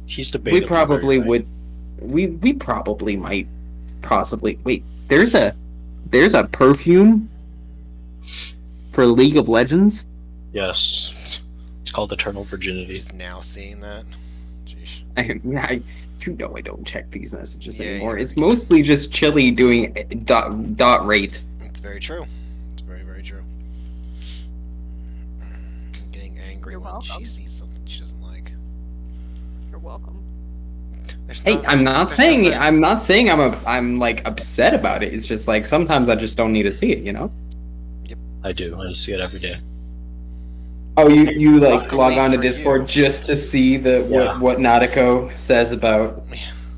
He's We debatably very probably right. would. We probably might possibly wait. There's a perfume for League of Legends. Yes. It's called Eternal Virginity. Just now seeing that. Jeez. I you know I don't check these messages Yeah, anymore. you're It's mostly just Chili doing dot rate. It's very true. It's very, very true. I'm getting angry You're when she welcome. sees something she doesn't like. You're welcome. There's Hey, I'm nothing. not There's saying nothing. I'm like upset about it. It's just like sometimes I just don't need to see it, you know? I do. I see it every day. Oh, you like Luckily log on to for Discord you. just to see the Yeah. what Nadeko says about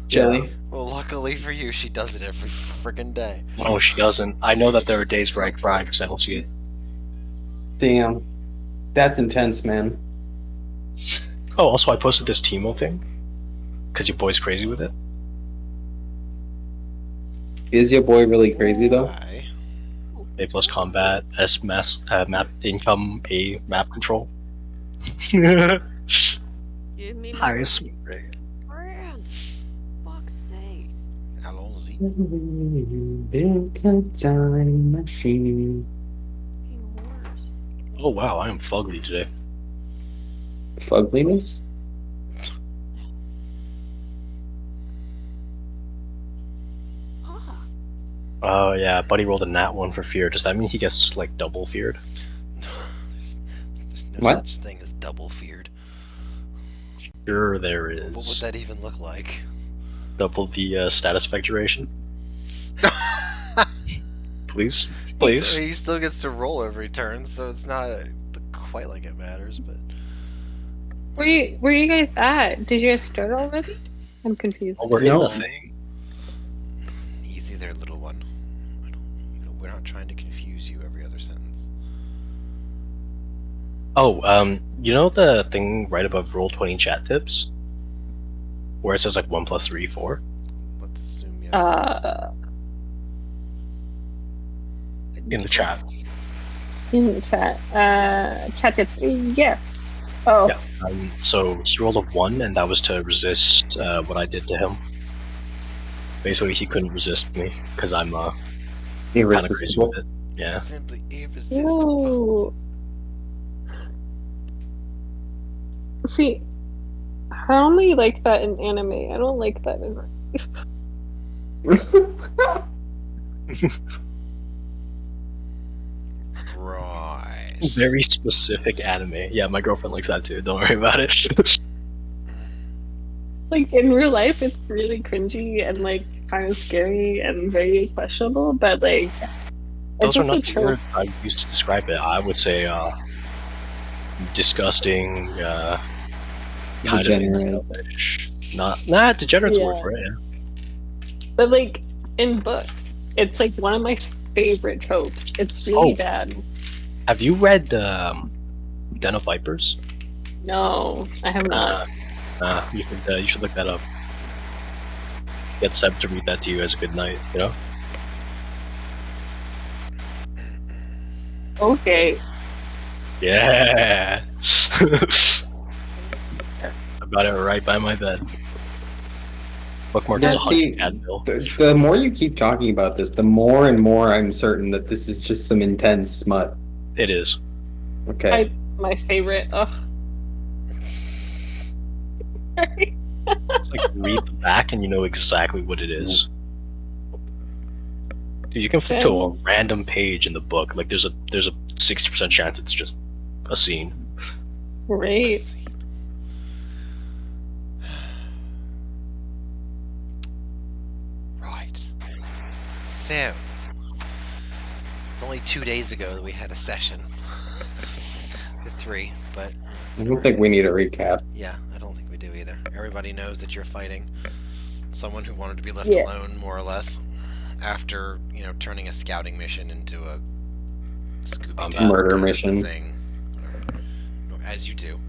Chili? Well, luckily for you, she does it every friggin' day. No, she doesn't. I know that there are days where I cry because I don't see it. Damn. That's intense, man. Oh, also, I posted this Teemo thing because your boy's crazy with it. Is your boy really crazy though? Why? A plus combat, S map income, A map control. Highest Give me my rate. brand. Fuck's sakes. Allons-y. Built a time machine. Fucking whores. Oh wow, I am fugly today. Fugliness? Ah, Oh yeah, Buddy rolled a nat 1 for fear. Does that mean he gets like double feared? There's no What? such thing as double feared. Sure, there What would is. that even look like? Double the status effect duration. Please, please. He still gets to roll every turn, so it's not quite like it matters, but Where you guys at? Did you guys start already? I'm confused. Oh, we're in No. the thing. easy there, little one. We're not trying to confuse you every other sentence. Oh, you know the thing right above Roll20 chat tips, where it says like 1 plus 3, 4. Let's assume yes. In the chat. In the chat. Chat tips. Yes. Oh. Yeah. So he rolled a 1, and that was to resist what I did to him. Basically, he couldn't resist me because I'm kind of crazy Irresistible. with it. Yeah. Simply irresistible. Ooh. See, I only like that in anime. I don't like that in. Right. Very specific anime. Yeah, my girlfriend likes that too. Don't worry about it. Like in real life, it's really cringy and like kind of scary and very questionable. But like, Those it's are just a not the trope. words I used to describe it. I would say disgusting, kind Degenerate. of selfish. Degenerate's a word Yeah. for it. Yeah. But like in books, it's like one of my favorite tropes. It's really Oh. bad. Have you read Den of Vipers? No, I have not. You should look that up. Get Seb to read that to you as a good night. You know. Okay. Yeah. I got it right by my bed. Bookmark Yeah, is a see, 100 Advil. the more you keep talking about this, the more and more I'm certain that this is just some intense smut. It is. Okay. My favorite. Ugh. It's like read the back and you know exactly what it is. Dude, you can flip to a random page in the book. Like there's a 60% chance it's just a scene. Great. Right. So, it's only 2 days ago that we had a session. The 3, but I don't think we need a recap. yeah, I don't think we do either. Everybody knows that you're fighting someone who wanted to be left Yeah. alone, more or less, after, turning a scouting mission into a Scooby-Doo Murder kind of mission. thing. As you do.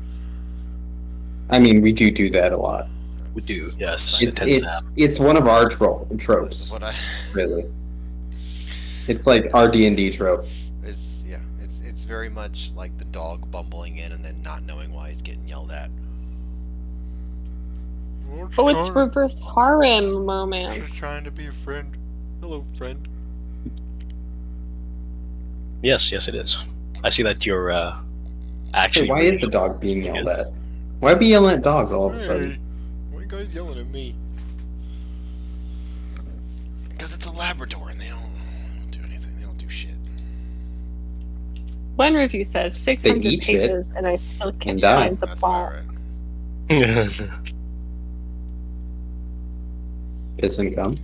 I mean, we do that a lot. We do, yes. It's tends to happen. it's one of our That's tropes, what I. really. It's like our D&D trope. It's very much like the dog bumbling in and then not knowing why he's getting yelled at. Oh, it's reverse harem romance. trying to be a friend. Hello, friend. Yes, yes, it is. I see that you're Hey, actually. why really is the dog being good. yelled at? Why be yelling at dogs all of a sudden? Why are you guys yelling at me? Because it's a Labrador and they don't do anything. They don't do shit. One review says 600 eat shit pages, and I still can't and die. find the That's plot. about right. Piss and cum.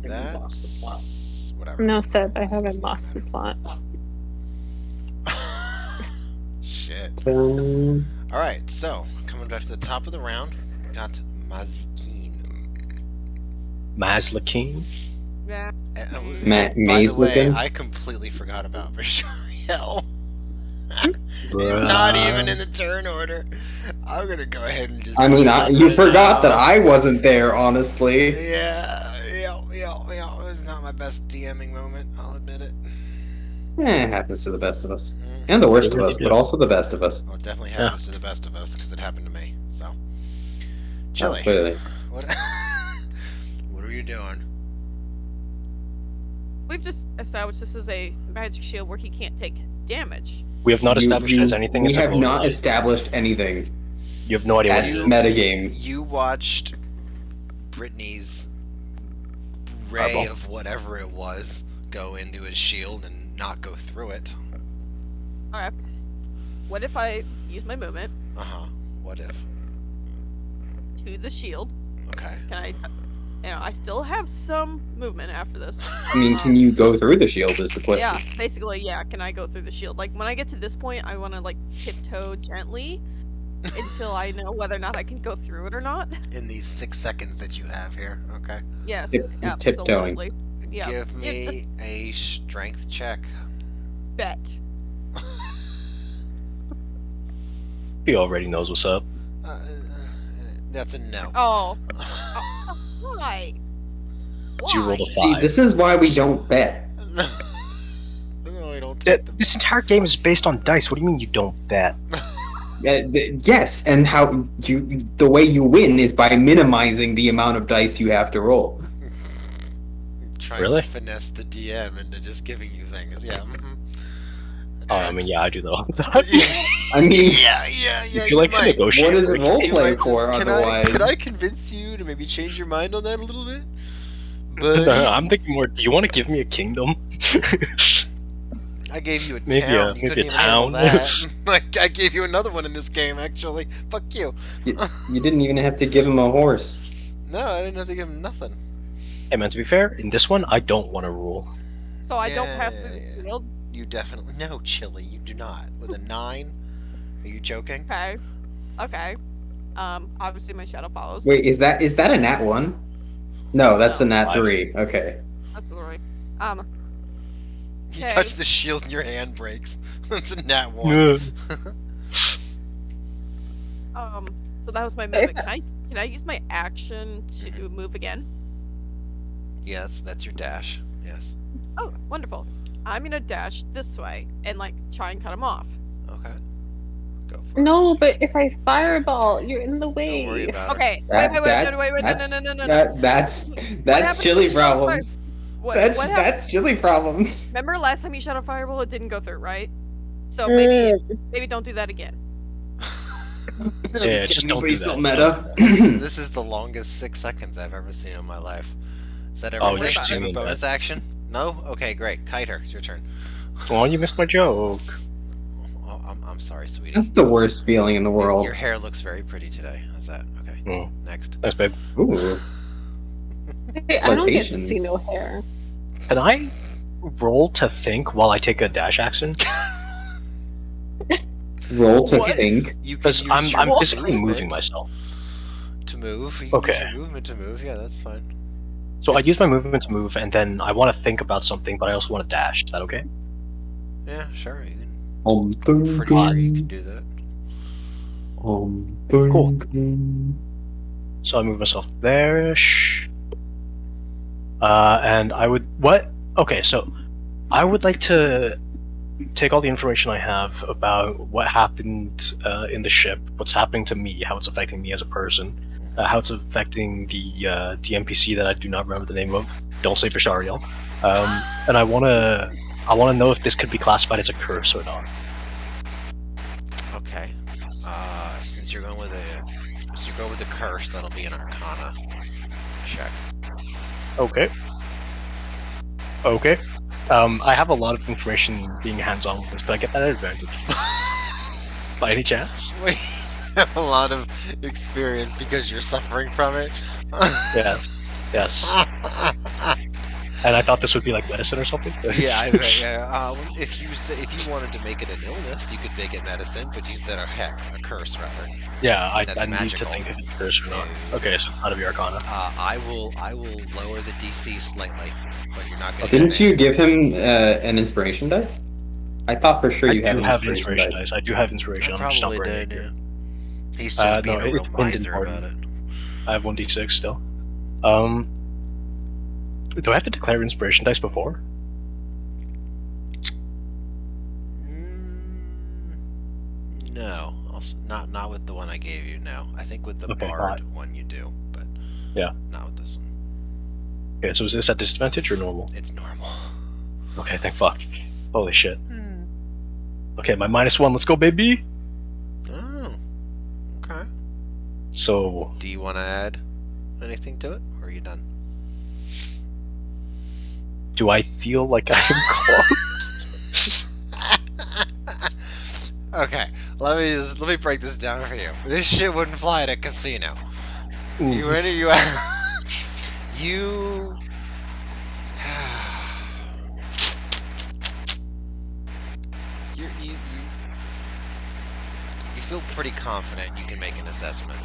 That's whatever. No, Seb, I haven't lost the plot. Shit. Um, Alright, so, coming back to the top of the round, we got Mazikin. Yeah. And, Ma- by maze the way, looking? I completely forgot about Vishariel. He's not even in the turn order. I'm gonna go ahead and just. I mean, put it you right forgot that now. I wasn't there, honestly. Yeah. It was not my best DMing moment. I'll admit it. It happens to the best of us. And the worst of us, but also the best of us. Well, it definitely happens to the best of us because it happened to me. So, Oh, Chili, clearly. what? What are you doing? We've just established this is a magic shield where he can't take damage. We have not established it as anything. We It's a have glowing not light. established anything. You have no idea what it That's is. metagame. You watched Brittany's ray Fireball. of whatever it was go into his shield and not go through it. Alright. What if I use my movement What if? to the shield? Okay. Can I... I still have some movement after this. I mean, can you go through the shield is the question. Yeah, basically, yeah. Can I go through the shield? Like, when I get to this point, I want to, like, tiptoe gently until I know whether or not I can go through it or not. In these 6 seconds that you have here, okay. Yes, Tiptoeing. absolutely. Yeah. Give Yeah, me a strength check. bet. He already knows what's up. That's a no. Oh. Why? So you rolled a See, 5. this is why we don't bet. No, I don't take them. This entire game is based on dice. What do you mean you don't bet? Yes, and how the way you win is by minimizing the amount of dice you have to roll. Try Really? and finesse the DM into just giving you things. Yeah. I mean, yeah, I do though. I mean, yeah. Would you like to might. negotiate? what is Rick? role You play might for just- otherwise? Could I convince you to maybe change your mind on that a little bit? But I'm thinking more. Do you want to give me a kingdom? I gave you a Maybe town. a- You maybe couldn't a even handle town. that. I gave you another one in this game, actually. Fuck you. You didn't even have to give him a horse. No, I didn't have to give him nothing. Hey man, to be fair, in this one, I don't want to rule. So I don't pass through Yeah. the shield? You definitely no, Chili. You do not. With a 9. Are you joking? Okay. Okay. Obviously my shadow follows. Wait, is that a nat 1? No, that's No. a nat Five. 3. Okay. That's the worry. You Okay. touch the shield and your hand breaks. That's a nat 1. So that was my movement. Can I use my action to move again? Yeah, that's your dash. Yes. Oh, wonderful. I'm gonna dash this way and like try and cut him off. Okay. Go for it. No, but if I fireball, you're in the way. Don't worry about it. Okay. That- Wait, that's- no, that's- no. That's happened chili to the shadow problems. What That's happened? that's chili problems. Remember last time you shot a fireball, it didn't go through, right? So Mm. maybe don't do that again. Yeah, just don't do Please that. don't meta. This is the longest 6 seconds I've ever seen in my life. Is that Oh, everything? you're Do you have a assuming bonus action? No? Okay, great. Kiter, it's your turn. Oh, you missed my joke. Oh, I'm sorry, sweetie. That's the worst feeling in the world. Your hair looks very pretty today. How's that? Okay. Mm. Next. Thanks, babe. Ooh. Hey, I don't get to Flirtation. see no hair. Can I roll to think while I take a dash action? Roll to What? think. You can Because use I'm your physically moving movement myself. to move. You can use Okay. your movement to move. Yeah, that's fine. So I use my movement to move, and then I want to think about something, but I also want to dash. Is that okay? Yeah, sure. You can. Pretty sure you can do that. Cool. So I move myself there. And I would what? Okay, so I would like to take all the information I have about what happened in the ship, what's happening to me, how it's affecting me as a person, how it's affecting the NPC that I do not remember the name of. Don't say for Shariel. And I wanna know if this could be classified as a curse or not. Okay. Since you're going with a curse, that'll be an Arcana check. Okay. Okay. I have a lot of information being hands-on with this, but I get that advantage. By any chance? We have a lot of experience because you're suffering from it. Yes. Yes. And I thought this would be like medicine or something. Yeah, I bet. Yeah. If you wanted to make it an illness, you could make it medicine, but you said a curse rather. Yeah, I That's need to magical. think if it's curse or not. So- Okay, so out of your Arcana. I will lower the DC slightly, but you're not going to. Didn't you give him an inspiration dice? I thought for sure I you had do an have inspiration inspiration dice. dice. I do have inspiration. I'm just not Probably bringing it did. here. Yeah. He's just being No, a real it's pinned in miser pardon. about it. I have 1d6 still. Do I have to declare inspiration dice before? No, also, not with the one I gave you. No, I think with the Okay, bard one you do, but Yeah. not with this one. Okay, so is this at disadvantage or normal? It's normal. Okay, thank fuck. Holy shit. Okay, my -1. Let's go, baby. Oh, okay. So Do you want to add anything to it, or are you done? do I feel like I'm close? Okay, let me break this down for you. This shit wouldn't fly at a casino. You ready? You you. You feel pretty confident you can make an assessment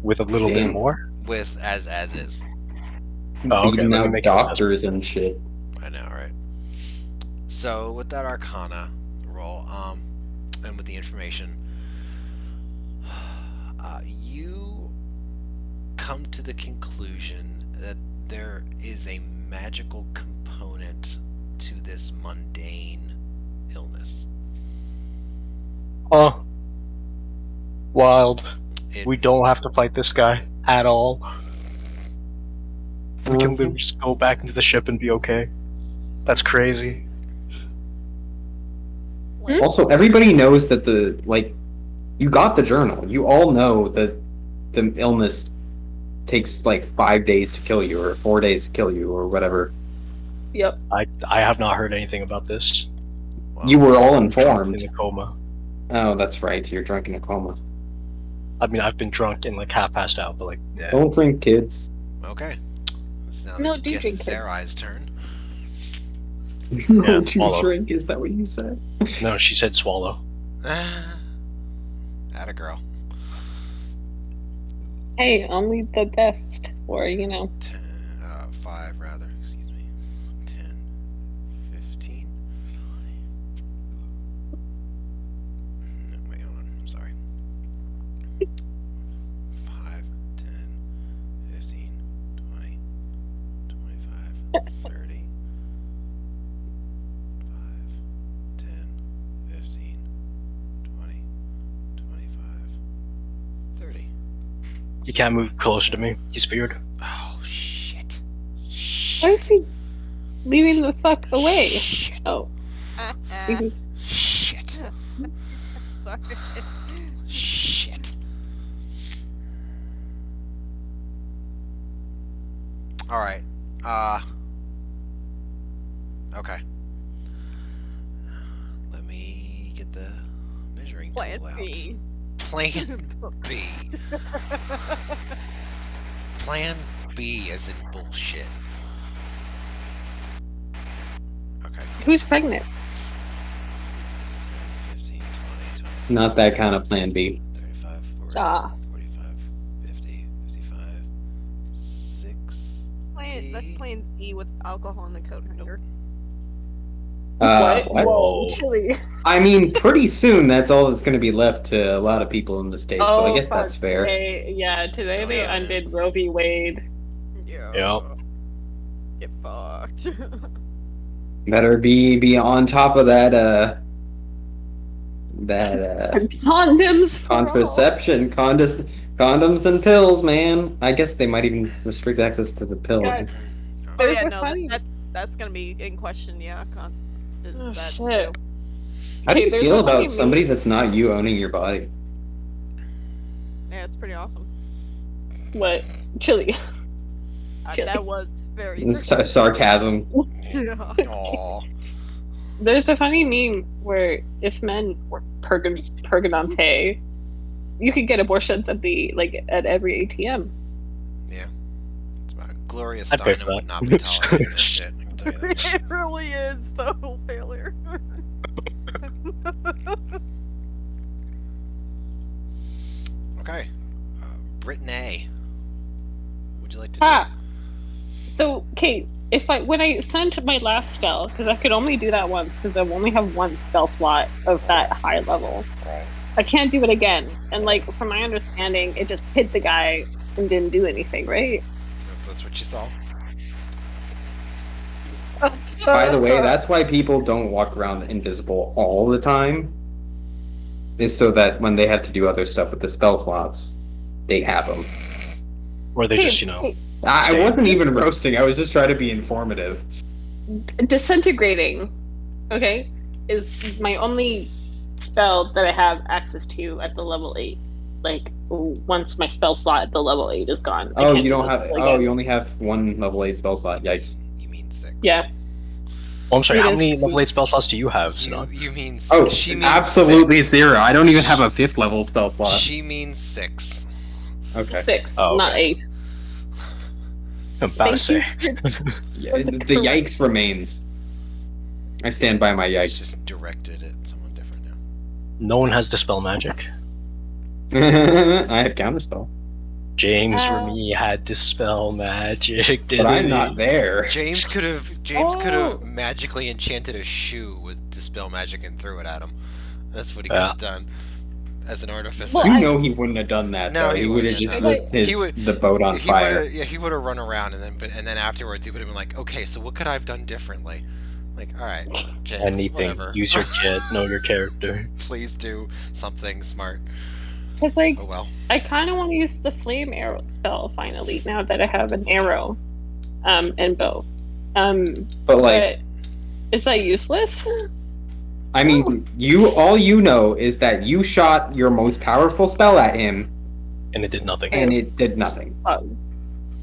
With a little bit Damn. more? with as is. Oh, okay, Beating let me out make an doctors and shit. I know, right? So with that Arcana roll, and with the information, you come to the conclusion that there is a magical component to this mundane illness. Oh. Wild. It, We don't have to fight this guy at all. We can literally just go back into the ship and be okay. That's crazy. Also, everybody knows that you got the journal. You all know that the illness takes like 5 days to kill you, or 4 days to kill you, or whatever. Yep. I have not heard anything about this. well, You were all Drunk informed. in a coma. Oh, that's right. You're drunk in a coma. I mean, I've been drunk and like half passed out, but like, yeah. Don't drink, kids. okay. It's now No, the do guest drink it. Sarai's turn. Don't you swallow. drink? Is that what you said? No, she said swallow. Atta girl. Hey, only the best, or 5 rather, excuse me. 10, 15. No, wait, hold on, I'm sorry. 5, 10, 15, 20, 25, 30. 5, 10, 15, 20, 25, 30. You can't move closer to me. He's feared. Oh, shit. Why is he leaving the fuck away? Shit. Oh, he was Shit. Sorry. Shit. Alright. Okay. Let me get the measuring Plan tool out. B. Plan B. Plan B as in bullshit. Okay, cool. who's pregnant? 15, 20, 25, Not that kind of plan B. 35, 40, Ah. 45, 50, 55, 6. That's plan C with alcohol in the coat hanger. What? What? Whoa, chilly. I mean, pretty soon that's all that's going to be left to a lot of people in the States, so I guess fuck, that's fair. Today Oh, they yeah. undid Roe v. Wade. Yeah. Yep. Get fucked. Better be on top of that Condoms for all. contraception, condoms and pills, man. I guess they might even restrict access to the pill. God. Oh There's yeah, a no, funny. that's gonna be in question. Yeah, is Oh, that shit. true? How do you there's feel a funny about somebody meme- that's not you owning your body? Yeah, it's pretty awesome. What? Chili. Chili. That was very Sarcasm. Yeah. Aw. There's a funny meme where if men were pergonante, you could get abortions at at every ATM. Yeah. It's about Gloria I'd pay for Steinem that. would not be tolerating this shit. I can tell you that. It really is the whole failure. Okay. Brittany. What would you like to do? Ah. So, Kate, when I sent my last spell, because I could only do that once, because I only have one spell slot of that high level. Right. I can't do it again. And from my understanding, it just hit the guy and didn't do anything, right? That's what you saw. By the way, that's why people don't walk around invisible all the time. Is so that when they have to do other stuff with the spell slots, they have them. Or they Hey, just, hey, I wasn't even roasting. I was just trying to be informative. Disintegrating, okay, is my only spell that I have access to at the level 8. Once my spell slot at the level 8 is gone. I Oh, can't you do don't this have. spell Oh, again. you only have one level 8 spell slot. Yikes. You mean 6. Yeah. Oh, I'm sorry, how It is- many level 8 spell slots do you have, Sinan? You mean Oh, she means absolutely 6. 0. I don't even have a 5th level spell slot. She means 6. Okay. 6, Oh, okay. not 8. I'm about to say. Yeah, the yikes remains. I stand by my It's yikes. just directed at someone different now. No one has Dispel Magic. I have counterspell, James Remy had Dispel Magic, didn't but I'm he? not there. James could have Oh. magically enchanted a shoe with Dispel Magic and threw it at him. That's what he could Yeah. have done as an artificer. Well, You I- know he wouldn't have done that. No, though. he He would have wouldn't just have done lit that. He would- the boat on fire. He would have run around and then afterwards he would have been like, okay, so what could I have done differently? Like, all right, James, Anything. whatever. Use your kid, know your character. Please do something smart. Because, Oh well. I kind of want to use the flame arrow spell finally, now that I have an arrow and bow. But But is that useless? I mean, all you know is that you shot your most powerful spell at him, And it did nothing. and it did nothing. Oh,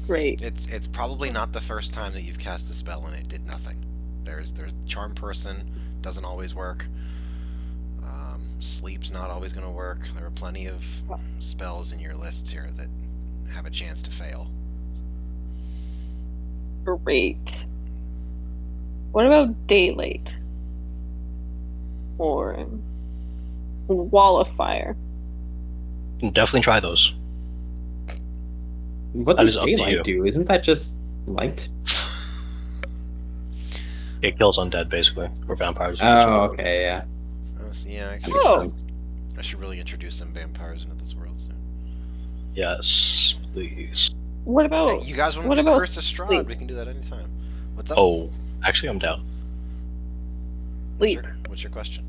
great. It's probably not the first time that you've cast a spell and it did nothing. There's Charm Person, doesn't always work. Sleep's not always going to work. There are plenty of spells in your lists here that have a chance to fail. Great. What about daylight? Or wall of fire? Definitely try those. What That does is up to daylight you. do? Isn't that just light? It kills undead, basically. Or vampires. Oh, okay, yeah. So yeah, That actually, makes Oh. sense. I should really introduce some vampires into this world soon. Yes, please. What about Hey, you guys want what to about Curse of Strahd? sleep? We can do that anytime. What's up? Oh, actually, I'm down. sleep? What's your question?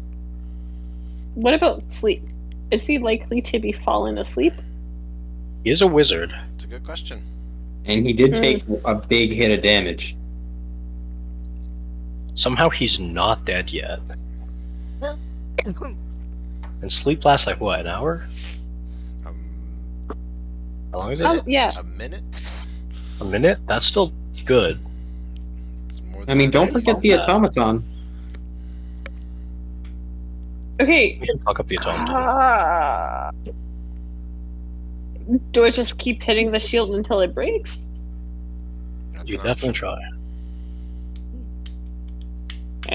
What about sleep? Is he likely to be fallen asleep? He is a wizard. It's a good question. And he did take a big hit of damage. Somehow he's not dead yet. And sleep lasts like what, an hour? Um, How long is it? Yeah. A minute? A minute? That's still good. It's more I than mean, a don't minute. forget the automaton. Okay. We can fuck up the atonement. Do I just keep hitting the shield until it breaks? That's You an definitely option. try.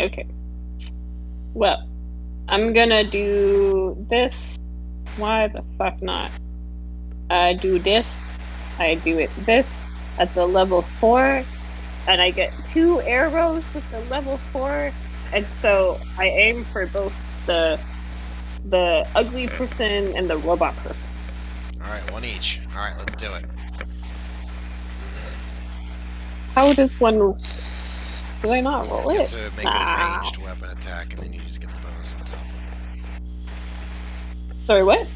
Okay. Well, I'm gonna do this. Why the fuck not? I do this. I do it this at the level 4, and I get 2 arrows with the level 4, and so I aim for both the ugly person and the robot person. Alright, one each. Alright, let's do it. How does one? Do I not roll You it? have to make Nah. a ranged weapon attack, and then you just get the bonus on top. Sorry, what?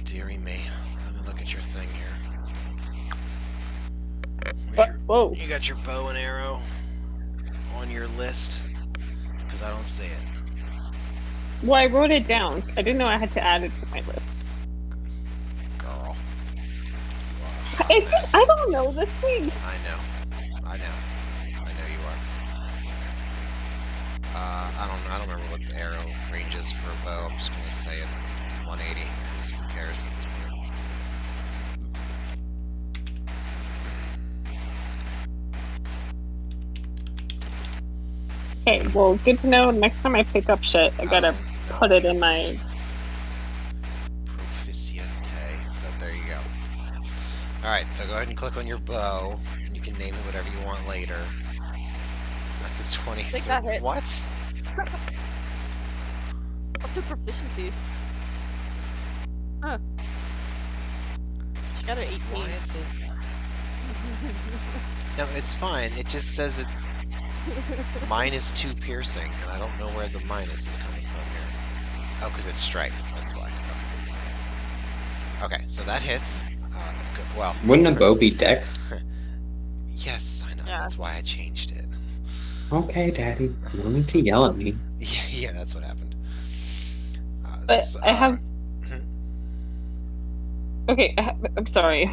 Dearie me. Let me look at your thing here. Whoa. You got your bow and arrow on your list? Because I don't see it. Well, I wrote it down. I didn't know I had to add it to my list. Girl. You are a hot I mess. don't know this thing. I know you are. It's okay. I don't remember what the arrow range is for a bow. I'm just gonna say it's 180, because who cares at this point? Okay, well, good to know. Next time I pick up shit, I gotta put it in my... Proficiente, but there you go. Alright, so go ahead and click on your bow, and you can name it whatever you want later. That's a 23. Take that hit. What? What's her proficiency? Huh. She got an 18. Why is it? No, it's fine. It just says it's -2 piercing, and I don't know where the minus is coming from here. Oh, because it's strength. That's why. Okay, so that hits. Well, Wouldn't a bow be dex? yes, I know. Yeah. That's why I changed it. Okay, Daddy. You don't need to yell at me. Yeah, that's what happened. But I have... mhm. Okay, I'm sorry.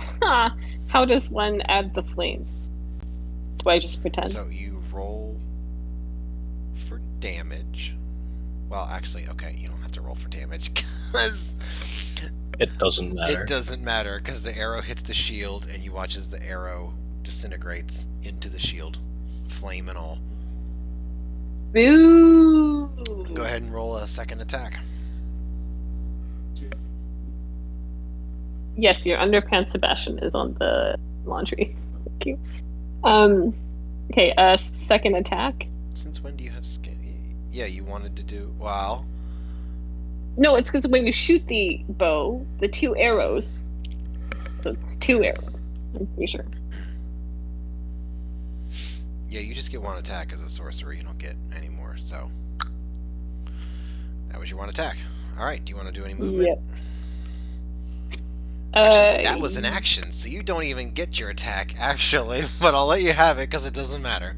How does one add the flames? Do I just pretend? So you roll for damage. Well, actually, okay, you don't have to roll for damage because It doesn't matter. it doesn't matter because the arrow hits the shield and you watch as the arrow disintegrates into the shield, flame and all. Boo! Go ahead and roll a second attack. Yes, your underpants Sebastian is on the laundry. Thank you. Okay, second attack. Since when do you have skin? Yeah, you wanted to do... Wow. No, it's because when you shoot the bow, the 2 arrows. So it's 2 arrows. I'm pretty sure. Yeah, you just get 1 attack as a sorcerer. You don't get any more, so... That was your 1 attack. Alright, do you want to do any movement? Yep. Actually, that was an action, so you don't even get your attack, actually. But I'll let you have it, because it doesn't matter.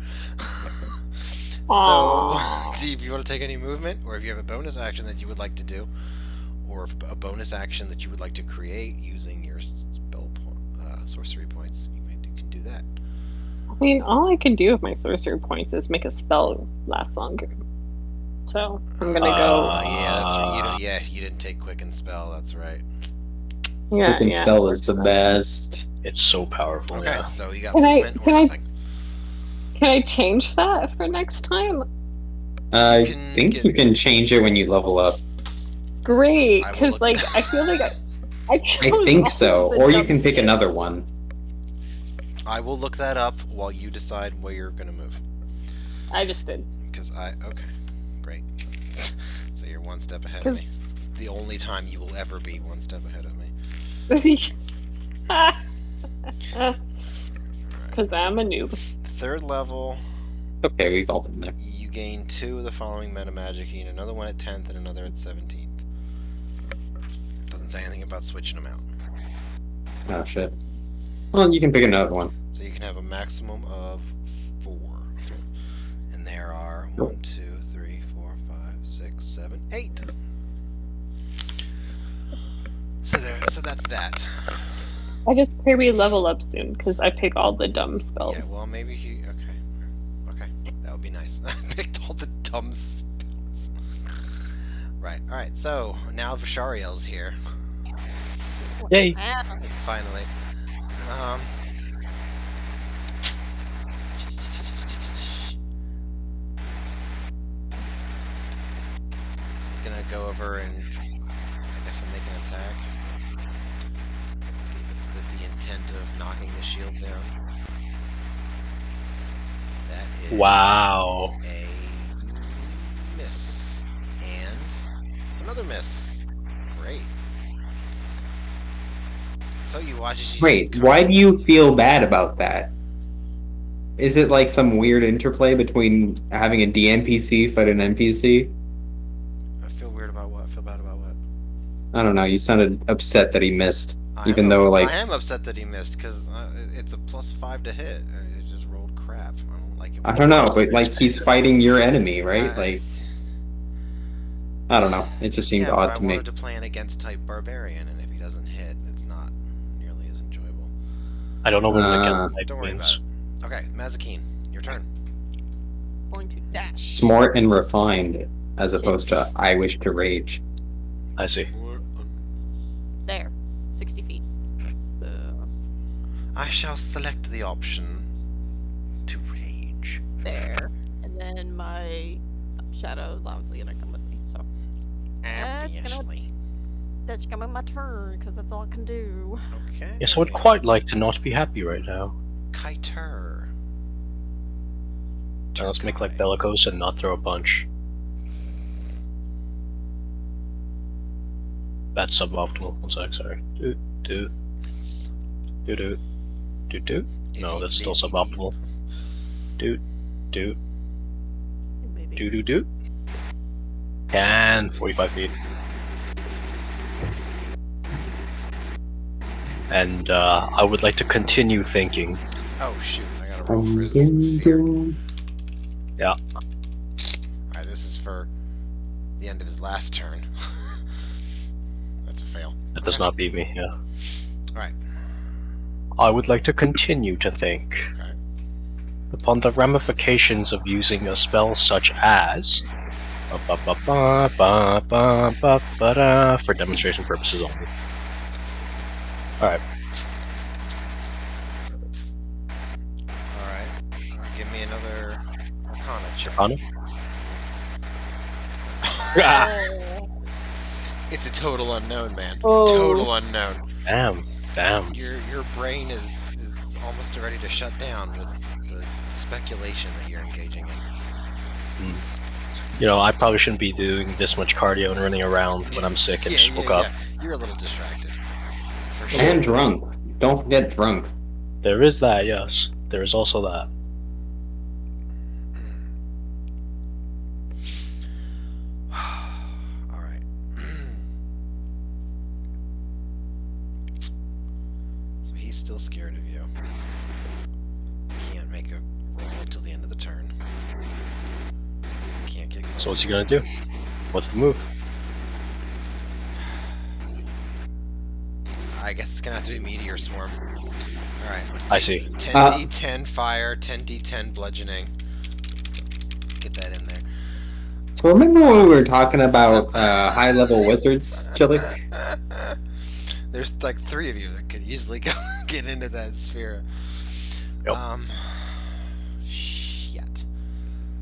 So, if you want to take any movement, or if you have a bonus action that you would like to do, or a bonus action that you would like to create using your sorcery points, you can do that. I mean, all I can do with my sorcery points is make a spell last longer. So I'm gonna go. Yeah, that's right. You didn't take quicken spell. That's right. Yeah, Quicken spell is the best. It's so powerful. Okay, Yeah. so you got Can movement or nothing. Can I change that for next time? I can think get- you can change it when you level up. Great, I will because look- like I feel like I chose I think all so. of the Or you dumb can pick shit. another one. I will look that up while you decide where you're gonna move. I just did. Because okay, great. So you're 1 step ahead of 'Cause- me. The only time you will ever be 1 step ahead of me. Because I'm a noob. 3rd level, Okay, we've all been there. you gain 2 of the following meta magic. You gain another one at 10th and another at 17th. Doesn't say anything about switching them out. Oh shit. Well, you can pick another one. So you can have a maximum of 4. And there are 1, 2, 3, 4, 5, 6, 7, 8. So that's that. I just pray we level up soon because I pick all the dumb Yeah, spells. well, maybe if you... Okay, that would be nice. I picked all the dumb spells. Right, alright, so now Vishariel's here. Yay! Ah, Finally. He's gonna go over and I guess I'll make an attack with the intent of knocking the shield down. That is Wow. a miss and another miss. Great. So you watch as you Wait, just why do you feel bad about that? Is it like some weird interplay between having a DNPC fight an NPC? I feel weird about what? I feel bad about what? I don't know. You sounded upset that he missed, even I though like am upset that he missed because it's a +5 to hit and it just rolled crap. I don't like it. I don't know, but like he's fighting your enemy, right? Like I don't know. It just seemed yeah, but odd I to me. wanted to play an against type barbarian, and if he doesn't hit, it's not nearly as enjoyable. I don't know what an Uh, against type Don't worry means. about it. Okay, Mazakine, your turn. Going to dash. Smart and refined, as opposed to I wish to rage. I see. There. 60 feet. So, I shall select the option to rage. there. And then my shadow is obviously gonna come with me. So Obviously. that's gonna be my turn, because that's all I can do. Okay. Yes, I would quite like to not be happy right now. Kiter. Now let's make like bellicose and not throw a punch. That's suboptimal. One sec, sorry. Do. No, that's still suboptimal. Do. Maybe. Do. And 45 feet. And I would like to continue thinking. Oh shoot, I gotta roll for his fear. Yeah. Alright, this is for the end of his last turn. That's a fail. That does not beat me, yeah. Alright. I would like to continue to think Okay. upon the ramifications of using a spell such as for demonstration purposes only. Alright. Alright. Give me another Arcana check. Arcana? Oh. It's a total unknown, man. Oh. Total unknown. Damn. Your brain is almost ready to shut down with the speculation that you're engaging in. You know, I probably shouldn't be doing this much cardio and running around when I'm sick and just woke up. You're a little distracted. For sure. And drunk. Don't forget drunk. There is that, yes. There is also that. Alright. So he's still scared of you. Can't make a roll until the end of the turn. Can't get close. So what's he gonna do? What's the move? I guess it's gonna have to be Meteor Swarm. Alright, let's see. I see. 10d10 fire, 10d10 bludgeoning. Get that in there. So remember when we were talking about high-level wizards, Chillick? There's like 3 of you that could easily go get into that sphere. Yep. Shit.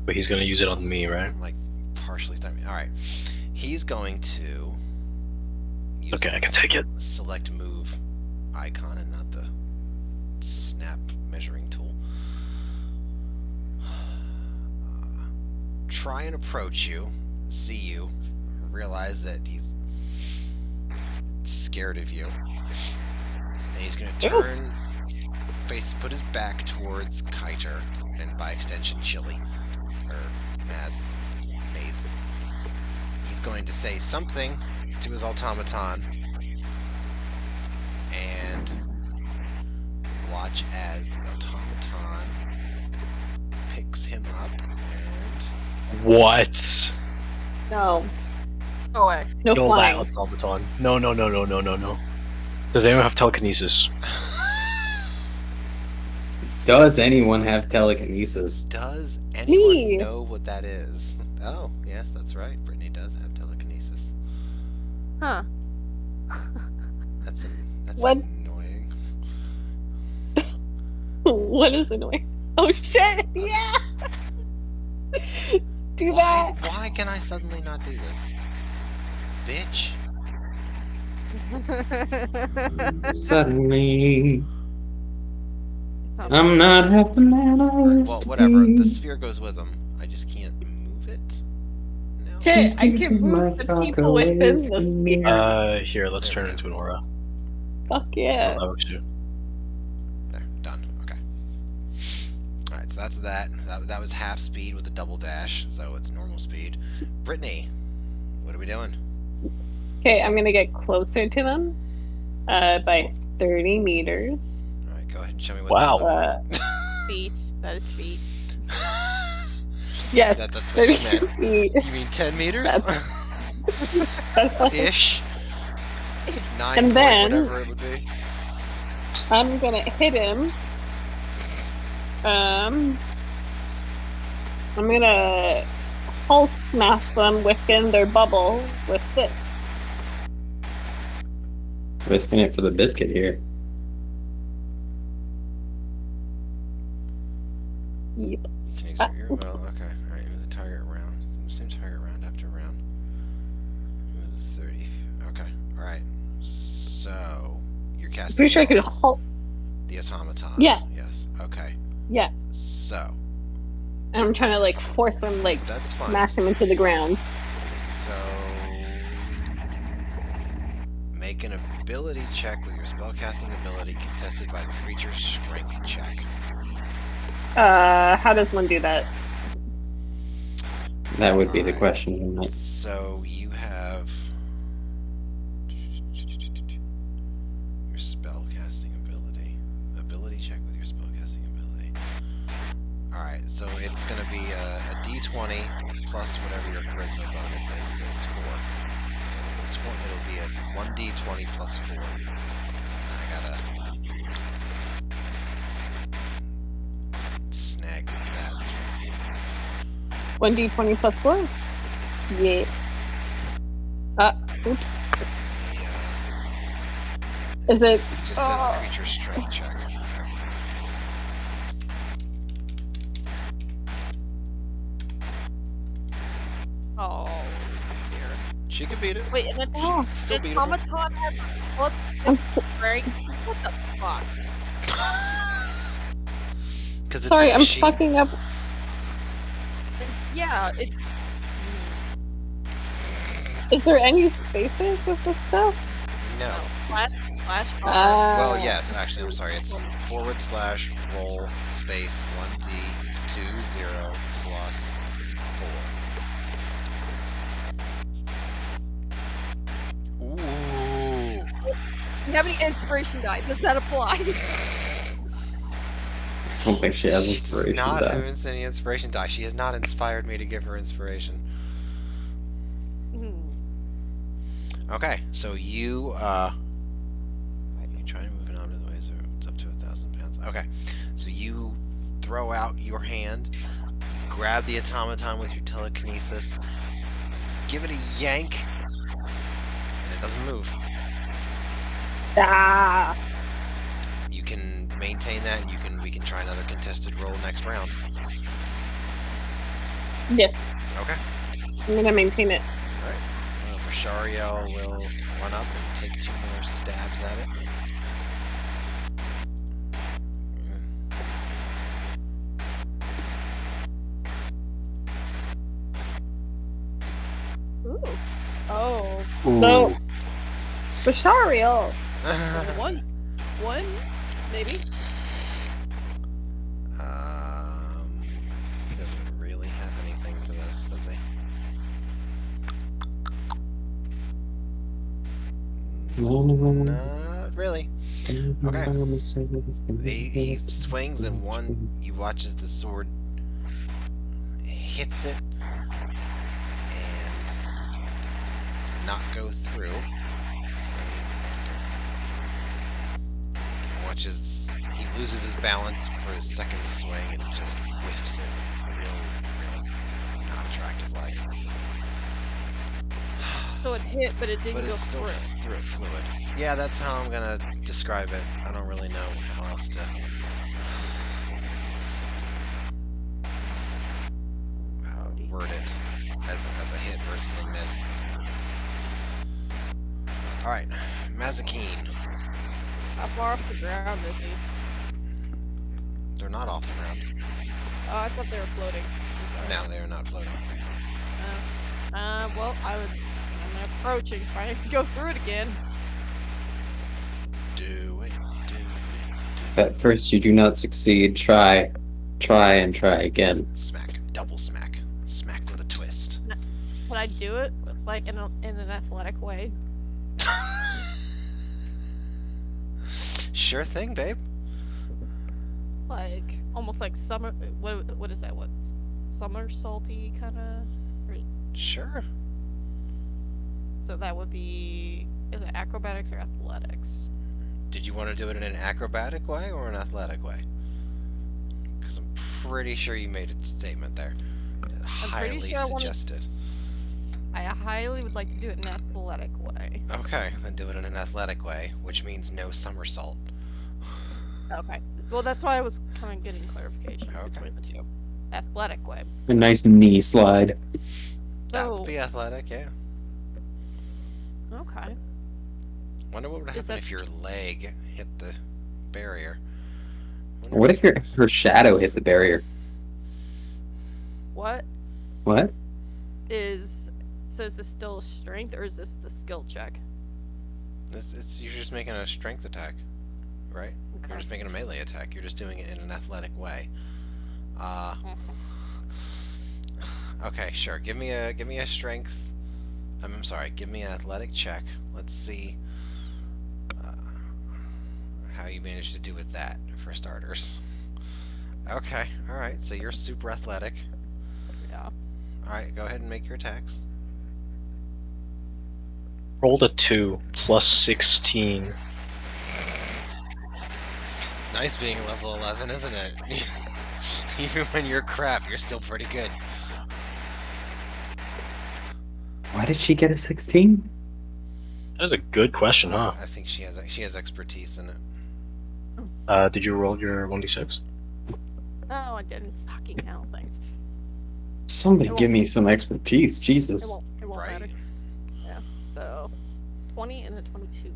But he's gonna use it on me, right? I'm like partially stunned. Alright. He's going to use Okay, I can this take it. select move icon and not the snap measuring tool. Try and approach you, see you, realize that he's scared of you. And he's going to turn, put his back towards Kiter, and by extension, Chili. Or Maze. He's going to say something to his automaton, and watch as the automaton picks him up and... What? No. Go away. No Kill that flying. automaton. No. Does anyone have telekinesis? Does anyone have telekinesis? Does anyone Me. know what that is? Oh, yes, that's right. Brittany does have telekinesis. Huh. That's What? annoying. What is annoying? Oh shit! Yeah! Do that! Why can I suddenly not do this? Bitch. Suddenly, Sounds I'm not half the man I used Well, to whatever. be. The sphere goes with him. I just can't move it. No. Shit, I can keeping my move the cock people away within the from sphere. Here, let's There turn we it go. into an aura. Fuck yeah. That works too. There, done. Okay. Alright, so that's that. That was half speed with a double dash, so it's normal speed. Brittany, what are we doing? Okay, I'm gonna get closer to them by 30 meters. All right, go ahead and show me what Wow. that Feet. That is feet. Yes, that's what 30 she meant. feet. Do you mean 10 meters? Ish. 9 And point, then- whatever it would be. I'm gonna hit him. I'm gonna Hulk smash them within their bubble with this. Risking it for the biscuit here. Yep. You can exert your will. Okay. All right. Move the target around. The same target round after round. Move the 30. Okay. All right. So you're casting. Pretty sure I could will. Hulk. The automaton. Yeah. Yes. Okay. Yeah, So and I'm trying to like force him, like that's fine. smash him into the ground. So make an ability check with your spellcasting ability contested by the creature's strength check. How does one do that? That would be the Alright. question. Wouldn't it? So you have your spellcasting ability check with your spellcasting ability. All right, so it's going to be a d20 plus whatever your charisma bonus is. It's 4. So it'll be a 1d20 plus 4. I gotta snag the stats. 1d20 plus 4? Yeah. Oops. The, Is it- just says a creature strength check. Okay. Oh dear. She could beat it. Wait, and then Oh, Still the beatable. automaton has plus I'm 6 st- strength. What the fuck? Because it's sorry, a I'm machine. fucking up. Yeah, it's. Is there any spaces with this stuff? No. Slash R. Well, yes, actually, I'm sorry. It's / roll space 1d20 plus 4. Ooh. Do you have any inspiration die? Does that apply? I don't think she has She does inspiration. not though. have any inspiration die. She has not inspired me to give her inspiration. Okay, so you try to move an object the way so it's up to 1,000 pounds. Okay, so you throw out your hand, you grab the automaton with your telekinesis, give it a yank, and it doesn't move. Ah. You can maintain that, and we can try another contested roll next round. Yes, Okay. I'm gonna maintain it. All right. Bashariel will run up and take 2 more stabs at it. Ooh. Oh. No. Bashariel! One, maybe. He doesn't really have anything for this, does he? Not really. Okay. He swings, and you watch as the sword hits it and does not go through. Watch as he loses his balance for his second swing and just whiffs it real not attractive like. So it hit, but it didn't But go it's still through. fluid. Yeah, that's how I'm gonna describe it. I don't really know how else to word it as a hit versus a miss. Alright, Mazakine. How far off the ground is he? They're not off the ground. Oh, I thought they were floating. I'm sorry. No, they are not floating. Well, I'm gonna approach and try and go through it again. Do it. If at first you do not succeed, try try and try again. Smack. Double smack. Smack with a twist. Could I do it with, like in an athletic way? Sure thing, babe. Like almost like summer. What is that? What somersaulty kind of? Sure. So that would be, is it acrobatics or athletics? Did you want to do it in an acrobatic way or an athletic way? Because I'm pretty sure you made a statement there. Highly sure I wanted- suggested. I highly would like to do it in an athletic way. Okay, then do it in an athletic way, which means no somersault. Okay. Well, that's why I was kind of getting clarification Okay. between the two. Athletic way. A nice knee slide. That So would be athletic, yeah. okay. Wonder what would Is happen that- if your leg hit the barrier. What if her shadow hit the barrier? What What? is? So is this still a strength or is this the skill check? You're just making a strength attack, right? You're Okay. just making a melee attack. You're just doing it in an athletic way. Okay, sure. Give me a strength. I'm sorry. Give me an athletic check. Let's see how you manage to do with that for starters. Okay. All right. So you're super athletic. Yeah. All right. Go ahead and make your attacks. Rolled a 2 plus 16. It's nice being level 11, isn't it? Even when you're crap, you're still pretty good. Why did she get a 16? That is a good question, huh? I think she has expertise in it. Did you roll your 1d6? Oh, I didn't. Fucking hell, thanks. Somebody It give me some expertise, It Jesus. won't. It won't Right. matter. Yeah. So, 20 and a 22.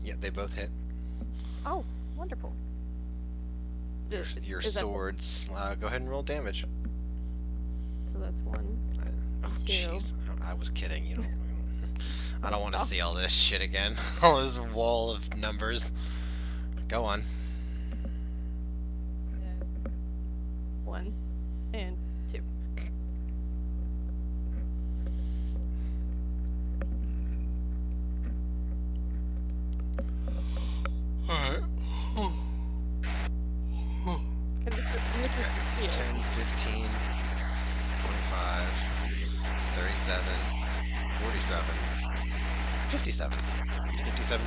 Yeah, they both hit. Oh, wonderful. Your Is that- swords. Go ahead and roll damage. So that's 1. Oh, Two. jeez. I was kidding. You know. I don't want to Oh. see all this shit again. All this wall of numbers. Go on. 1 and 2. Alright. And this is the shield. 10, 15, 25, 37, 47, 57. It's 57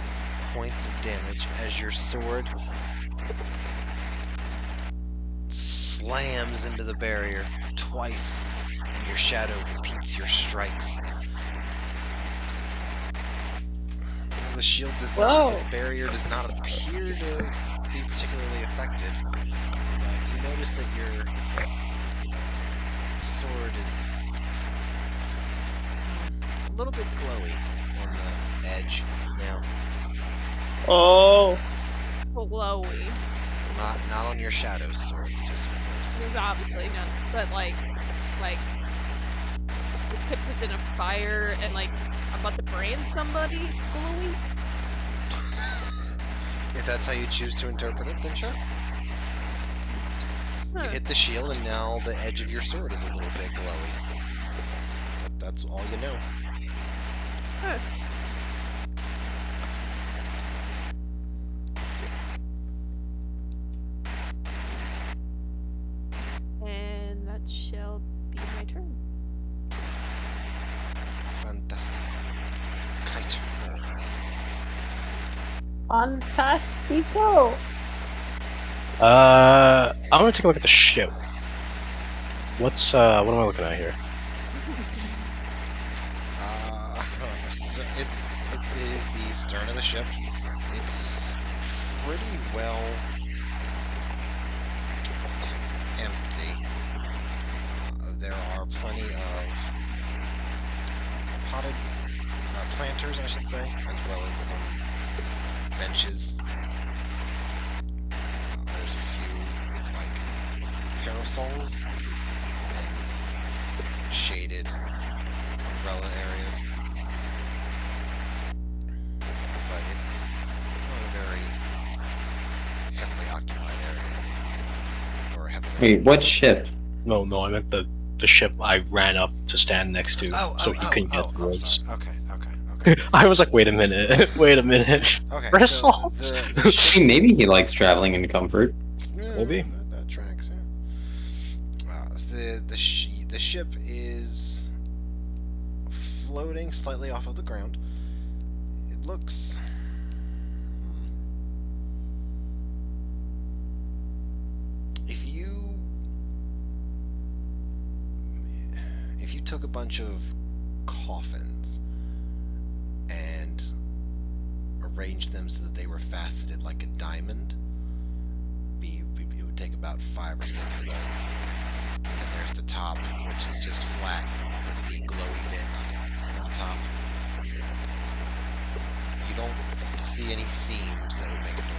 points of damage as your sword slams into the barrier twice, and your shadow repeats your strikes. The shield does not, Whoa. the barrier does not appear to be particularly affected, but you notice that your sword is a little bit glowy on the edge now. Oh. Glowy. Not on your shadow's sword, just on yours. There's obviously none, but like the tip is in a fire and like I'm about to brand somebody glowy. If that's how you choose to interpret it, then sure. You Huh. hit the shield, and now the edge of your sword is a little bit glowy. That's all you know. Huh. And that shall be my turn. Fantastic. Kite. Fantastico. I'm gonna take a look at the ship. What am I looking at here? So it is the stern of the ship. It's pretty well empty. There are plenty of potted planters, I should say, as well as some benches. There's a few like parasols and shaded umbrella areas. But it's not a very heavily occupied area. Wait, what ship? No, I meant the ship I ran up to stand next to, so he couldn't get I'm towards. sorry. Okay. I was like, wait a minute, wait a minute. Okay, For so assault? the I ship mean, maybe is- he likes traveling in comfort. Yeah, Maybe. that tracks. Yeah. The ship is floating slightly off of the ground. It looks. If you took a bunch of coffins and arranged them so that they were faceted like a diamond, it would take about 5 or 6 of those. And there's the top, which is just flat with the glowy bit on top. You don't see any seams that would make a door.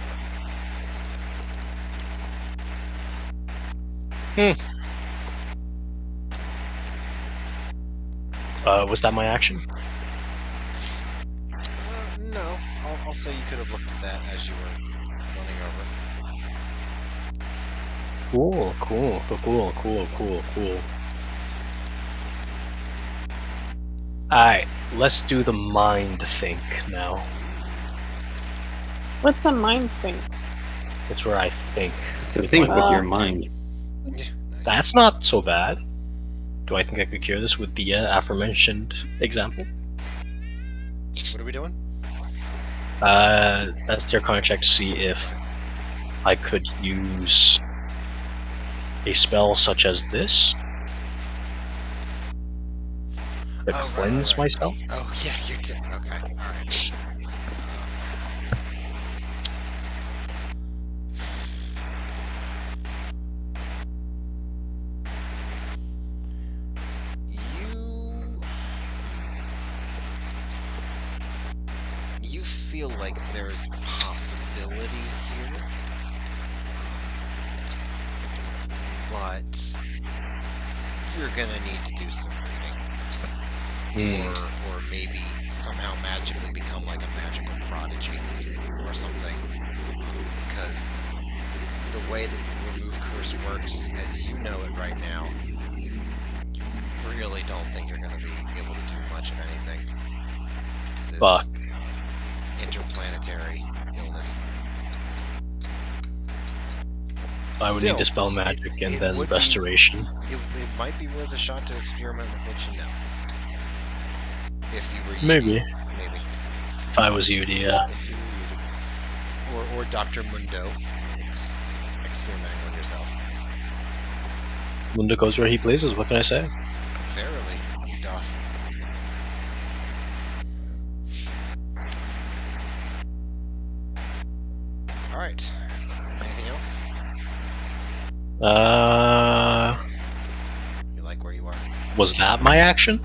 Was that my action? No. I'll say you could have looked at that as you were running over. Cool. Alright, let's do the mind think now. What's a mind thing? It's where I think. So think with your Uh, mind. Yeah, nice. That's not so bad. Do I think I could cure this with the aforementioned example? What are we doing? That's their kind of check to see if I could use a spell such as this to cleanse myself. Oh, yeah, you're okay, alright. You feel like there's possibility here, but you're gonna need to do some reading. Or maybe somehow magically become like a magical prodigy or something. Because the way that Remove Curse works, as you know it right now, you really don't think you're going to be able to do much of anything to this Fuck. interplanetary illness. I would Still, need Dispel Magic and it then would be- Restoration. It might be worth a shot to experiment with what you know. If you were Maybe. Maybe. If I was you, yeah. If you were or Dr. Mundo, experimenting on yourself. Mundo goes where he pleases, what can I say? Verily, he doth. Alright. Anything else? You like where you are? Was that my action?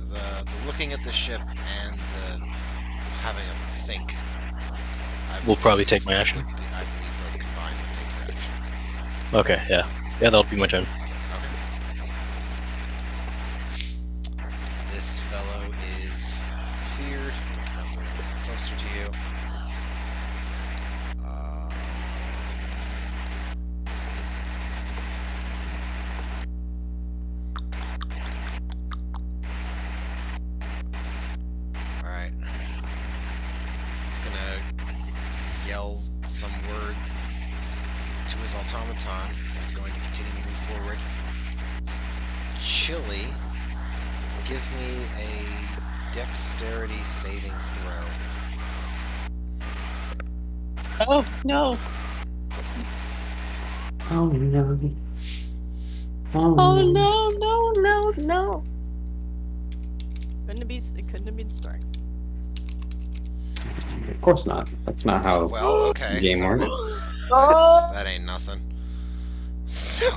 The looking at the ship and the having a think. Will probably take my action. I believe both combined will take your action. Okay, yeah. Yeah, that'll be my turn. Okay. This fellow is feared and cannot move any closer to you. Alright. He's gonna yell some words to his automaton. He's going to continue to move forward. Chili, give me a dexterity saving throw. Oh no! Oh no. Oh no! It couldn't have been strength. Of course not. That's not how Well, okay. the game so works. that ain't nothing. So,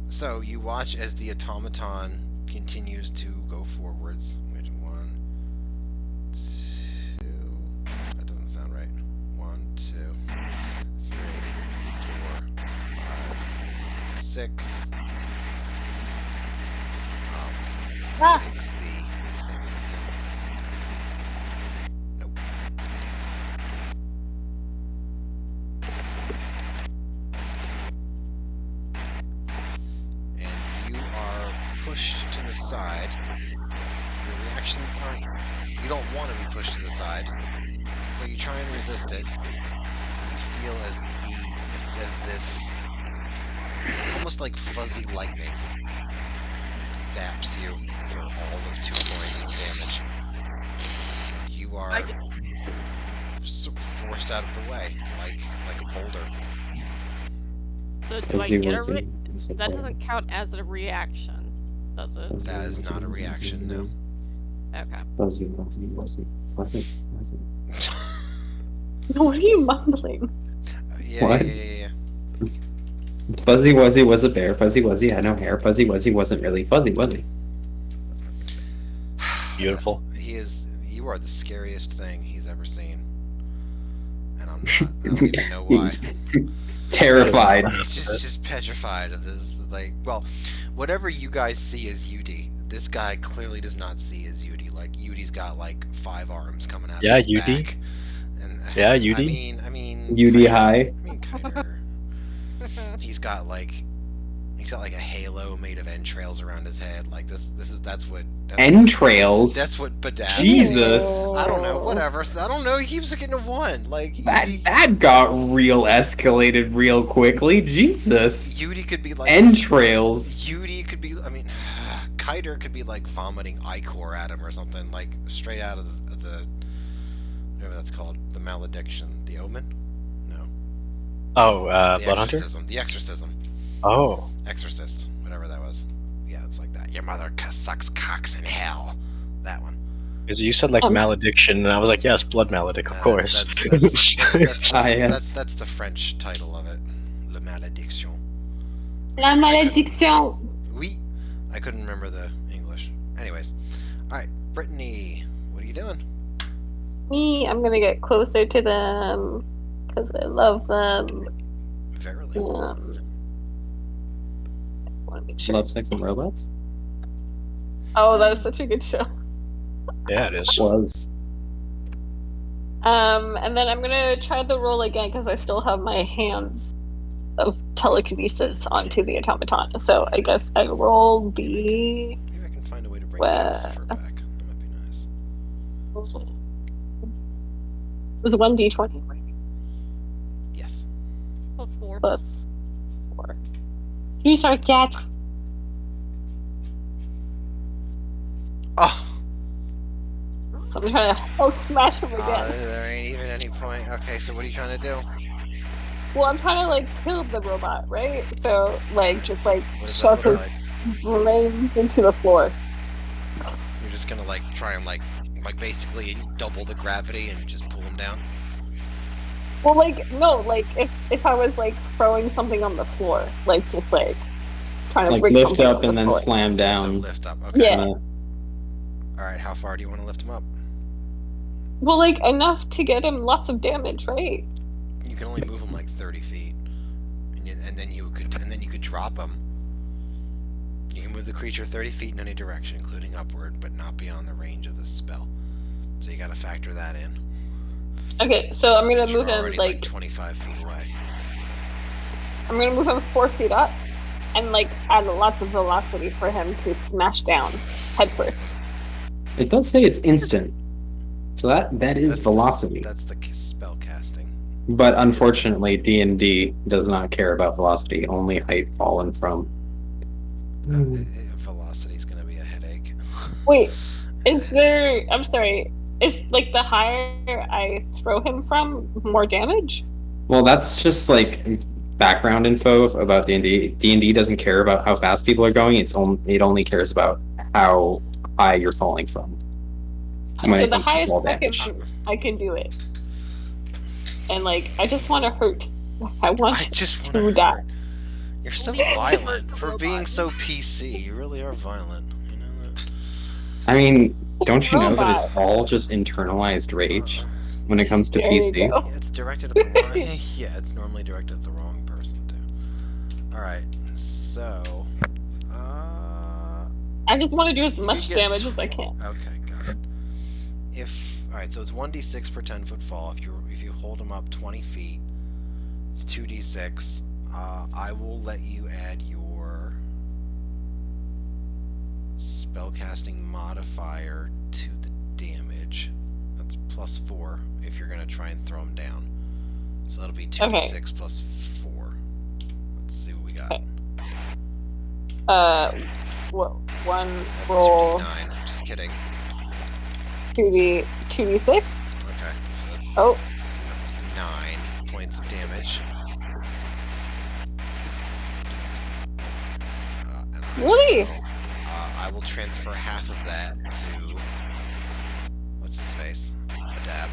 so you watch as the automaton continues to go forwards. Wait, 1, 2. That doesn't sound right. 1, 2, 3, 4, 5, 6. Takes the thing with him. Nope. pushed to the side. Your reactions aren't... You don't want to be pushed to the side. So you try and resist it. You feel as this almost like fuzzy lightning zaps you for all of 2 points of damage. You are forced out of the way, like a boulder. So do I get a that doesn't count as a reaction, does it? That is not a reaction, no. Okay. Fuzzy. What are you mumbling? What? Yeah. Fuzzy Wuzzy was a bear. Fuzzy Wuzzy had no hair. Fuzzy Wuzzy wasn't really fuzzy, was he? Beautiful. You are the scariest thing he's ever seen. And I'm not. I don't even know why. Terrified. He's just petrified of this. Like, well, whatever you guys see as Yudi, this guy clearly does not see as Yudi. Like, Yudi's got like 5 arms coming out of his Yudi. back. And, Yeah, Yudi. I mean, Yudi high. I mean, Kyder. He's got like a halo made of entrails around his head. Like that's what Entrails? That's what Badab. Jesus. I don't know. Whatever. I don't know. He keeps getting a 1. Like That got real escalated real quickly. Jesus. Yudi could be like entrails. Yudi could be. I mean, Kyder could be like vomiting ichor at him or something. Like straight out of the whatever that's called, the malediction, the omen. No. Oh, The Blood Hunter? exorcism. The exorcism. Oh. Exorcist, whatever that was. Yeah, it's like that. Your mother sucks cocks in hell. That one. Because you said like malediction, and I was like, yes, blood maledict, of course. That's the French title of it. Le malédiction. La malédiction. Oui. I couldn't remember the English. Anyways. Alright, Brittany, what are you doing? Me, I'm gonna get closer to them because I love them. Verily. I want to make sure. Love, Sex, and Robots? Oh, that was such a good show. Yeah, it is. Was. And then I'm gonna try the roll again because I still have my hands of telekinesis onto the automaton. So I guess I roll the. Maybe I can find a way to bring Lucifer back. That might be nice. It was 1d20, right? Yes. Plus 4. Plus 4. Plus 4. Oh! So I'm trying to Hulk smash him again. There ain't even any point. Okay, so what are you trying to do? Well, I'm trying to, like, kill the robot, right? So, like, just, like, What does shove that look his brains into the floor. You're just gonna, like, try and, like basically double the gravity and just pull him down? Well, like, no, like, if I was, like, throwing something on the floor, like, just, like, trying to Like rig lift something up on and the then floor. slam So down. lift up. Okay. Yeah. Alright, how far do you want to lift him up? Well, like, enough to get him lots of damage, right? You can only move him like 30 feet. And then you could drop him. You can move the creature 30 feet in any direction, including upward, but not beyond the range of this spell. So you gotta factor that in. Okay, so I'm gonna You're move him, already like, 25 feet away. I'm gonna move him 4 feet up, and, like, add lots of velocity for him to smash down head first. It does say it's instant. So that is That's velocity. That's the spell casting. But unfortunately, D&D does not care about velocity, only height fallen from. Velocity's gonna be a headache. Wait, is there... I'm sorry. Is, like, the higher I throw him from, more damage? Well, that's just like background info about D&D. D&D doesn't care about how fast people are going. It only cares about how high you're falling from. When So it the comes to highest fall damage. I can do it. And, like, I just want to hurt. I want I just to wanna die. hurt. You're so violent for being so PC. You really are violent. You know that? I mean, don't you know that Robot. it's all just internalized rage when it comes to There you PC? go. Yeah, it's directed at the wrong. Yeah, it's normally directed at the wrong person too. All right, so. I just want to do as You much get damage as I can. Okay, got it. All right, so it's 1d6 per 10-foot fall. If you hold him up 20 feet, it's 2d6. I will let you add your spellcasting modifier to the damage. That's +4 if you're gonna try and throw him down. So that'll be 2d6 plus 4. Let's see what we got. Well, one That's roll 2d9. Just kidding. 2d6. Okay, so that's 9 points of damage. And Really? I will transfer half of that to what's his face, Badab.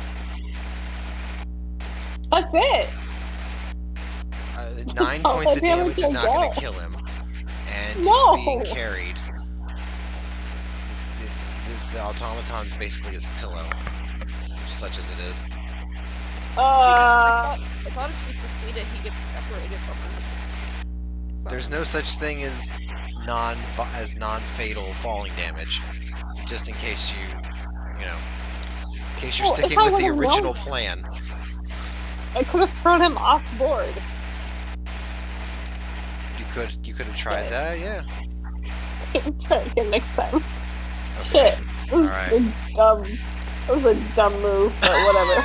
That's it. 9 all points the of damage damage is I not going get. to kill him, and No. he's being carried. The automaton's basically his pillow, such as it is. I thought if she succeeded, he gets separated from her. There's no such thing as non-fatal falling damage. Just in case in case you're Well, if sticking I with the would've known- original plan. I could have thrown him off board. You could have tried that, yeah. Try again next time. Okay. Shit. That was Alright. That was a dumb move, but whatever.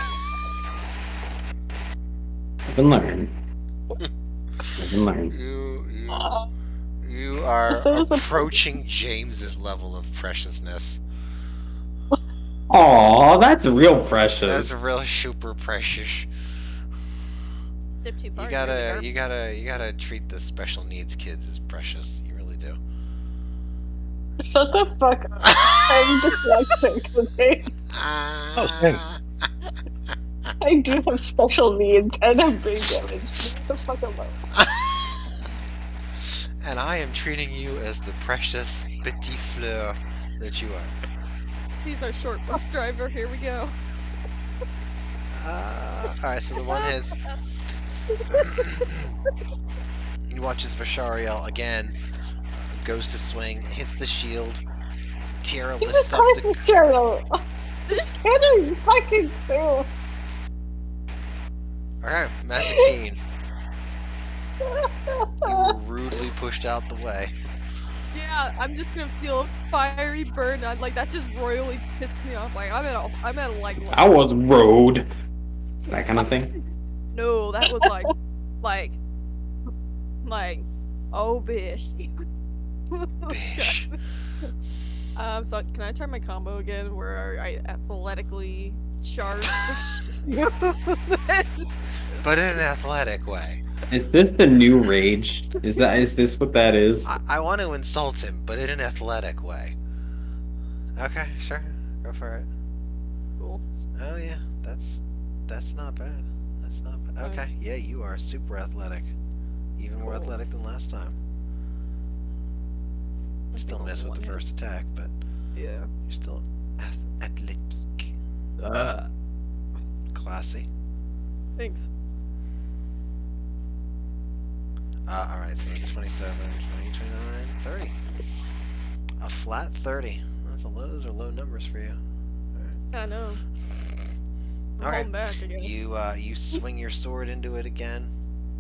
Live and learn. Live and learn. You are This is a- approaching James's level of preciousness. Aw, that's real precious. That's real super precious. Step too far. You gotta treat the special needs kids as precious. You really do. Shut the fuck up. I'm dyslexic, okay? Oh, same. I do have special needs and have brain damage. Leave the fuck alone. And I am treating you as the precious petit fleur that you are. He's our short bus driver. Here we go. Alright, so the one hits. You watch as Vashariel again goes to swing, hits the shield. Tira Jesus lifts up Christ, the. material! Getting fucking through! Alright, Mazakine. You were rudely pushed out the way. Yeah, I'm just gonna feel a fiery burn. Like that just royally pissed me off. Like I'm at a like. I was road. That kind of thing. No, that was like, oh bish. Bish. So can I try my combo again, where I athletically charge? But in an athletic way. Is this the new rage? Is this what that is? I want to insult him, but in an athletic way. Okay, sure. Go for it. Cool. Oh yeah, that's not bad. That's not bad. Alright. Okay, yeah, you are super athletic. Even more Cool. athletic than last time. Still only miss with one the hit. first attack, but Yeah. you're still athletic. Classy. Thanks. Alright, so it's 27, 20, 29, 30. A flat 30. Those are low numbers for you. I know. I'm Okay. holding back again. You swing your sword into it again.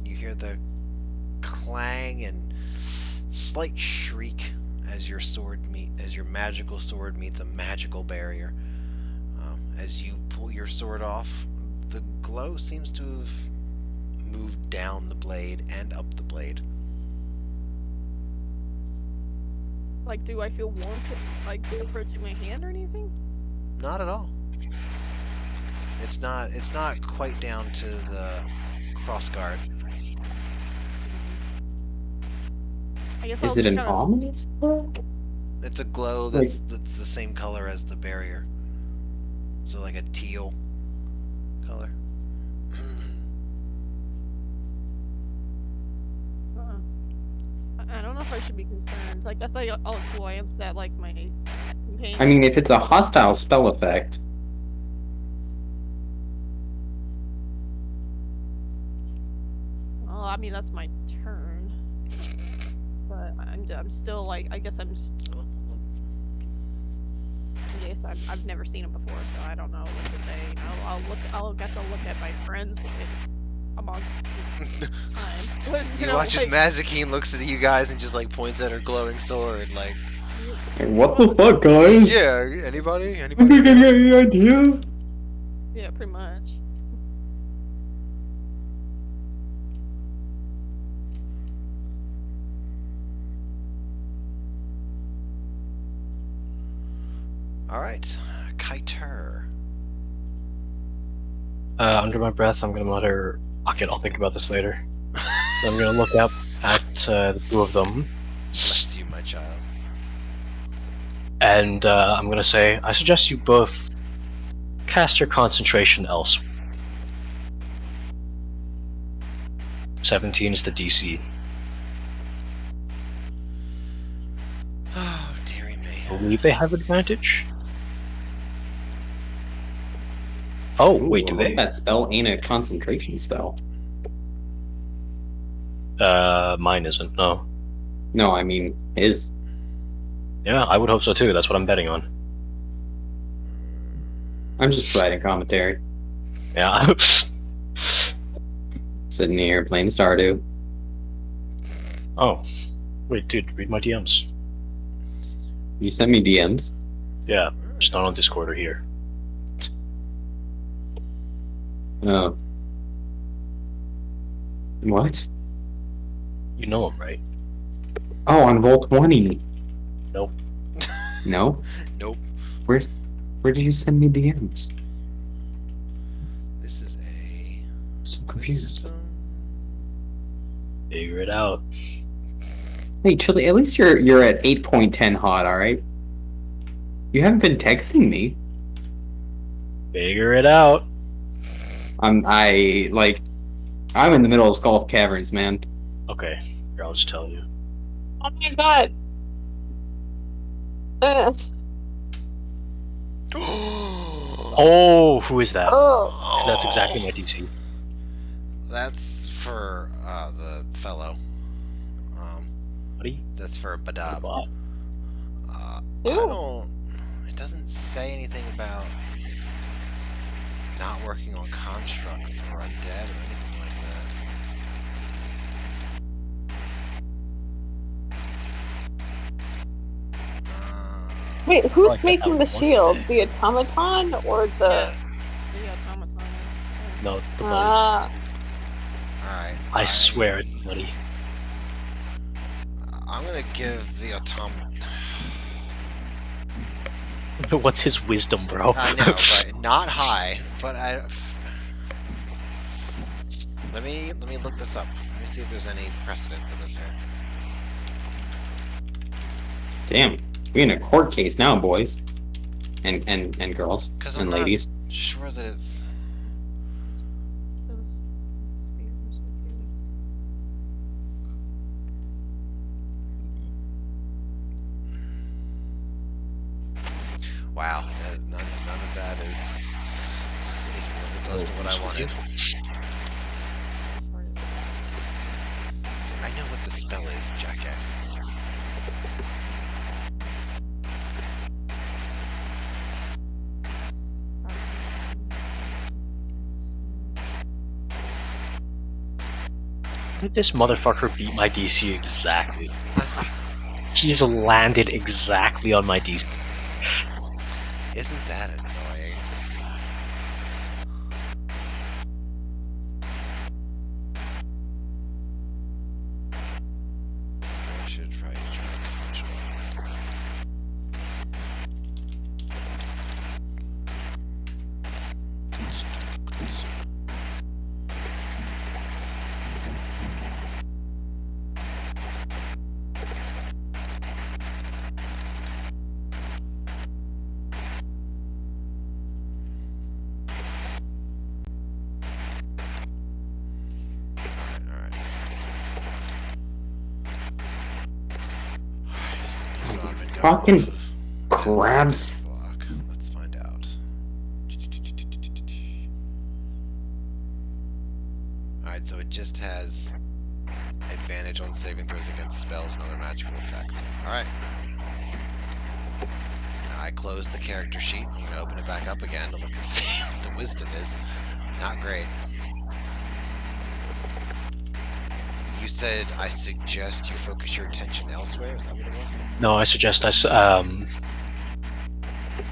You hear the clang and slight shriek as your magical sword meets a magical barrier. As you pull your sword off, the glow seems to have moved down the blade and up the blade. Like, do I feel warmth, like, approaching my hand or anything? Not at all. It's not quite down to the crossguard. I guess I'll Is it just an kinda- ominous glow? It's a glow that's the same color as the barrier. So like a teal color. I don't know if I should be concerned. I guess I'll glance at like my companion. I mean, if it's a hostile spell effect, Well, I mean that's my turn. But I'm still like I guess I've never seen him before, so I don't know what to say. I'll guess I'll look at my friends amongst the time. You watch as Mazakine looks at you guys and just like points at her glowing sword, like What the fuck, guys? Yeah, anybody? Anybody got any idea? Yeah, pretty much. Alright, Kiter. Under my breath, I'm gonna mutter, "Fuck it, I'll think about this later." I'm gonna look up at the two of them, Bless you, my child. and I'm gonna say, "I suggest you both cast your concentration elsewhere." 17 is the DC. Oh, dearie me. I believe they have advantage. Oh, wait, do Ooh, I hope they? that spell ain't a concentration spell. Mine isn't, no. No, I mean his. Yeah, I would hope so too, that's what I'm betting on. I'm just providing commentary. Yeah. Sitting here playing Stardew. Oh. Wait, dude, read my DMs. You sent me DMs. Yeah, just not on Discord or here. Oh. What? You know them, right? Oh, on Vol 20. Nope. No? Nope. Where did you send me DMs? This is a... So confused. Figure it out. Hey, Chili, at least you're at 8.10 hot, alright? You haven't been texting me. Figure it out. I'm in the middle of Skull Caverns, man. Okay, here, I'll just tell you. Oh my god. Oh, who is that? Oh. 'Cause that's exactly my DC. That's for the fellow. Buddy? That's for Badab. Bot. I Ew. don't... It doesn't say anything about not working on constructs or undead or anything like that. Wait, who's like that making the once shield? a day. The automaton or the... Yeah. The automaton is. No, the buddy. Alright. I swear it's buddy. I'm gonna give the What's his wisdom, bro? I know, right? Not high, but Let me look this up. Let me see if there's any precedent for this here. Damn. We're in a court case now, boys. And girls. 'Cause And I'm not- ladies. Sure that it's... Wow, none of that is even really close to what I wanted. I know what the spell is, jackass. Did this motherfucker beat my DC exactly? He just landed exactly on my DC. Isn't that annoying? I should try constructs. Constructs. Alright. So I've been going Fucking off of crabs. block. Let's find out. Alright, so it just has advantage on saving throws against spells and other magical effects. Alright. Now I closed the character sheet. I'm going to open it back up again to look and see what the wisdom is. Not great. You said I suggest you focus your attention elsewhere. Is that what it was? No, I suggest us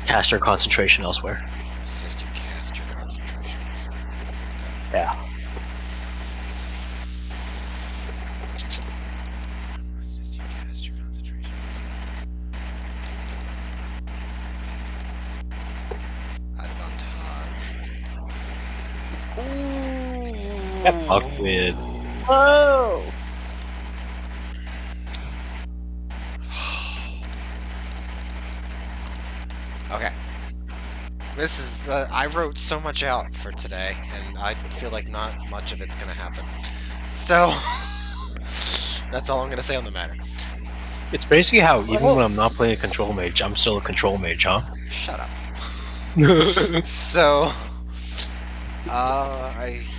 cast our concentration elsewhere. I suggest you cast your concentration elsewhere. Yeah. I suggest you cast your concentration elsewhere. Advantage. Ooh. Get fucked with. Whoa! Okay. This is, I wrote so much out for today, and I feel like not much of it's gonna happen. So, that's all I'm gonna say on the matter. It's basically how even when I'm not playing a control mage, I'm still a control mage, huh? Shut up. So,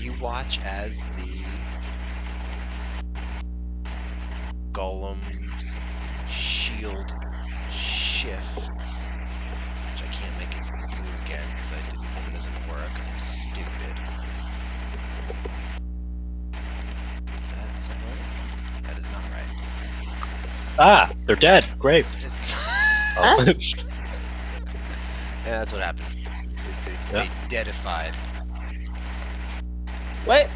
you watch as the golem's shield shifts, which I can't make it do again because I didn't put it as an aura because I'm stupid. Is that right? That is not right. Ah, they're dead. Great. It's Oh, yeah, that's what happened. They deadified. What?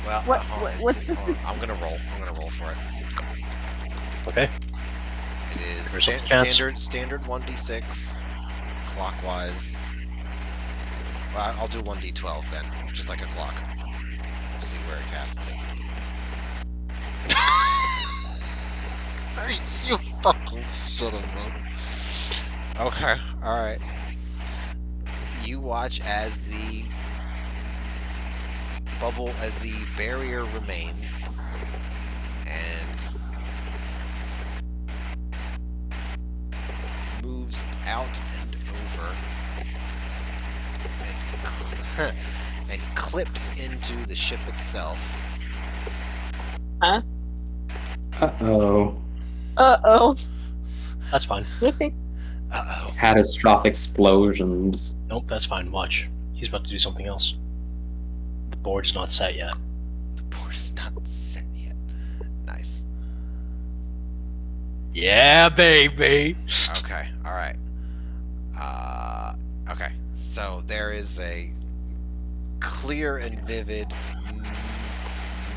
Well, What's this? I'm gonna roll. I'm gonna roll for it. okay. It is There's a chance. standard 1d6 clockwise. Well, I'll do 1d12 then, just like a clock. We'll see where it casts it. Are you fucking shitting me? Okay, alright. So you watch as the barrier remains, and moves out and over, and clips into the ship itself. Uh-oh. Uh-oh. That's fine. Flipping. Uh-oh. Catastrophic explosions. Nope, that's fine. Watch. He's about to do something else. The board is not set yet. The board is not set yet. Nice. Yeah, baby. Okay, alright. Okay. So there is a clear and vivid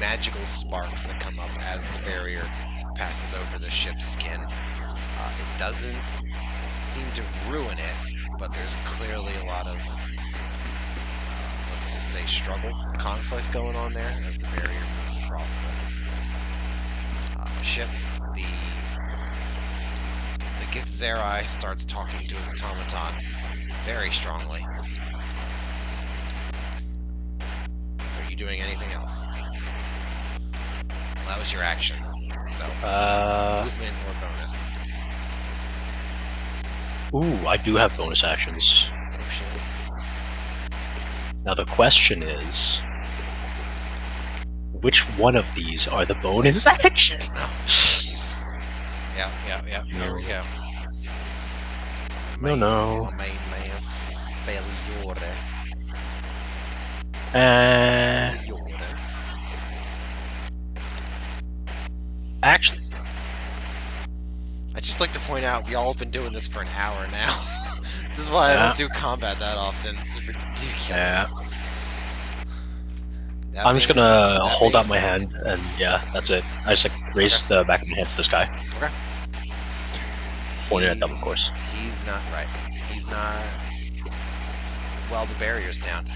magical sparks that come up as the barrier passes over the ship's skin. It doesn't seem to ruin it, but there's clearly a lot of, let's just say, struggle, conflict going on there as the barrier moves across the ship. The Githzerai starts talking to his automaton very strongly. Are you doing anything else? Well, that was your action. So, movement or bonus? Ooh, I do have bonus actions. Oh shit. Now the question is, which one of these are the bonus actions? Oh, jeez. Yeah. Here we go. No. Main man failure. Actually, I'd just like to point out, we all have been doing this for an hour now. This is why I don't do combat that often. This is ridiculous. Yeah. That I'm just being- gonna that hold being out my said- hand, and yeah, that's it. I just like raise the back of my hand to the sky. Okay. Pointed at them, of course. He's not right. He's not. Well, the barrier's down.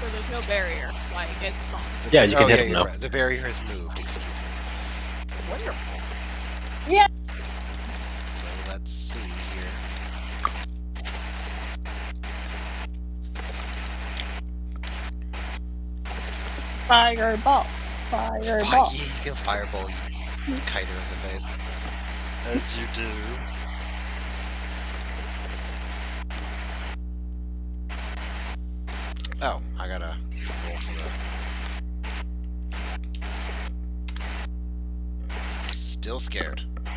So there's no barrier. Like, it's gone. Yeah, you can hit him you're now. right. The barrier has moved. Excuse me. Wonderful. So let's see here. Fireball. Fireball. You can fireball you kiter in the face. As you do. Oh, I gotta roll for that. Still scared. Okay.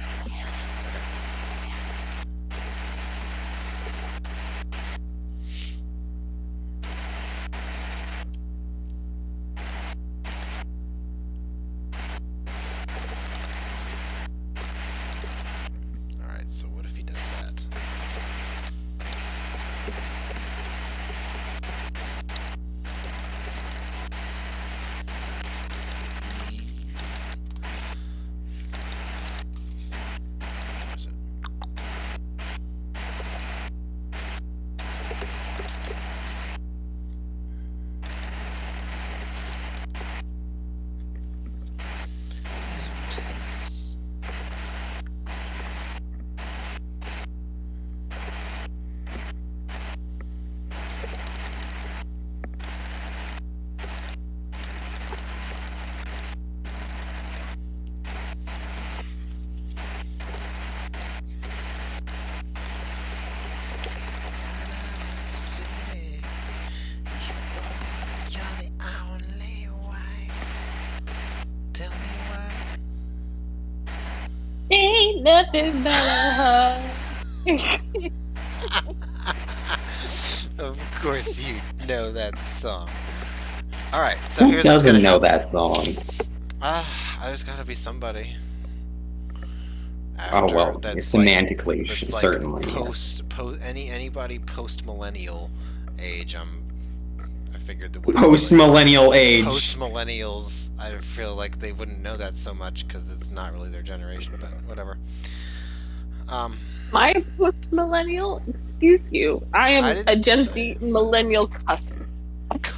Ain't nothing but a hug. Of course you know that song. Alright, so Who here's what's doesn't gonna know happen. that song? There's gotta be somebody. Oh well, that's semantically, that's like certainly. Yes. anybody post millennial age. I figured that wouldn't Post really, millennial age. post millennials. I feel like they wouldn't know that so much because it's not really their generation. But whatever. My post millennial? Excuse you. I am I a didn't Gen say- Z millennial cusp.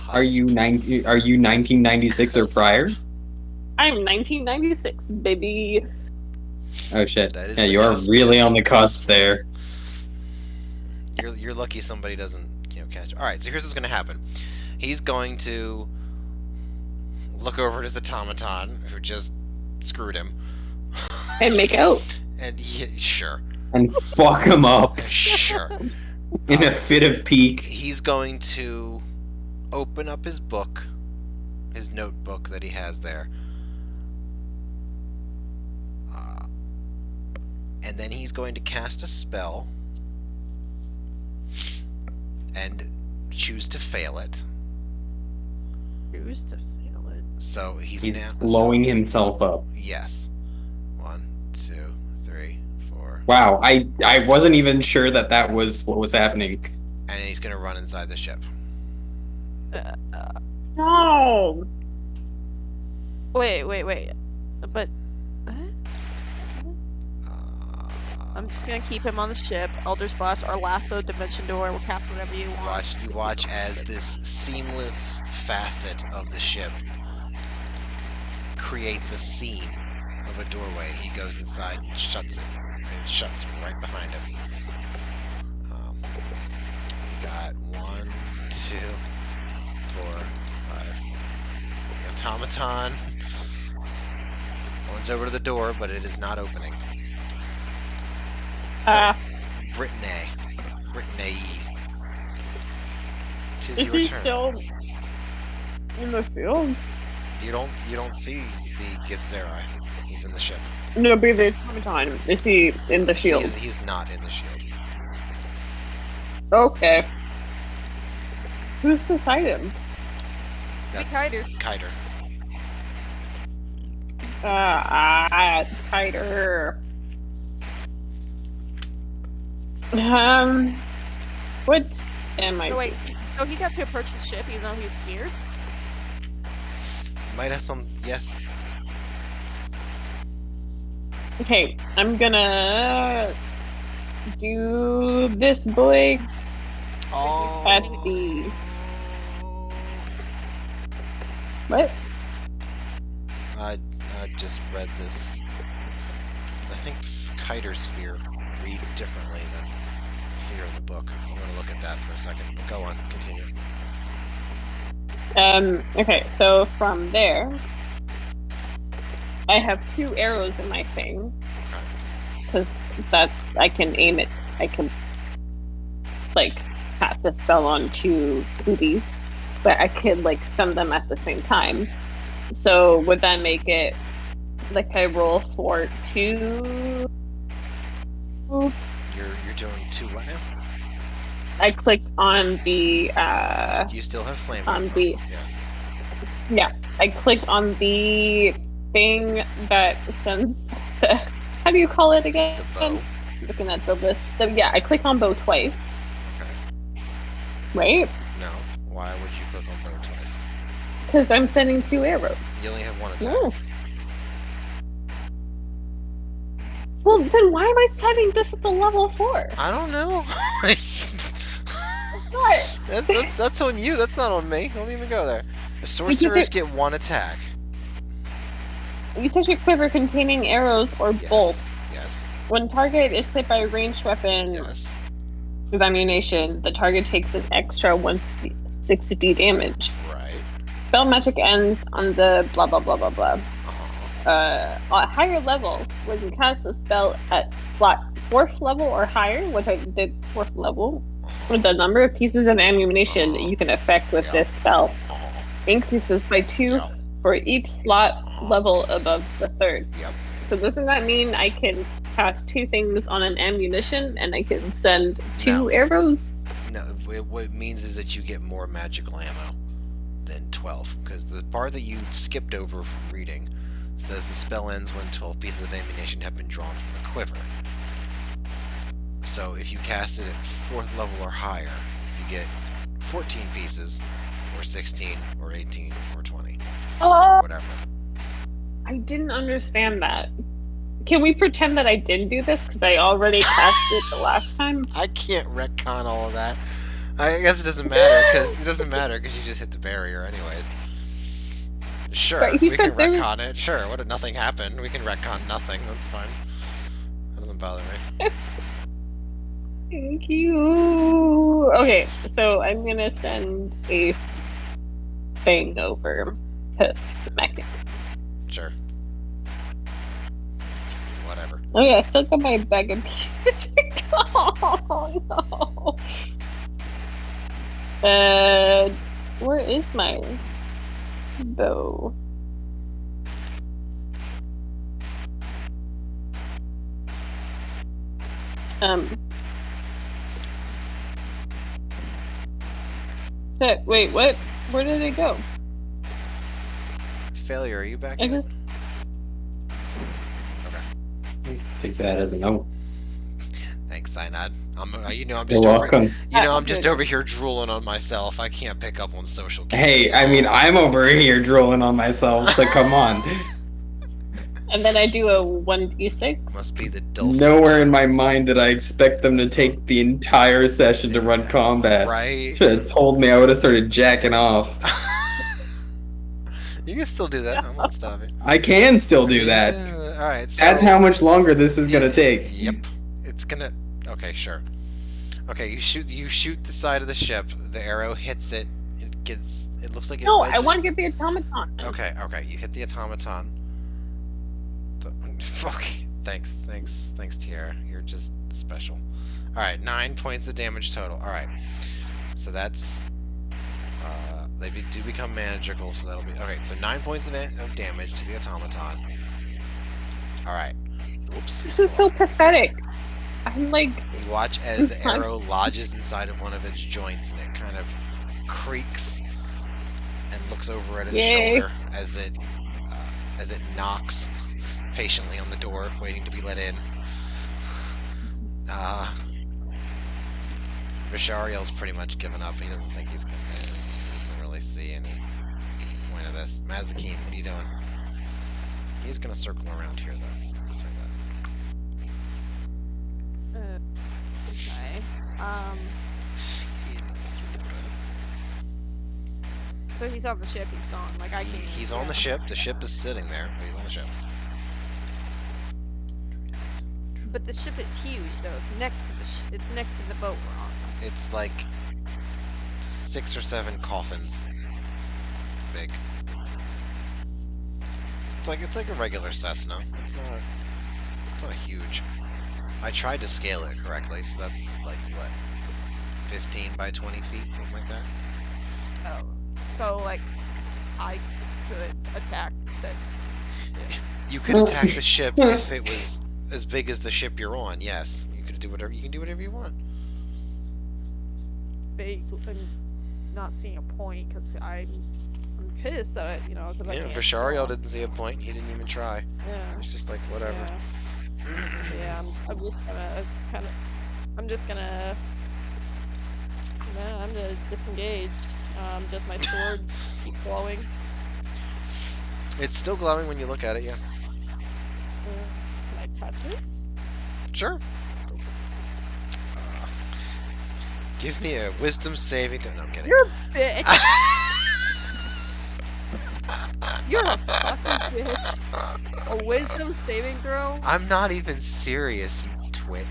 Are you 1996 or prior? I'm 1996, baby. Oh shit! That is Yeah, the you are really cuspiest on the of cusp there. You're lucky somebody doesn't catch you. All right, so here's what's gonna happen. He's going to look over at his automaton who just screwed him. And make out. And sure. And fuck him up Sure. in a fit of pique. He's going to open up his book, his notebook that he has there. And then he's going to cast a spell and choose to fail it. Choose to fail it. So he's now blowing himself up. Yes. 1, 2, 3, 4. Wow, I wasn't even sure that was what was happening. And he's gonna run inside the ship. No. Wait. But Uh, I'm just gonna keep him on the ship. Elder Splash or Lasso, Dimension Door, we'll cast whatever you want. You watch as this seamless facet of the ship creates a seam of a doorway. He goes inside and shuts it, and it shuts right behind him. We got 1, 2, 4, 5. Automaton. One's over to the door, but it is not opening. Brittany. 'Tis Is your he turn. still in the field? You don't see the Githzerai. He's in the ship. No, but the automaton. Is he in the shield? He's not in the shield. Okay. Who's beside him? That's Kiter. Kiter. Tighter. What am I? No, wait. So he got to approach the ship even though he's feared? Might have some. Yes. Okay, I'm gonna do this boy Oh. at the. What? I just read this. I think Kiter's fear reads differently than fear in the book. I'm gonna look at that for a second. But go on, continue. Okay, so from there, I have 2 arrows in my thing. Okay. Because that I can aim it. I can like cast the spell on 2 boobies, but I could like send them at the same time. So would that make it like I roll for 2? You're doing 2 what now? I clicked on the You still have flame. on armor. the- Yes. yeah. I clicked on the thing that sends the how do you call it again? The bow. Looking at the list. Yeah, I click on bow twice, Okay. right? No. Why would you click on bow twice? Because I'm sending 2 arrows. You only have 1 attack. Ooh. Well, then why am I setting this at the level 4? I don't know. What? that's on you. That's not on me. Don't even go there. The sorcerers get 1 attack. You touch a quiver containing arrows or Yes. bolts. Yes. When target is hit by a ranged weapon Yes. with ammunition, the target takes an extra 160 damage. Right. Spell magic ends on the blah blah blah blah blah. Uh-huh. At higher levels, when you cast a spell at slot 4th level or higher, which I did 4th level, with the number of pieces of ammunition you can affect with Yeah. this spell Uh-huh. increases by 2 Yeah. for each slot level above the 3rd. Yep. So doesn't that mean I can cast 2 things on an ammunition and I can send 2 No. arrows? No, what it means is that you get more magical ammo than 12, because the part that you skipped over from reading says the spell ends when 12 pieces of ammunition have been drawn from the quiver. So if you cast it at 4th level or higher, you get 14 pieces, or 16, or 18, or 20, Oh, or whatever. I didn't understand that. Can we pretend that I did do this because I already cast it the last time? I can't retcon all of that. I guess it doesn't matter because you just hit the barrier anyways. Sure, But he we said can there- retcon it. Sure, what if nothing happened? We can retcon nothing. That's fine. That doesn't bother me. Thank you. Okay, so I'm gonna send a thing over because mechanic. Sure. Whatever. Oh yeah, I still got my bag of pieces. Oh no. Where is my bow? Wait, what? Where did it go? Failure, are you back I in? just Take that as a no. Thanks, Cyanide. I'm You're just welcome. I'm just over here drooling on myself. I can't pick up on social cues. Hey, I mean, I'm over here drooling on myself, so come on. and then I do a 1d6. Must be the dulcet Nowhere in my tones. mind did I expect them to take the entire session to run combat. Right? Should have told me, I would have started jacking off. You can still do that. I won't stop you. I can still do that. Yeah, alright, so... That's how much longer this is gonna take. Yep. It's gonna... Okay, sure. Okay, you shoot the side of the ship. The arrow hits it. It looks like it No, wedges. I want to get the automaton. Okay, you hit the automaton. Fuck. Thanks, Tiara. You're just special. Alright, 9 points of damage total. Alright. So that's... they do become manageable, so that'll be... Okay, so 9 points of damage to the automaton. Alright. Oops. This is so pathetic. I'm like... You watch as the arrow lodges inside of one of its joints, and it kind of creaks and looks over at its Yay. shoulder as it knocks patiently on the door, waiting to be let in. Vishariel's pretty much given up. He doesn't think he's gonna... He doesn't really see any point of this. Mazakine, what are you doing? He's gonna circle around here, though. I'll say that. Okay. So he's on the ship. He's gone. Like I can't. He's on the ship. The ship is sitting there, but he's on the ship. But the ship is huge, though. It's next to it's next to the boat we're on. It's like 6 or 7 coffins big. It's like a regular Cessna. It's not huge. I tried to scale it correctly, so that's like what, 15 by 20 feet, something like that. Oh, so like I could attack that. You could attack the ship if it was as big as the ship you're on. Yes, you could do whatever. You can do whatever you want. I'm not seeing a point because I'm pissed that I, because I Yeah, can't. Vishariel didn't see a point. He didn't even try. Yeah. It's just like whatever. Yeah. I'm just gonna I'm gonna disengage. Does my sword keep glowing? It's still glowing when you look at it. Yeah. Can I touch it? Sure. Give me a wisdom saving throw. No, I'm kidding. You're a bitch. You're a fucking bitch. A wisdom saving throw? I'm not even serious, you twit.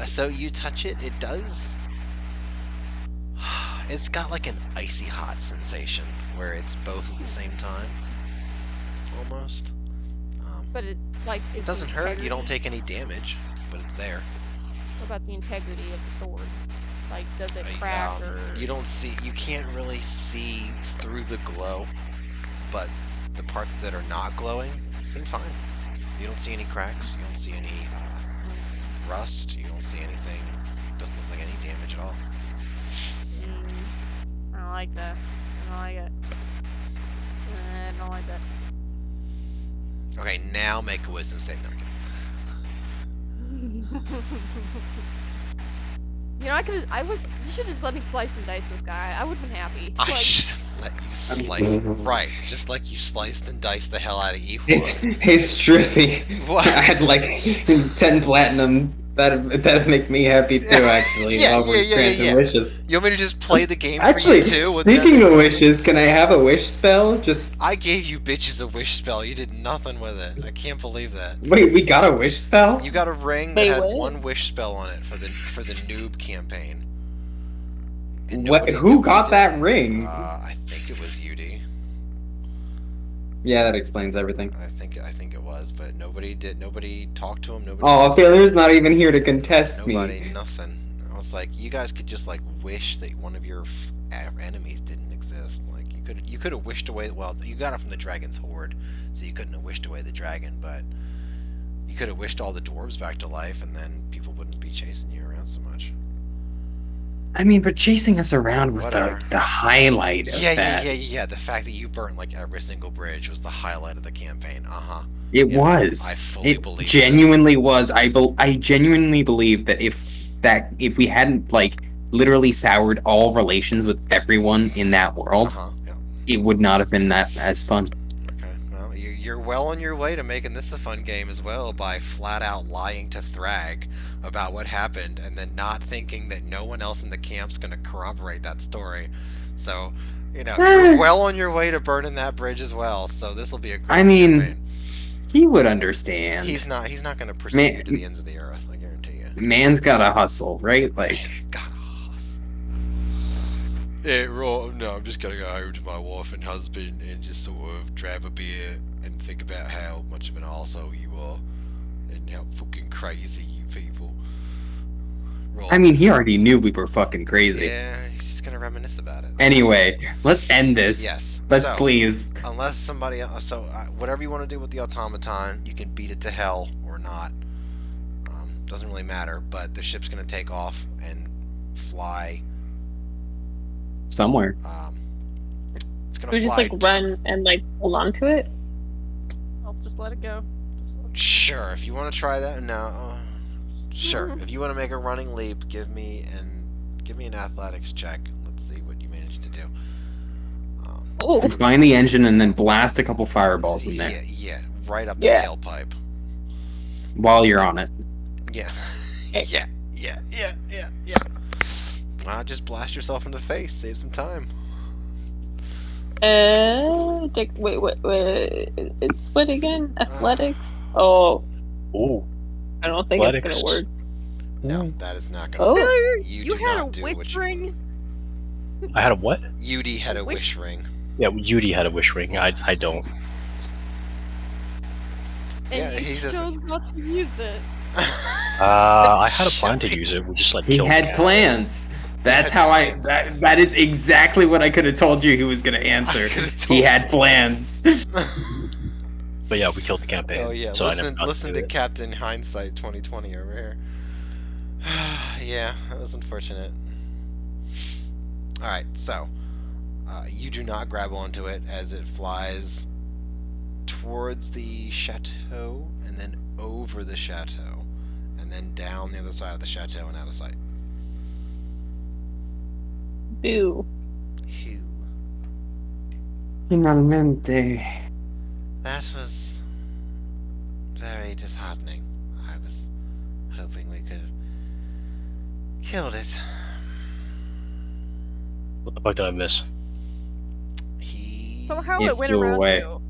So you touch it, it does... It's got like an icy hot sensation, where it's both at the same time. Almost. But it, like... It doesn't hurt, you don't take any damage, but it's there. What about the integrity of the sword? Like, does it crack or... You don't see... You can't really see through the glow, but the parts that are not glowing, seem fine. You don't see any cracks. You don't see any rust. You don't see anything. Doesn't look like any damage at all. I don't like that. I don't like it. I don't like that. Okay, now make a wisdom save. No, I'm kidding. You know, you should just let me slice and dice this guy. I would've been happy. I Like, should have let you slice. Right, just like you sliced and diced the hell out of E4. Hey, Striffy. What? I had like 10 platinum. That'd make me happy too, actually. Yeah, while we're granting wishes. You want me to just play the game Actually, for you too? speaking of wishes, can I have a wish spell? Just I gave you bitches a wish spell. You did nothing with it. I can't believe that. wait, we got a wish spell? You got a ring Wait, that had what? one wish spell on it for the noob campaign. And What? Who got did. that ring? I think it was UD. Yeah, that explains everything. I think it was, but nobody did. Nobody talked to him. Nobody. Oh, Taylor's not even here to contest Nobody. me. Nothing. I was like, you guys could just like wish that one of your enemies didn't exist. Like you could have wished away. Well, you got it from the dragon's horde, so you couldn't have wished away the dragon, but you could have wished all the dwarves back to life, and then people wouldn't be chasing you around so much. I mean, but chasing us around was Whatever. the highlight of that. Yeah. The fact that you burnt like every single bridge was the highlight of the campaign. It Yeah, was. I fully it believe genuinely was. I genuinely believe that if we hadn't like literally soured all relations with everyone in that world, Yeah. it would not have been that as fun. Okay. Well, you're well on your way to making this a fun game as well by flat out lying to Thrag about what happened and then not thinking that no one else in the camp's gonna corroborate that story. So, you're well on your way to burning that bridge as well. So this will be a great I mean, campaign. he would understand. He's not gonna pursue you to the ends of the earth. I guarantee you. Man's gotta hustle, right? Like, Man's gotta hustle. Yeah, right. No, I'm just gonna go home to my wife and husband and just sort of drive a beer and think about how much of an arsehole you are and how fucking crazy you people. Right. I mean, he already knew we were fucking crazy. Yeah, he's just gonna reminisce about it. Anyway, let's end this. Yes. Let's So, please. Unless somebody else, so whatever you want to do with the automaton, you can beat it to hell or not. Doesn't really matter. But the ship's gonna take off and fly. Somewhere. It's gonna We just fly. like run and like hold on to it. I'll just let it go. Sure, if you want to try that, no. Sure, if you want to make a running leap, give me an athletics check. Let's see what you managed to do. Oh, Find the engine and then blast a couple fireballs in there Yeah, right up the Yeah. tailpipe. while you're on it. Yeah, Okay. yeah. Why not just blast yourself in the face? Save some time. wait. It's what again? Athletics? Oh, Ooh. I don't think Athletics. it's gonna work. No, that is not gonna Oh. work. Really? You You do had not a do what witch you ring? I had a what? UD had a Wish- wish ring. Yeah, Yudi had a wish ring. I don't. And Yeah, you he chose doesn't. not to use it. I had a plan to use it. We just like He killed had the cat. plans. That's had how plans. that is exactly what I could have told you he was gonna answer. could've told He you. had plans. But yeah, we killed the campaign. Oh yeah, so I never got listen do to it. Captain Hindsight 2020 over here. Yeah, that was unfortunate. All right, so you do not grab onto it as it flies towards the chateau and then over the chateau and then down the other side of the chateau and out of sight. Boo. Phew. Finalmente. That was very disheartening. I was hoping we could have killed it. What the fuck did I miss? He. Somehow It it went flew around away. you.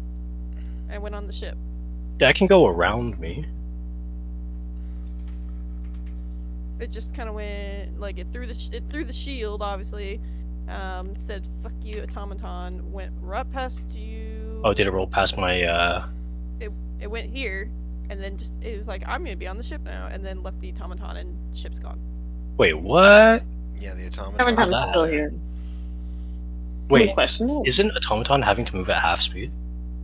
And went on the ship. Yeah, I can go around me. It just kind of went like it threw the shield, obviously. Said "fuck you, automaton." Went right past you. Oh, did it roll past my? It went here, and then it was like, "I'm gonna be on the ship now," and then left the automaton, and the ship's gone. Wait, what? Yeah, the Automaton's automaton. still here. Wait, Question it. isn't automaton having to move at half speed?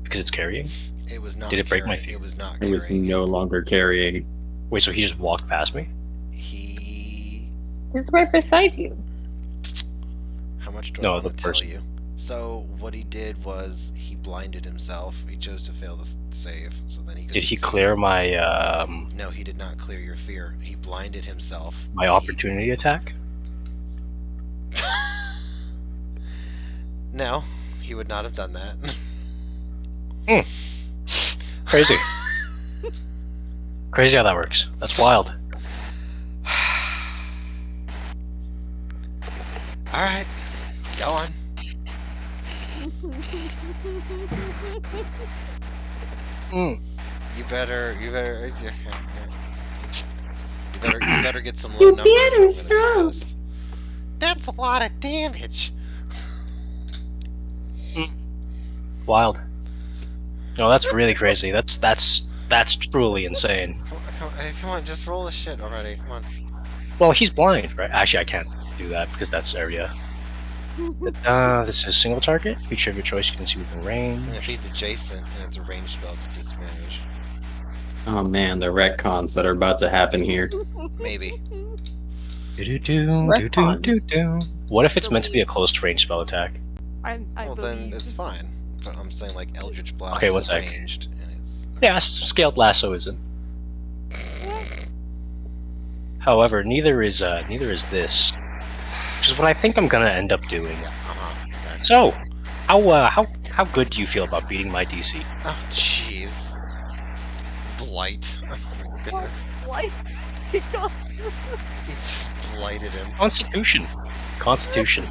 because it's carrying. It was not. Did it break my It was not. It was carrying. no longer carrying. Wait, so he just walked past me? He. He's right beside you. How much do I No, want the to tell person. you? So what he did was he blinded himself. He chose to fail the save, so then he could. Did he clear my No, he did not clear your fear. He blinded himself. my opportunity attack? No, he would not have done that. Crazy. Crazy how that works. That's wild. All right, go on. Mm. You better get some low numbers. I'm gonna adjust. That's a lot of damage. Wild. No, that's really crazy. That's truly insane. Come on, just roll the shit already. Come on. Well, he's blind, right? Actually, I can't do that because that's area. This is single target. Feature of your choice you can see within range. And if he's adjacent and it's a ranged spell, it's a disadvantage. Oh man, the retcons that are about to happen here. Maybe. Do-do-do. What if it's meant to be a close range spell attack? I Well, then believe. it's fine. But I'm saying like Eldritch Blast Okay, one is sec. ranged and it's. Yeah, scaled lasso isn't. However, neither is this, which is what I think I'm gonna end up doing. Yeah. Okay. So, how good do you feel about beating my DC? Oh jeez. Blight. Oh my goodness. What? He just blighted him. Constitution.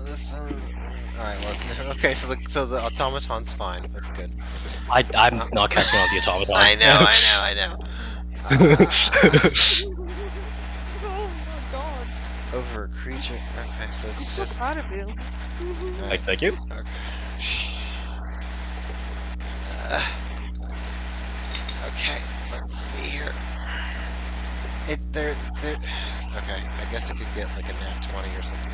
This one. Alright, well, okay, so the automaton's fine. That's good. I'm not casting on the automaton. I know. Oh my god. Over a creature. Okay, so I'm it's so just. proud of you. Alright, Thank you. okay. Okay, let's see here. Okay, I guess it could get like a nat 20 or something.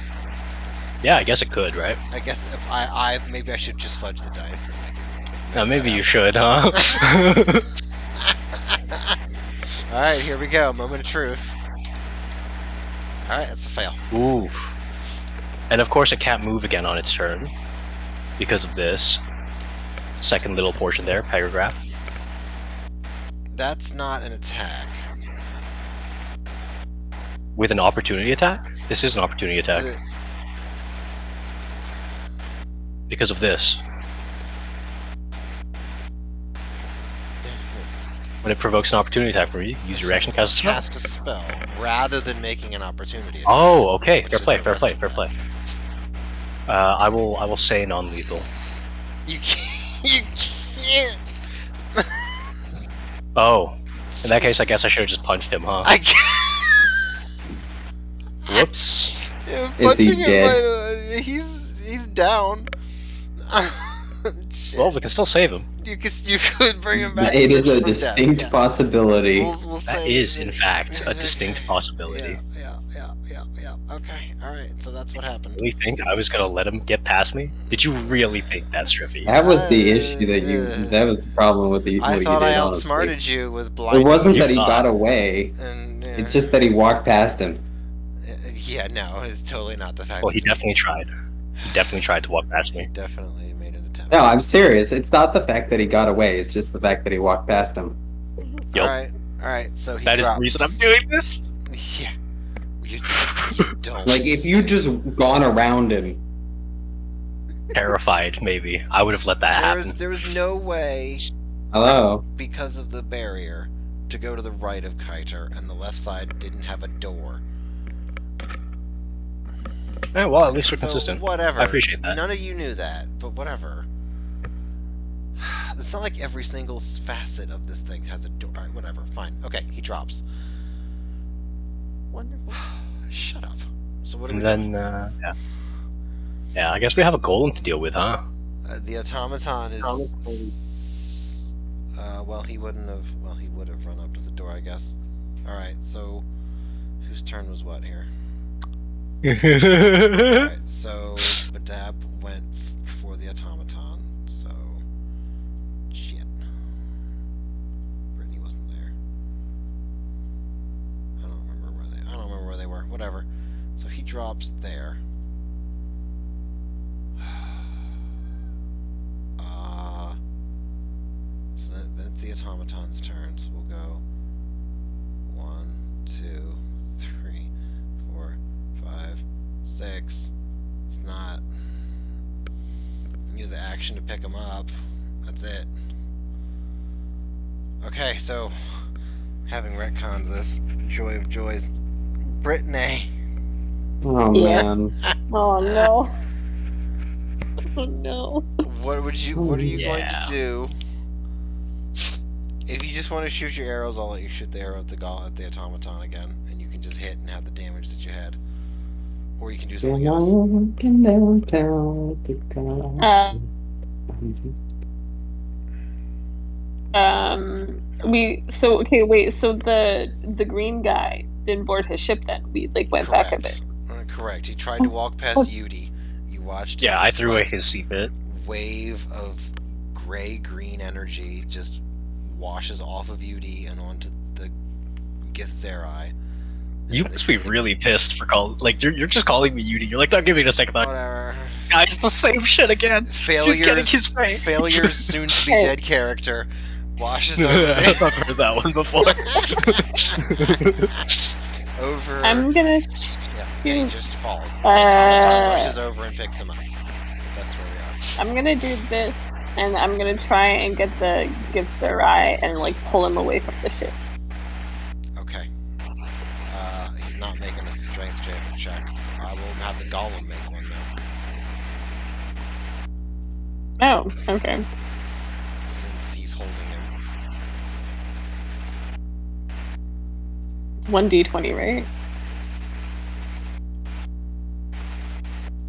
Yeah, I guess it could, right? I guess if maybe I should just fudge the dice and make Maybe that you should, huh? Alright, here we go. Moment of truth. Alright, that's a fail. Ooh. And of course, it can't move again on its turn because of this second little portion there, paragraph. That's not an attack. With an opportunity attack? This is an opportunity attack because of this. When it provokes an opportunity attack from you, use your reaction to cast a spell. Cast a spell rather than making an opportunity attack. Oh, okay. which Fair is play. the Fair rest play. of Fair that. play. I will say non-lethal. You can't. Oh, in that case, I guess I should have just punched him, huh? I can't. Whoops. Yeah, Is he punching him dead? right, he's down. Shit. Well, we can still save him. you could bring him back. It is a from death, distinct yeah. possibility. We'll That say is, in fact, a distinct possibility. Yeah. Okay, alright, so that's what happened. Really think I was gonna let him get past me? Did you really think that, Striffy? That was the issue that was the problem with the. I what thought you I did, outsmarted honestly. you with blinding. It wasn't You that he thought. got away. And, It's just that he walked past him. yeah, no, it's totally not the fact. Well, he that definitely tried. He definitely tried to walk past he me. definitely made an attempt. No, I'm serious. It's not the fact that he got away. It's just the fact that he walked past him. Yup. Alright, so he That is drops. the reason I'm doing this. Yeah. You don't. Like if you just gone around him. Terrified, maybe. I would have let that happen. There was no way, Hello. because of the barrier, to go to the right of Kiter, and the left side didn't have a door. Eh, well, at least we're So, consistent. whatever. I appreciate that. None of you knew that, but whatever. It's not like every single facet of this thing has a door. Alright, whatever. Fine. Okay, he drops. Wonderful. Shut up. So what are we And doing? then, yeah. Yeah, I guess we have a golem to deal with, huh? The automaton is. Well, he wouldn't have. Well, he would have run up to the door, I guess. Alright, so. Whose turn was what here? Alright, so Badab went for the automaton, so shit. Brittany wasn't there. I don't remember where they were. Whatever. So he drops there. So then it's the automaton's turn, so we'll go 1, 2, 3, 4, 5, 6. It's not. Use the action to pick him up. That's it. Okay, so having retconned this, joy of joys, Brittany. Oh Yeah. man. Oh no. Oh no. What are you going to Yeah. do? If you just want to shoot your arrows, I'll let you shoot the arrow at the automaton again, and you can just hit and have the damage that you had. Or you can do something else. Okay, wait, so the green guy didn't board his ship then. We like went back a bit. Correct. He tried to walk past Yudi. You watched. Yeah, I this, threw away like, his seafit. wave of gray-green energy just washes off of Yudi and onto the Githzerai. You must be really pissed for you're just calling me Yudi. You're like, not giving it a second thought. Whatever. Guys, the same shit again. Just getting his face. Failures soon to be dead character washes over I've heard that one before. over. I'm gonna Yeah, he just falls. The automaton rushes over and picks him up. That's where we are. I'm gonna do this, and I'm gonna try and get the Githzerai and like pull him away from the ship. Okay. He's not making a strength check. I will have the golem make one though, Oh, okay. since he's holding him. 1d20, right?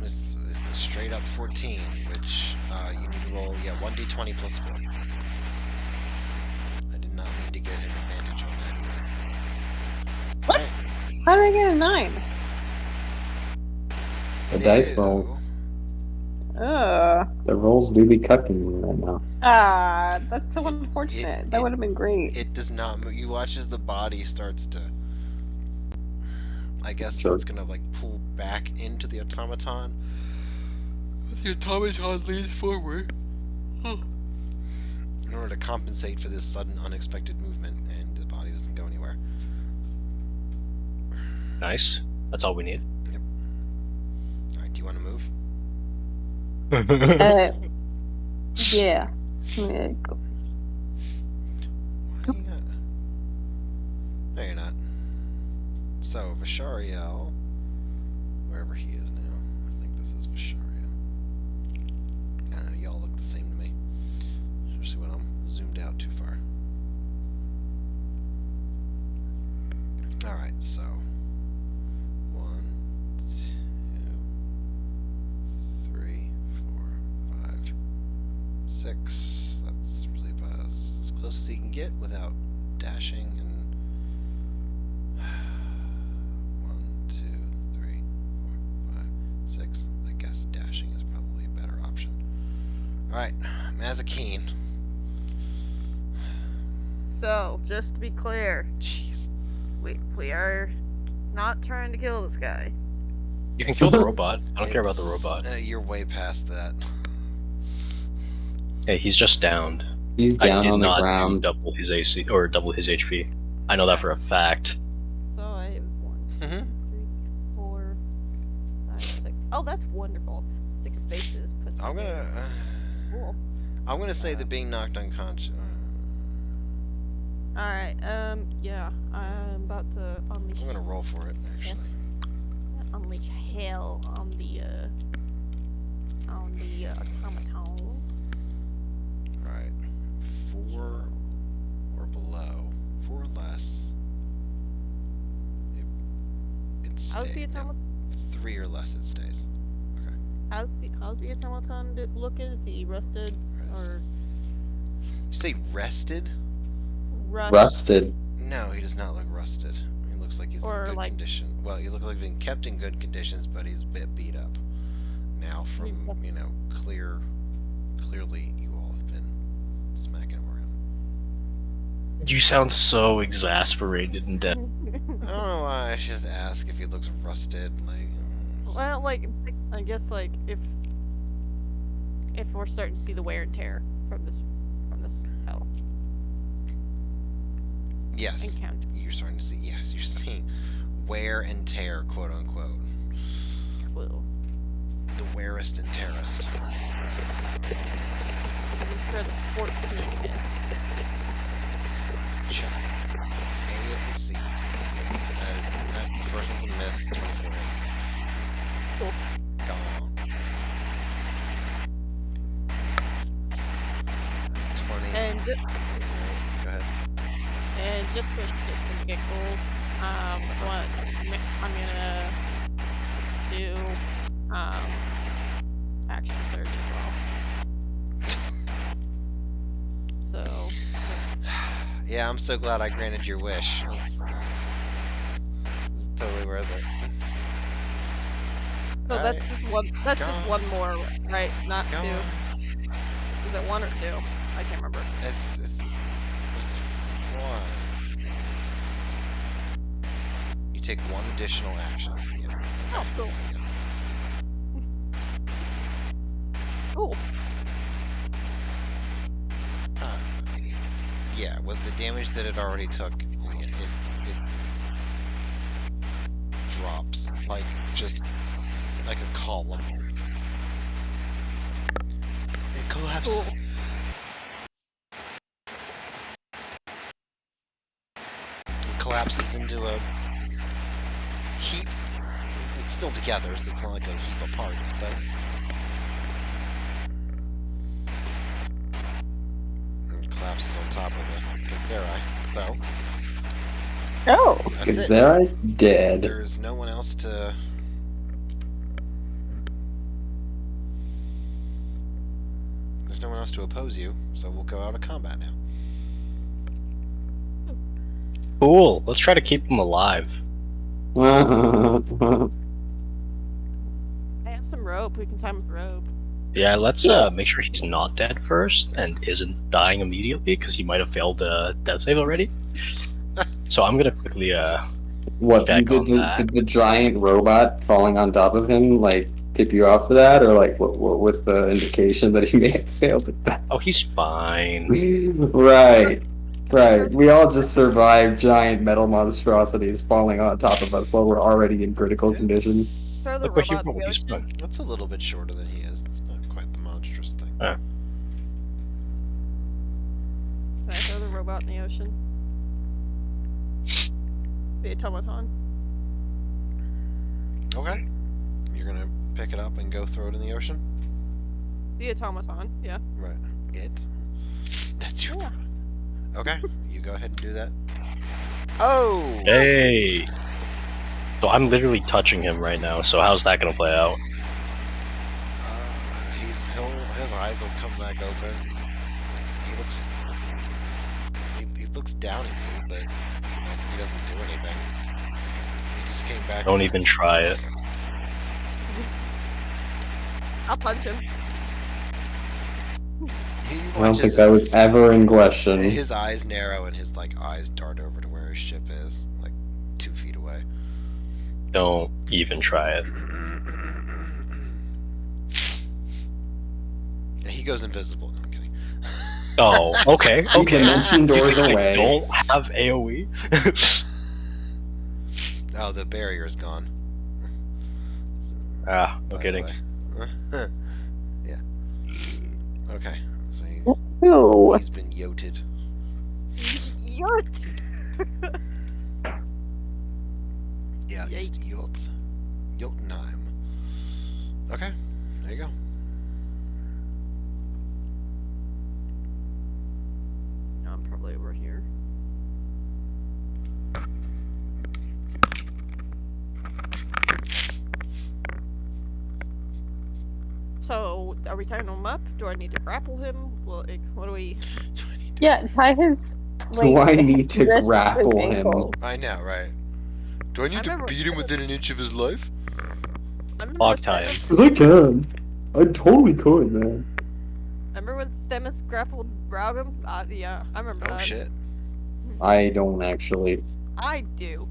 It's a straight up 14, which you need to roll 1d20 plus 4. I did not mean to get an advantage on that either. What? How did I get a 9? The dice roll. The rolls do be cutting me right now. That's so unfortunate. That would have been great. It does not move. You watch as the body starts to, I guess Sure. it's gonna like pull back into the automaton. The automaton leans forward in order to compensate for this sudden unexpected movement, and the body doesn't go anywhere. Nice. That's all we need. Alright, do you want to move? Yeah. I'm gonna go. Why are you not? No, you're not. So, Vishariel, wherever he is now, I think this is Vishariel. I don't know, y'all look the same to me. Especially when I'm zoomed out too far. Alright, so 1, 2, 3, 4, 5, 6. That's really about as close as he can get without dashing and 1, 2, 3, 4, 5, 6. I guess dashing is probably a better option. Alright, Mazakeen. So, just to be clear, Jeez. we are not trying to kill this guy. You can kill the robot. I don't care about the robot. You're way past that. Hey, he's just downed. He's I down did on the not do ground. double his AC or double his HP. I know that for a fact. So I have 1, 2, 3, 4, 5, 6. Oh, that's wonderful. 6 spaces. Puts I'm me there. gonna. Cool. I'm gonna say that being knocked unconscious. Alright, yeah. I'm about to unleash. I'm gonna roll for it, actually. Unleash hell on the automaton. Alright. 4 or below. 4 or less. It's How's the automaton? 3 or less, it stays. How's the automaton looking? Is he rusted Rest. or You say rested? rust? Rusted. No, he does not look rusted. He looks looks like he's Or, in good like- condition. Well, he looks like he's been kept in good conditions, but he's a bit beat up. Now, from, He's def- you know, clearly you all have been smacking him around. You sound so exasperated and dead. I don't know why I should just ask if he looks rusted, like... Well, like, I guess, like, if we're starting to see the wear and tear from this battle. Yes. Encounter. You're starting to see, yes, you're seeing wear and tear, quote unquote. Well, The wearest and tearest. I'm sure the 14 hit. Check. A of the C's. The first one's a miss, 24 hits. Cool. Gone. 20. And Go ahead. And just for shits and giggles, what I'm gonna do action search as well. So Yeah, I'm so glad I granted your wish. It's totally worth it. so that's just one. That's Go just on. one more, right? Not Go two. on. Is it one or two? I can't remember. It's one. You take one additional action. Yeah. Oh, cool. Cool. Yeah, with the damage that it already took, it drops like just like a column. It collapses. Cool. It collapses into a heap. It's still together, so it's not like a heap of parts, but it collapses on top of the Githzerai. So Oh. that's it. Githzerai's dead. There's no one else to. There's no one else to oppose you, so we'll go out of combat now. Cool. Let's try to keep him alive. I have some rope. We can tie him with rope. Yeah, let's make sure he's not dead first and isn't dying immediately because he might have failed a death save already. So I'm gonna quickly What Check did on the, that. did the giant robot falling on top of him like tip you off to that, or like what's the indication that he may have failed at that? Oh, he's fine. Right. We all just survived giant metal monstrosities falling on top of us while we're already in critical condition. It's, Throw the Look what he robot in rolled. the He's ocean. fine. it's a little bit shorter than he is. It's not quite the monstrous thing. Uh. Can I throw the robot in the ocean? The automaton. Okay. You're gonna pick it up and go throw it in the ocean? The automaton, yeah. Right. It? That's your. Yeah. Okay. You go ahead and do that. Oh! Hey. So I'm literally touching him right now. So how's that gonna play out? His eyes will come back open. He looks down at you, but like, he doesn't do anything. He just came back. Don't even try it. I'll punch him. He I don't watches think that was ever in question. his eyes narrow and his like eyes dart over to where his ship is, like 2 feet away. Don't even try it. Yeah, he goes invisible. No, I'm kidding. Oh, okay, Keep okay. dimension You doors think I away. don't have AoE? Oh, the barrier's gone. Ah, no by the kidding. way. Yeah. Okay. So Ew. he's been yoted. Yut! Yeah, he's Yot. Jotunheim. Okay, there you go. No, I'm probably over here. So, are we tying him up? Do I need to grapple him? Well, what do we... Yeah, tie his. Do I need to wrist his grapple him? ankle. I know, right? Do I need to remember- beat him within an inch of his life? I remember Hog when tie Themis- him. Cause I can. I totally could, man. Remember when Themis grappled Raugum? Yeah, I remember Oh that. shit. I don't actually. I do.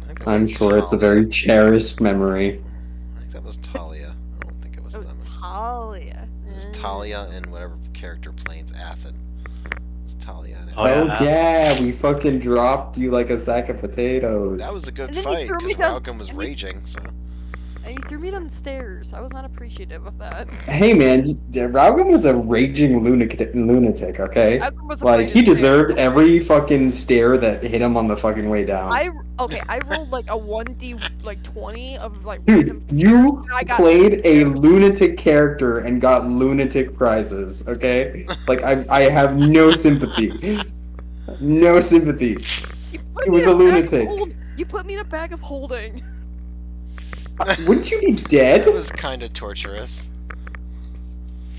I think that I'm was sure it's a Talia. very cherished memory. I think that was Talia. I don't think it was It was Themis. Talia. It was Talia and whatever character planes Athen. It was Talia and Oh, Athen. Oh, yeah. yeah, we fucking dropped you like a sack of potatoes. That was a good And then you fight threw me because down- Raugum was and you- raging. So And you threw me down the stairs. I was not appreciative of that. Hey man, Raugum was a raging lunatic, okay? Raugum was a Like, he raging deserved every fucking stare that hit him on the fucking way down. I rolled like a 1d like 20 of like Dude, random you and I got played a scares. lunatic character and got lunatic prizes, okay? Like, I have no sympathy. No sympathy. You put He me was in a bag of lunatic. You put me in a bag of holding. Wouldn't you be that dead? was kind of torturous.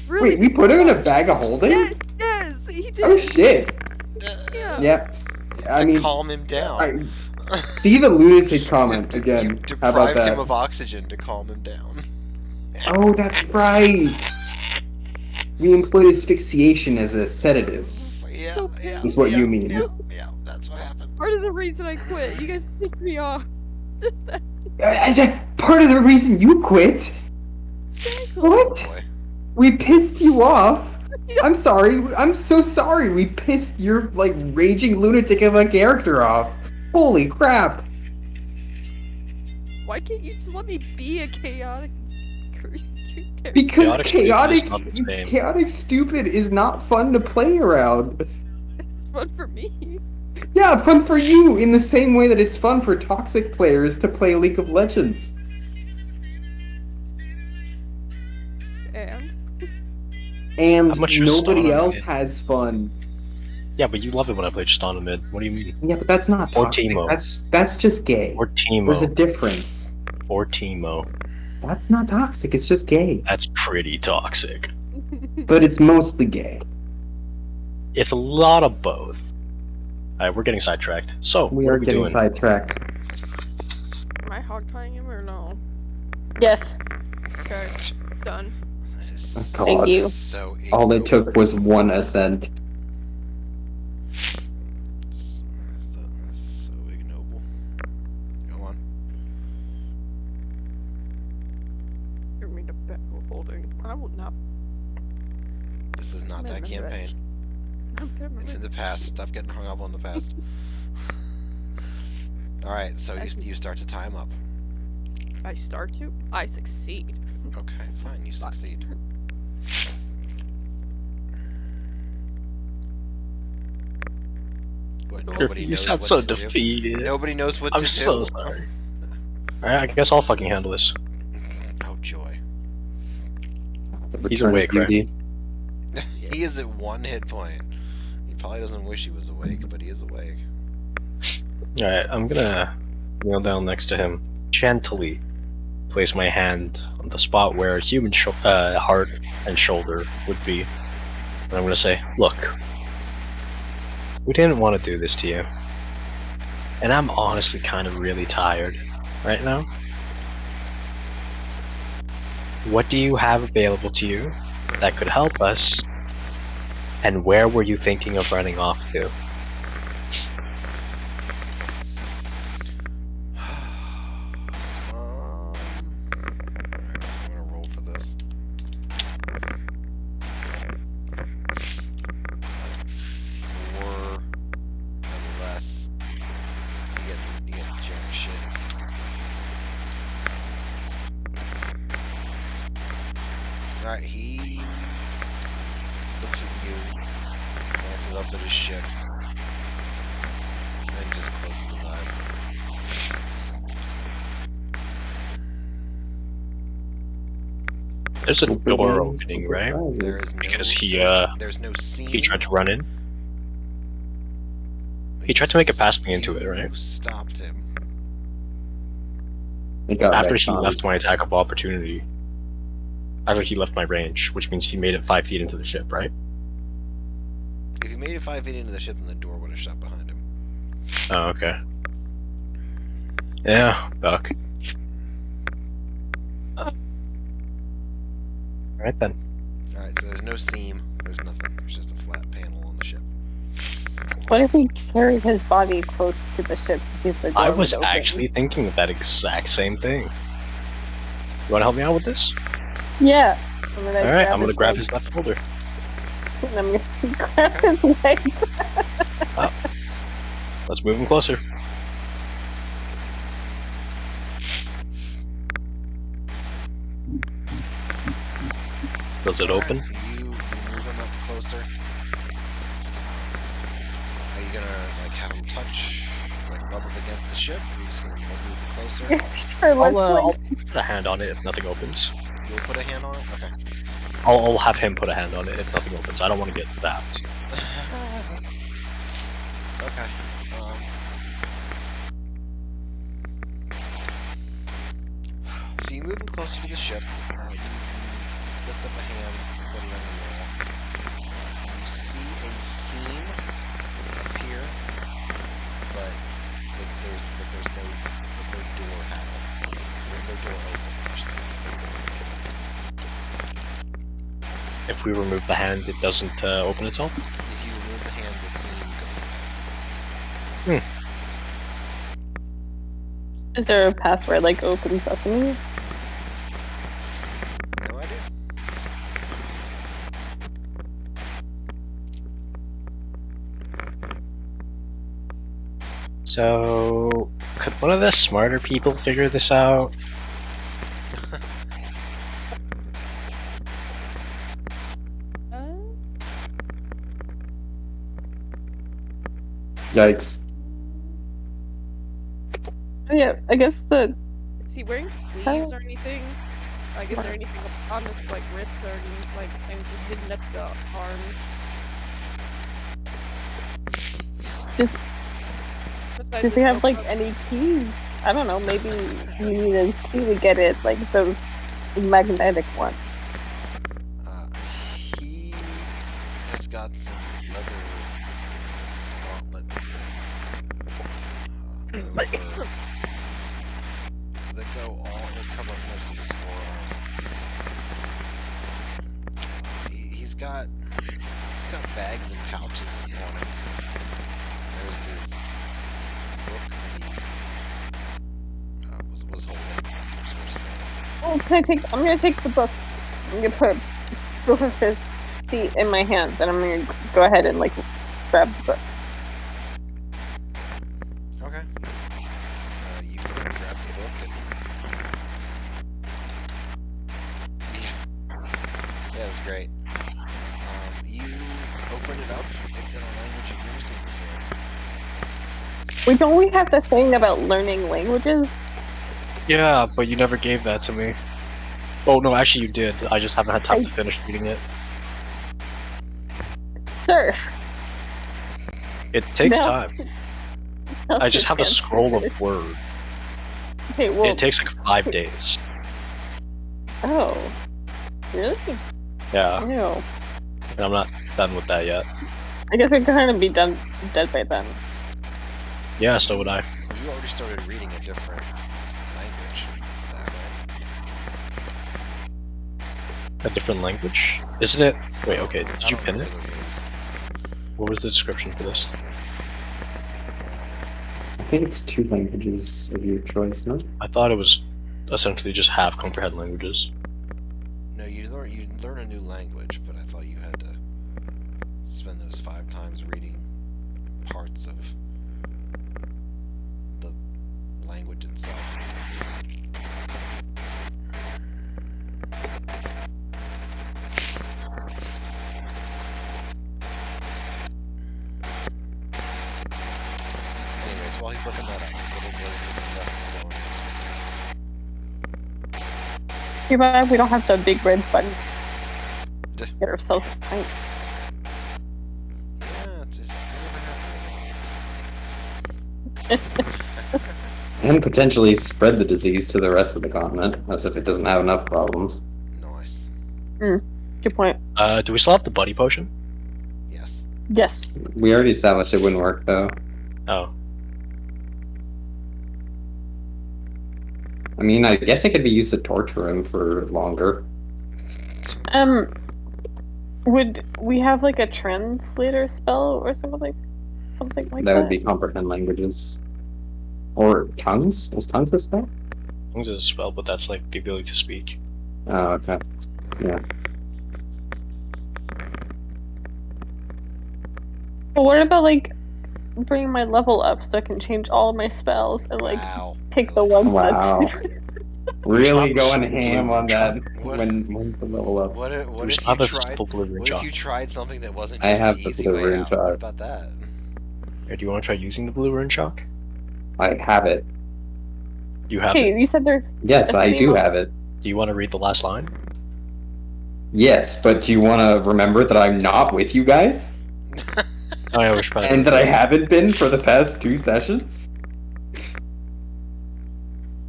Really? Wait, we put him in a bag of holding? Yes, he did. Oh shit. Yeah. Yep. I to mean, calm him down. I see the lunatic comment You again. How deprived about that? him of oxygen to calm him down. Oh, that's right. We employed asphyxiation as a sedative. Yeah, So yeah. Is what yeah, you mean. Yeah, that's what happened. Part of the reason I quit. You guys pissed me off. Part of the reason you quit. What? Oh boy. We pissed you off. I'm sorry. I'm so sorry. We pissed your like raging lunatic of a character off. Holy crap. Why can't you just let me be a chaotic character? Because Chaotic Stupid is not the same. chaotic stupid is not fun to play around. It's fun for me. Yeah, fun for you in the same way that it's fun for toxic players to play League of Legends. And And How much you nobody stun on else it? has fun. Yeah, but you love it when I play just on the mid. What do you mean? Yeah, but that's not Or toxic. Teemo. That's just gay. Or There's a Teemo. difference. Or Teemo. That's not toxic. It's just gay. That's pretty toxic. But it's mostly gay. It's a lot of both. Alright, we're getting sidetracked. So, We what are are we getting doing? sidetracked. am I hog tying him or no? Yes. Okay, done. That is Oh, Thank God. you. So All it ignoble. took was one ascent. So ignoble. Go on. You're me to back of holding. I will not. This is not that Remember it. campaign. I'm gonna It's in the past. Stop getting hung up on the past. Alright, so you start to time up. I start to. I succeed. Okay, fine, you succeed. What, nobody You knows sound what so to do? defeated. Nobody knows what I'm to so do. sorry. Alright, I guess I'll fucking handle this. Oh joy. The He's return of awake, right? beauty. He is at 1 hit point. He probably doesn't wish he was awake, but he is awake. Alright, I'm gonna kneel down next to him, gently place my hand on the spot where a human heart and shoulder would be. And I'm gonna say, look, we didn't want to do this to you. And I'm honestly kind of really tired right now. What do you have available to you that could help us? And where were you thinking of running off to? Alright, I'm gonna roll for this. 4 and less. You get jack shit. Alright, he looks at you, glances up at his ship, and then just closes his eyes. There's a door opening, right? There is no, Because there's no scene. He tried to run in. He tried to make a pass me into it, right? You stopped him. It got After back he on. left my attack of opportunity. After he left my range, which means he made it 5 feet into the ship, right? If he made it 5 feet into the ship, then the door would have shut behind him. Oh, okay. Yeah, Buck. Alright then. Alright, so there's no seam, there's nothing. There's just a flat panel on the ship. What if we carried his body close to the ship to see if the door I would was open? actually thinking of that exact same thing. You wanna help me out with this? Yeah. Alright, I'm gonna grab legs, his left shoulder. and I'm gonna grab his legs. Let's move him closer. Does it open? You move him up closer. Are you gonna like have him touch, like rub up against the ship? Or are you just gonna move him closer? Sure, let's I'll like. put a hand on it if nothing opens. You'll put a hand on it? Okay. I'll have him put a hand on it if nothing opens. I don't want to get zapped. Okay. So you move him closer to the ship. You lift up a hand to put it on the wall. You see a seam appear, but there's no door happens. No door opens, I should say. If we remove the hand, it doesn't open itself? If you remove the hand, the seam goes away. Is there a password like Open Sesame? No idea. So, could one of the smarter people figure this out? Yikes. Oh, yeah, I guess the. Is he wearing sleeves or anything? Like, is there anything on this, like, wrist or anything, like, anything hidden up the arm? Does he have like any keys? I don't know. Maybe you need a key to get it, like those magnetic ones. He has got some leather gauntlets that cover up most of his forearm. He's got bags and pouches on him. There's his book that he was holding. Oh, I'm gonna take the book. I'm gonna put both of his feet in my hands, and I'm gonna go ahead and like grab the book. Okay. You grab the book and yeah, it was great. You open it up. It's in a language you've never seen before. Wait, don't we have the thing about learning languages? Yeah, but you never gave that to me. Oh no, actually you did. I just haven't had time to finish reading it. Sir. It takes Now- time. I just have a scroll of word. Okay, well. It takes like 5 days. Oh. Really? Yeah, Ew. and I'm not done with that yet. I guess I'd kind of be dead by then. Yeah, so would I. You already started reading a different language for that, right? A different language? Isn't it? Wait, okay, did you pin it? What was the description for this? I think it's 2 languages of your choice, no? I thought it was essentially just half comprehend languages. No, you learn a new language, but I thought you had to spend those 5 times reading parts of the language itself. Anyways, while he's looking that up, what's the rest of going? Too bad we don't have the big red button. Get ourselves a pint. Yeah, it's just And potentially spread the disease to the rest of the continent, as if it doesn't have enough problems. Nice. Good point. Do we still have the buddy potion? Yes. Yes. We already established it wouldn't work, though. Oh. I mean, I guess it could be used to torture him for longer. Would we have like a translator spell or something like That that? would be comprehend languages. Or tongues? Is tongues a spell? Tongues is a spell, but that's like the ability to speak. Oh, okay. Yeah. But what about like bringing my level up so I can change all of my spells and like Wow. take the really? ones Wow. that's Really Just have going a simple ham blue on that What- when's the level up. What if Just you have a tried? simple blue rune What if chalk. you tried something that wasn't I just have the the easy blue way rune out? chalk. What about that? Or do you want to try using the blue rune chalk? I have it. You have Okay, it. you said there's Yes, a I theme do on- have it. Do you want to read the last line? Yes, but do you want to remember that I'm not with you guys? Oh, yeah, we should probably. And that I haven't been for the past 2 sessions?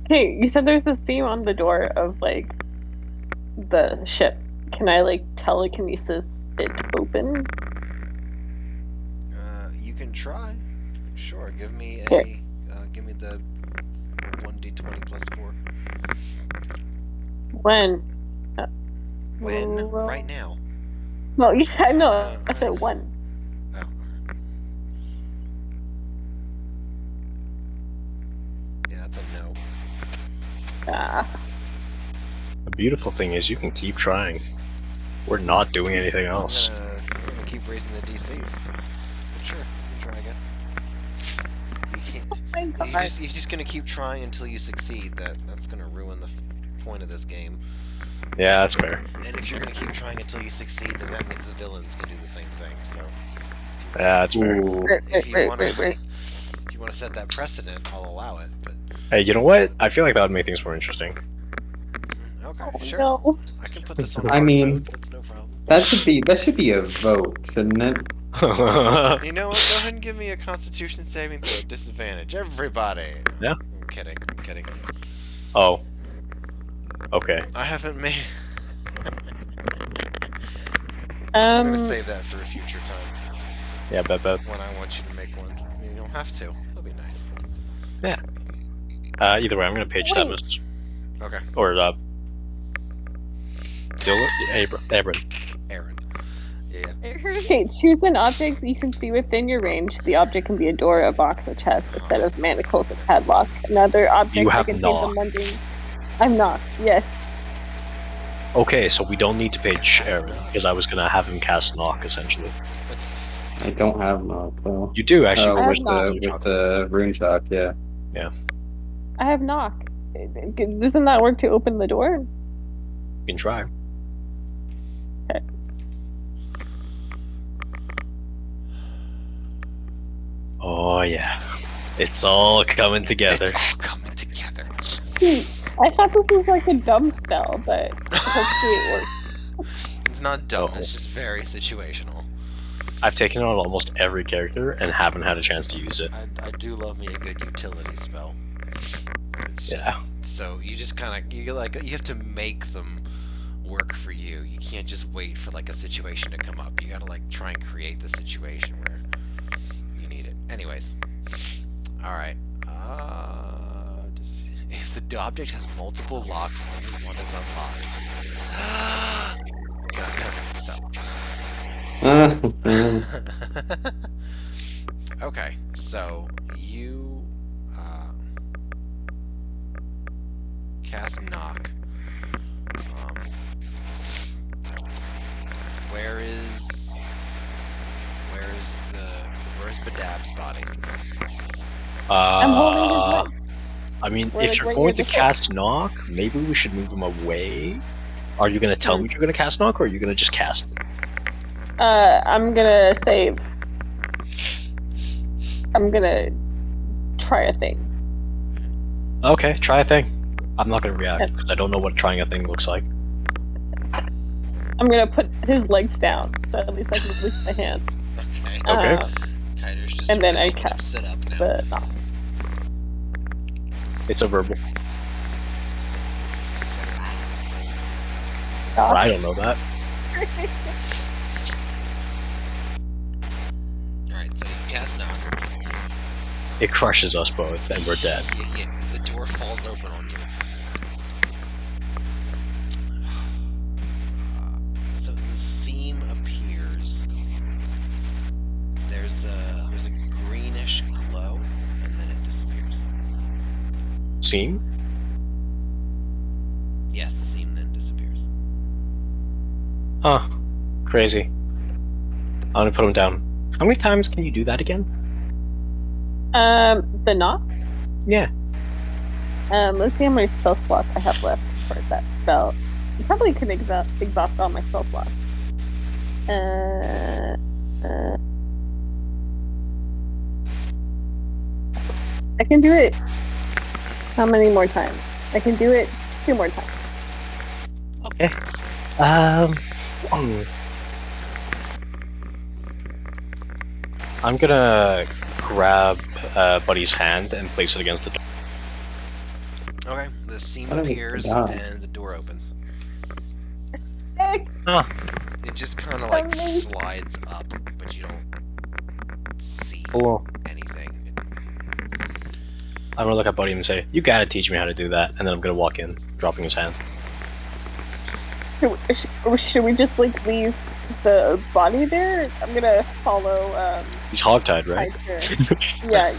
Okay, you said there's a theme on the door of like the ship. Can I like telekinesis it open? You can try. Sure. Give me a. Okay. Give me the 1d20 plus 4. When? When? Well- Right now. No, yeah, no, I said when. Oh. Yeah, that's a no. Ah, The beautiful thing is you can keep trying. We're not doing anything else. I'm gonna keep raising the DC. But sure, you can try again. You can't. my God. You're just gonna keep trying until you succeed. That's gonna ruin the point of this game. Yeah, that's fair. And if you're gonna keep trying until you succeed, then that means the villains can do the same thing. So Yeah, that's fair. Ooh. if you wanna, Wait. if you wanna set that precedent, I'll allow it. But Hey, you know what? I feel like that would make things more interesting. okay, Oh, sure. no. I can put this on. I hard mean- mode, that's no problem. That should be a vote, shouldn't it? You know what? Go ahead and give me a Constitution saving throw disadvantage, everybody. Yeah. I'm kidding. I'm kidding. Oh. Okay. I haven't made. I'm gonna save that for a future time Yeah, bet. when I want you to make one. I mean, you don't have to. That'll be nice. Either way, I'm gonna page Wait. Samus. Okay, Or, Dylan? Abram. Aaron. Yeah. Okay, choose an object you can see within your range. The object can be a door, a box, a chest, a set of manacles, a padlock. Another object You have that contains a knock. mundane. I'm not. Yes. Okay, so we don't need to page Aaron, because I was gonna have him cast Knock, essentially. I don't have knock though. You do, actually. Oh, I with have knock. the rune chalk, yeah. I have knock. Doesn't that work to open the door? You can try. Oh, yeah. It's all coming together. It's all coming together. I thought this was like a dumb spell, but hopefully it works. It's not dumb. Oh. It's just very situational. I've taken on almost every character and haven't had a chance to use it. I do love me a good utility spell. It's just, Yeah. So you just kind of you have to make them work for you. You can't just wait for like a situation to come up. You gotta like try and create the situation where you need it. Anyways, all right. If the object has multiple locks, only one is unlocked. Okay, so. Okay, so you cast knock. Where's Badab's body? I'm holding his leg. I mean, We're, if like, you're right going near to the cast Knock, maybe we should move him away. Are you gonna tell me you're gonna cast Knock, or are you gonna just cast it? I'm gonna save. I'm gonna try a thing. Okay, try a thing. I'm not gonna react, because I don't know what trying a thing looks like. I'm gonna put his legs down, so at least I can release my hand. Okay. Okay. Kyder's just and then I making him cast sit up now. the knock. It's a verbal. Knock. I don't know that. Alright, so you cast knock. It crushes us both, and we're dead. The door falls open on you. So the seam appears. There's a greenish glow, and then it disappears. Seam? Yes, the seam then disappears. Huh. Crazy. I'm gonna put him down. How many times can you do that again? The knock. Yeah. Let's see how many spell slots I have left for that spell. I probably could exhaust all my spell slots. I can do it. How many more times? I can do it 2 more times. Okay. I'm gonna grab Buddy's hand and place it against the door. Okay, the seam I don't think appears it's done. and the door opens. Ah, It just kind of like Amazing. slides up, but you don't see cool. anything. I'm gonna look at Buddy and say, "You gotta teach me how to do that," and then I'm gonna walk in, dropping his hand. Should we just like leave the body there? I'm gonna follow. He's hogtied, right? Hyper. Yeah.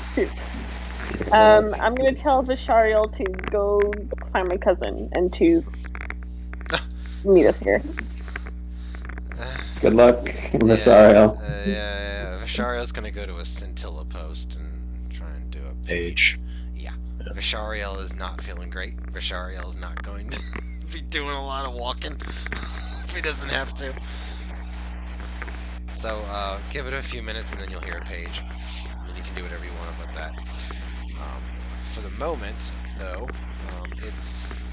I'm gonna tell Vishariel to go find my cousin and to meet us here. Good luck, Rosario. Yeah. Vishariel's gonna go to a scintilla post and try and do a Page. Yeah. Vishariel is not feeling great. Vishariel is not going to be doing a lot of walking if he doesn't have to. So, give it a few minutes and then you'll hear a page. And you can do whatever you want with that. For the moment, though, it's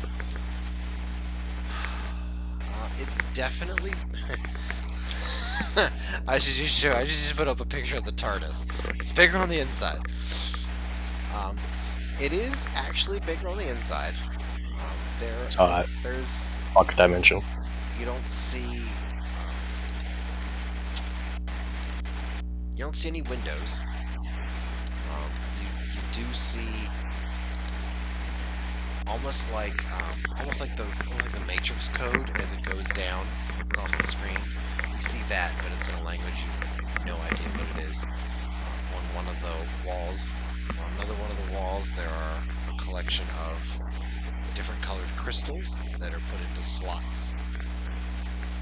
definitely... I should just put up a picture of the TARDIS. It's bigger on the inside. It is actually bigger on the inside. There's Pocket dimension. you don't see any windows. You do see almost like the Matrix code as it goes down across the screen. You see that, but it's in a language you have no idea what it is. On one of the walls, on another one of the walls, there are a collection of different colored crystals that are put into slots.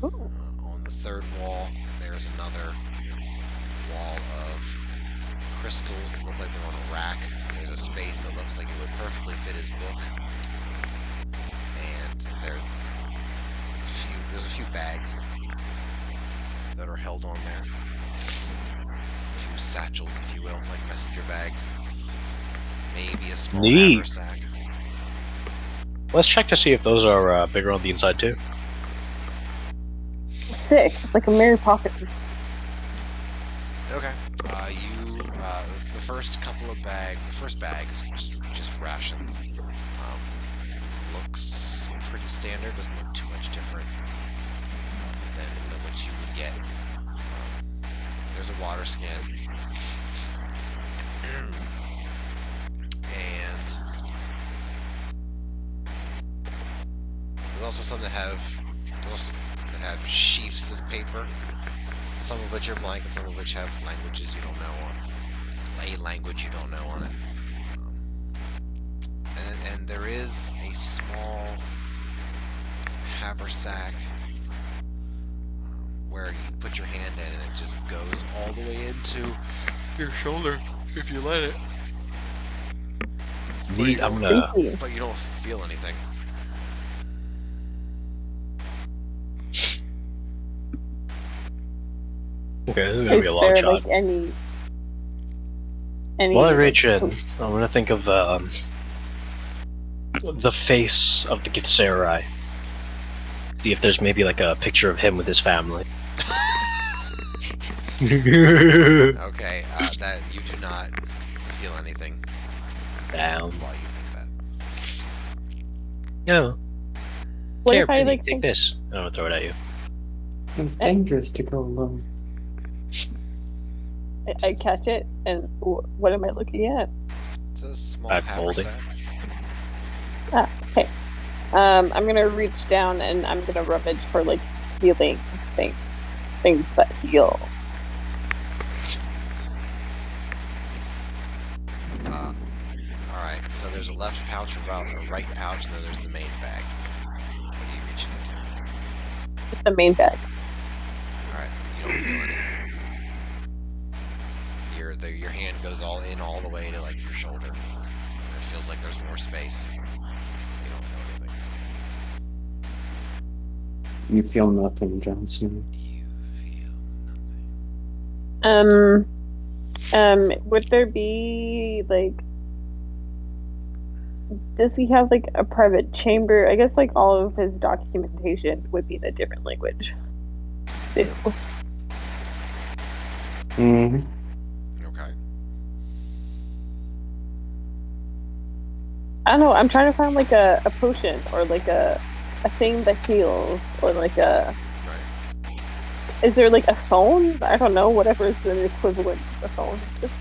On the third wall, there's another wall of crystals that look like they're on a rack. There's a space that looks like it would perfectly fit his book. And there's a few bags that are held on there. A few satchels, if you will, like messenger bags. Maybe a small Neat. haversack. Let's check to see if those are bigger on the inside too. Sick, like a Mary Poppins. Okay. This is the first couple of bags. The first bag is just rations. Looks pretty standard. Doesn't look too much different than what you would get. There's a water skin, and there's also some that have sheafs of paper. Some of which are blank, and some of which have languages you don't know on. A language you don't know on it. And there is a small haversack where you put your hand in and it just goes all the way into your shoulder if you let it. Neat. I'm gonna. Thank you. But you don't feel anything. Okay, this is gonna be a long there shot. like any While I reach in, I'm gonna think of the face of the Githzerai. See if there's maybe like a picture of him with his family. Okay, that you do not feel anything Down. while you think that. No. What Here, if I Penny, like take this. I'm gonna throw it at you. It's dangerous to go alone. I catch it and what am I looking at? It's a small Back folding. haversack. Okay. I'm gonna reach down and I'm gonna rummage for like healing things that heal. Alright, so there's a left pouch, a right pouch, and then there's the main bag. What are you reaching into? It's the main bag. Alright, you don't feel anything. Your hand goes all the way to like your shoulder. And it feels like there's more space. You don't feel anything. You feel nothing, Johnson. You feel nothing. Would there be like, does he have like a private chamber? I guess like all of his documentation would be in a different language. Ew. Mm-hmm. Okay. I don't know. I'm trying to find like a potion or like a thing that heals or like a. Right. Is there like a phone? I don't know. Whatever is an equivalent to the phone. Just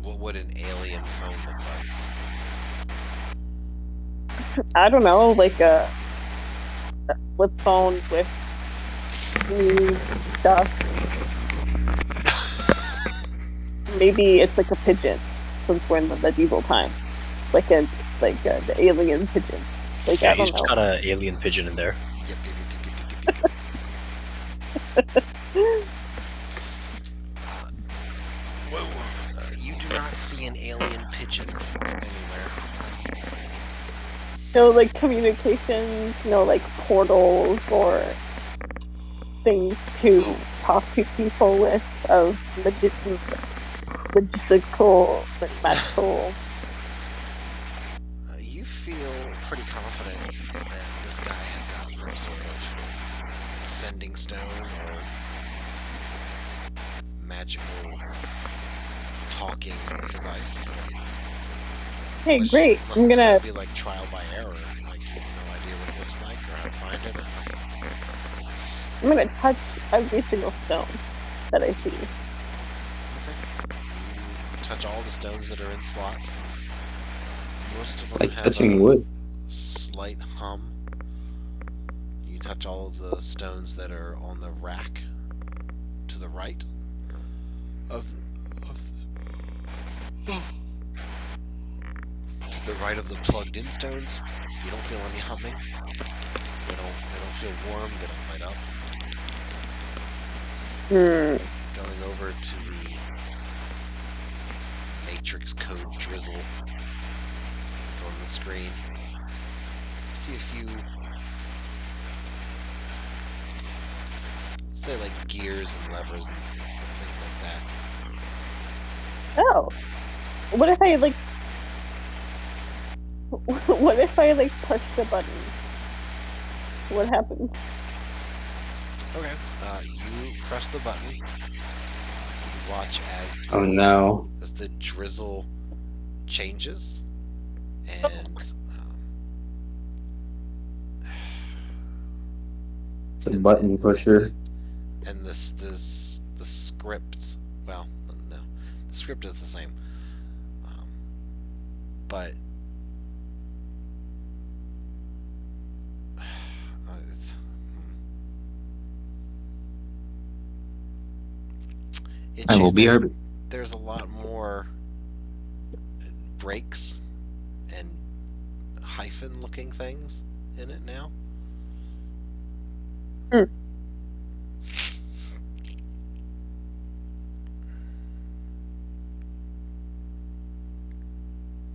What would an alien phone look like? I don't know, like a flip phone with new stuff. Maybe it's like a pigeon, since we're in the medieval times. Like the alien pigeon. Like Yeah, I he's don't just know. got an alien pigeon in there. Yep, yep, yep, yep, yep, yep, yep. Whoa. You do not see an alien pigeon anywhere. No, like communications, like portals or things to talk to people with of magical. You feel pretty confident that this guy has got some sort of sending stone or magical talking device. Hey, Unless- great! Unless I'm it's gonna. be like trial by error. Like you have no idea what it looks like or how to find it or nothing. I'm gonna touch every single stone that I see. Okay. You touch all the stones that are in slots. Most of them Like have touching a wood. slight hum. You touch all of the stones that are on the rack to the right of to the right of the plugged-in stones. You don't feel any humming. They don't feel warm. They don't light up. Going over to the matrix code drizzle. It's on the screen. You see a few, let's say like gears and levers and things like that. Oh, what if I like? What if I like push the button? What happens? Okay. You press the button. You watch as Oh no. the drizzle changes, and It's a button pusher. and the script. Well, no, the script is the same, but it's. I will be our. There's a lot more breaks and hyphen-looking things in it now.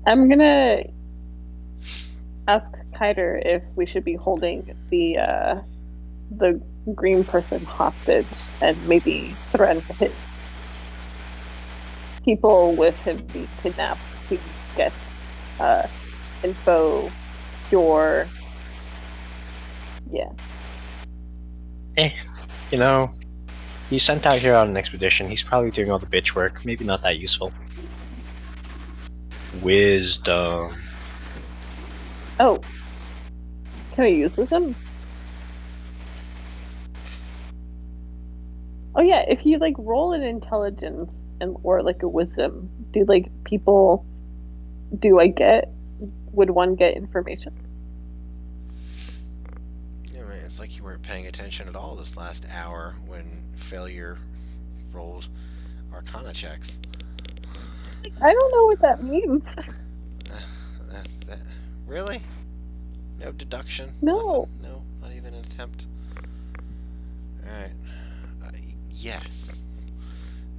I'm gonna ask Kiter if we should be holding the green person hostage and maybe threaten his people with him being kidnapped to get info, cure. Yeah. You know, he's sent out here on an expedition. He's probably doing all the bitch work. Maybe not that useful. Wisdom. Oh. Can I use wisdom? Oh yeah, if you like roll an intelligence and or like a wisdom, do like people would one get information? Yeah, It's like you weren't paying attention at all this last hour when failure rolled Arcana checks. I don't know what that means. That, really? No deduction? No. Nothing? No, not even an attempt. All right. Yes.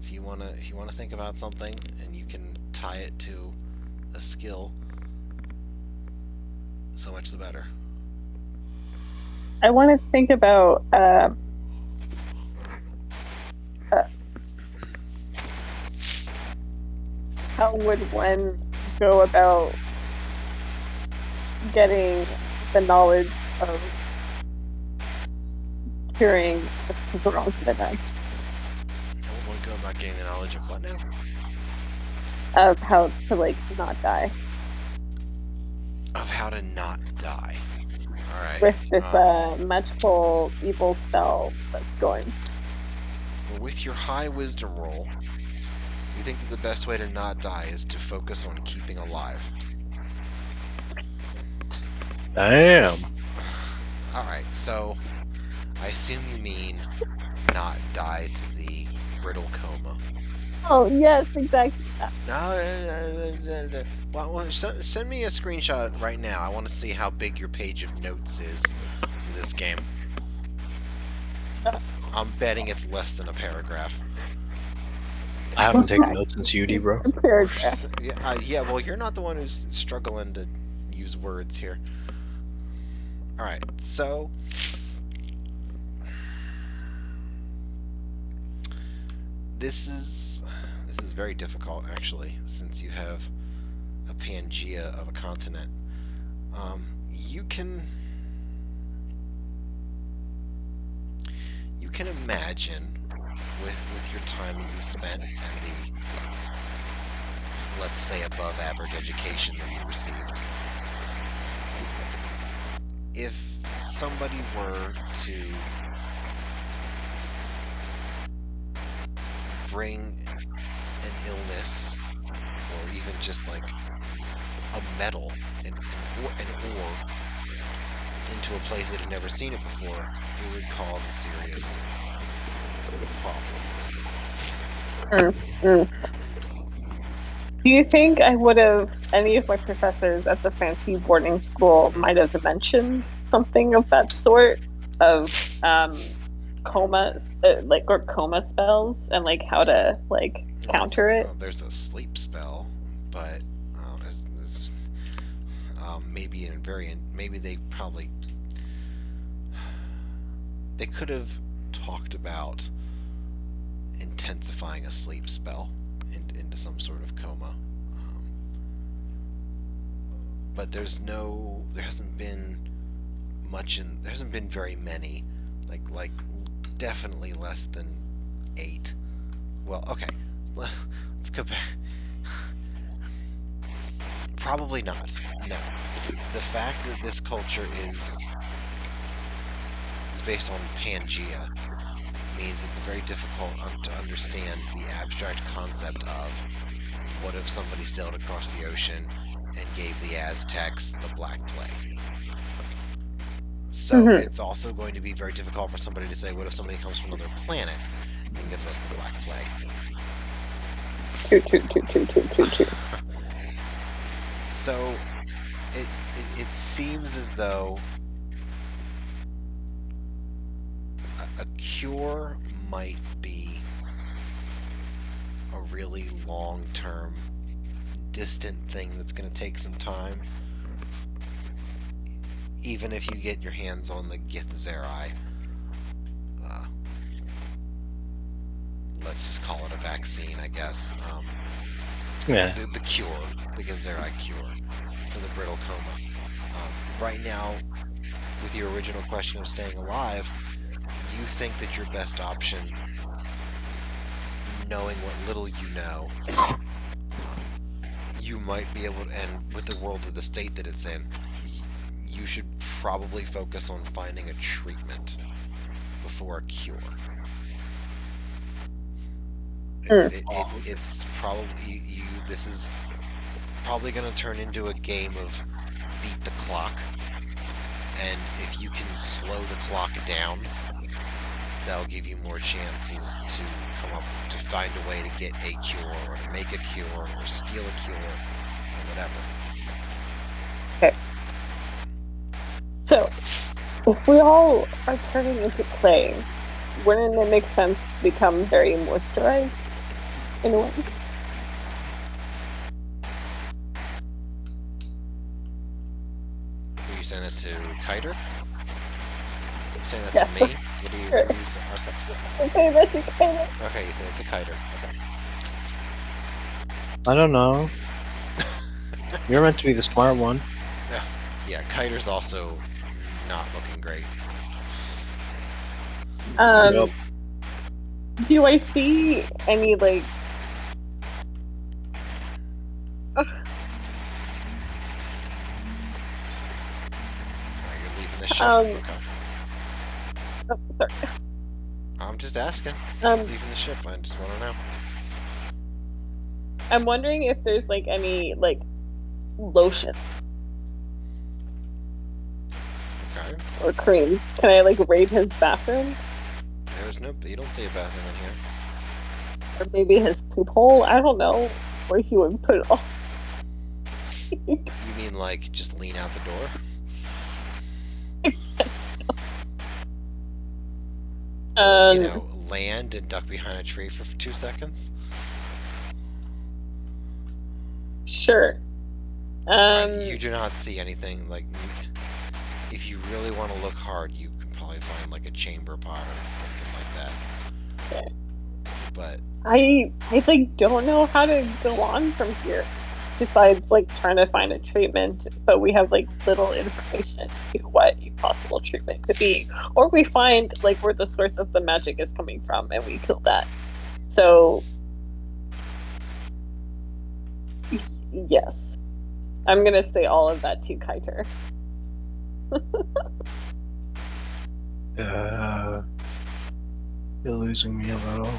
If you wanna think about something and you can tie it to a skill, so much the better. I want to think about how would one go about getting the knowledge of curing what's wrong with the knife? How would one go about getting the knowledge of what now? Of how to like not die Of how to not die. All right. with this magical evil spell that's going. With your high wisdom roll, you think that the best way to not die is to focus on keeping alive. Damn. Alright, so I assume you mean not die to the brittle coma. Oh yes, exactly. No, well, send me a screenshot right now. I want to see how big your page of notes is for this game. I'm betting it's less than a paragraph. I haven't taken notes since UD, bro. Paragraph. Yeah, well, you're not the one who's struggling to use words here. Alright, so... This is very difficult, actually, since you have a Pangea of a continent. You can imagine with your time that you spent and the, let's say, above average education that you received, if somebody were to bring an illness or even just like a metal an ore into a place that had never seen it before, it would cause a serious problem. Do you think I would have, any of my professors at the fancy boarding school might have mentioned something of that sort, of coma, or coma spells, and like how to like counter it? Well, there's a sleep spell, but maybe they could have talked about intensifying a sleep spell into some sort of coma, but there hasn't been very many, like definitely less than 8. Well, okay, let's go back. Probably not. No. The fact that this culture is based on Pangea means it's very difficult to understand the abstract concept of what if somebody sailed across the ocean and gave the Aztecs the Black Plague. So it's also going to be very difficult for somebody to say, what if somebody comes from another planet and gives us the Black Plague? So it seems as though a cure might be a really long-term, distant thing that's going to take some time. Even if you get your hands on the Githzerai, let's just call it a vaccine, I guess. Yeah. The cure, the Githzerai cure for the brittle coma. Right now, with your original question of staying alive, you think that your best option, knowing what little you know, you might be able to, and with the world of the state that it's in, you should probably focus on finding a treatment before a cure. It's probably this is probably going to turn into a game of beat the clock, and if you can slow the clock down, that'll give you more chances to come up to find a way to get a cure, or to make a cure, or steal a cure, or whatever. So, if we all are turning into clay, wouldn't it make sense to become very moisturized in a way? Are you saying that to Kiter? You saying that Yes. to me? What are you saying? Okay. I'm saying that to Kiter. Okay, you said it to Kiter. Okay. I don't know. You're meant to be the smart one. Yeah, Kiter's also not looking great. Yep. Do I see any like? Alright, you're leaving the ship. Okay. Oh, sorry. I'm just asking. You're Um, leaving the ship. I just want to know. I'm wondering if there's like any like lotion Okay. or creams. Can I like raid his bathroom There's no. You don't see a bathroom in here. or maybe his poop hole? I don't know where he would put it all. You mean like just lean out the door? Yes. Or, you know, land and duck behind a tree for 2 seconds? Sure. You do not see anything like. If you really want to look hard, you can probably find like a chamber pot or something like that. Okay. But I like don't know how to go on from here. Besides like trying to find a treatment, but we have like little information to what a possible treatment could be. Or we find like where the source of the magic is coming from and we kill that. So yes. I'm gonna say all of that to Kiter. You're losing me a little.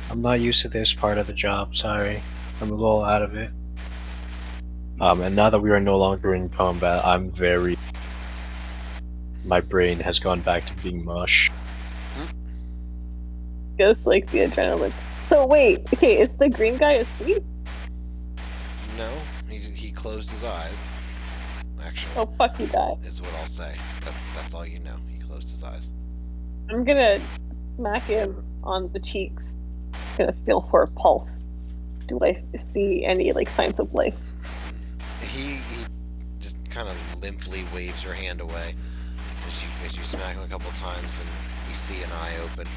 I'm not used to this part of the job, sorry. I'm a little out of it. And now that we are no longer in combat, I'm very... My brain has gone back to being mush. Just like the adrenaline. So wait, okay, is the green guy asleep? no, he closed his eyes. Actually, Oh fuck, he died. is what I'll say. That's all you know. He closed his eyes. I'm gonna smack him on the cheeks. Gonna feel for a pulse. Do I see any like signs of life? He just kind of limply waves your hand away as you smack him a couple times, and you see an eye open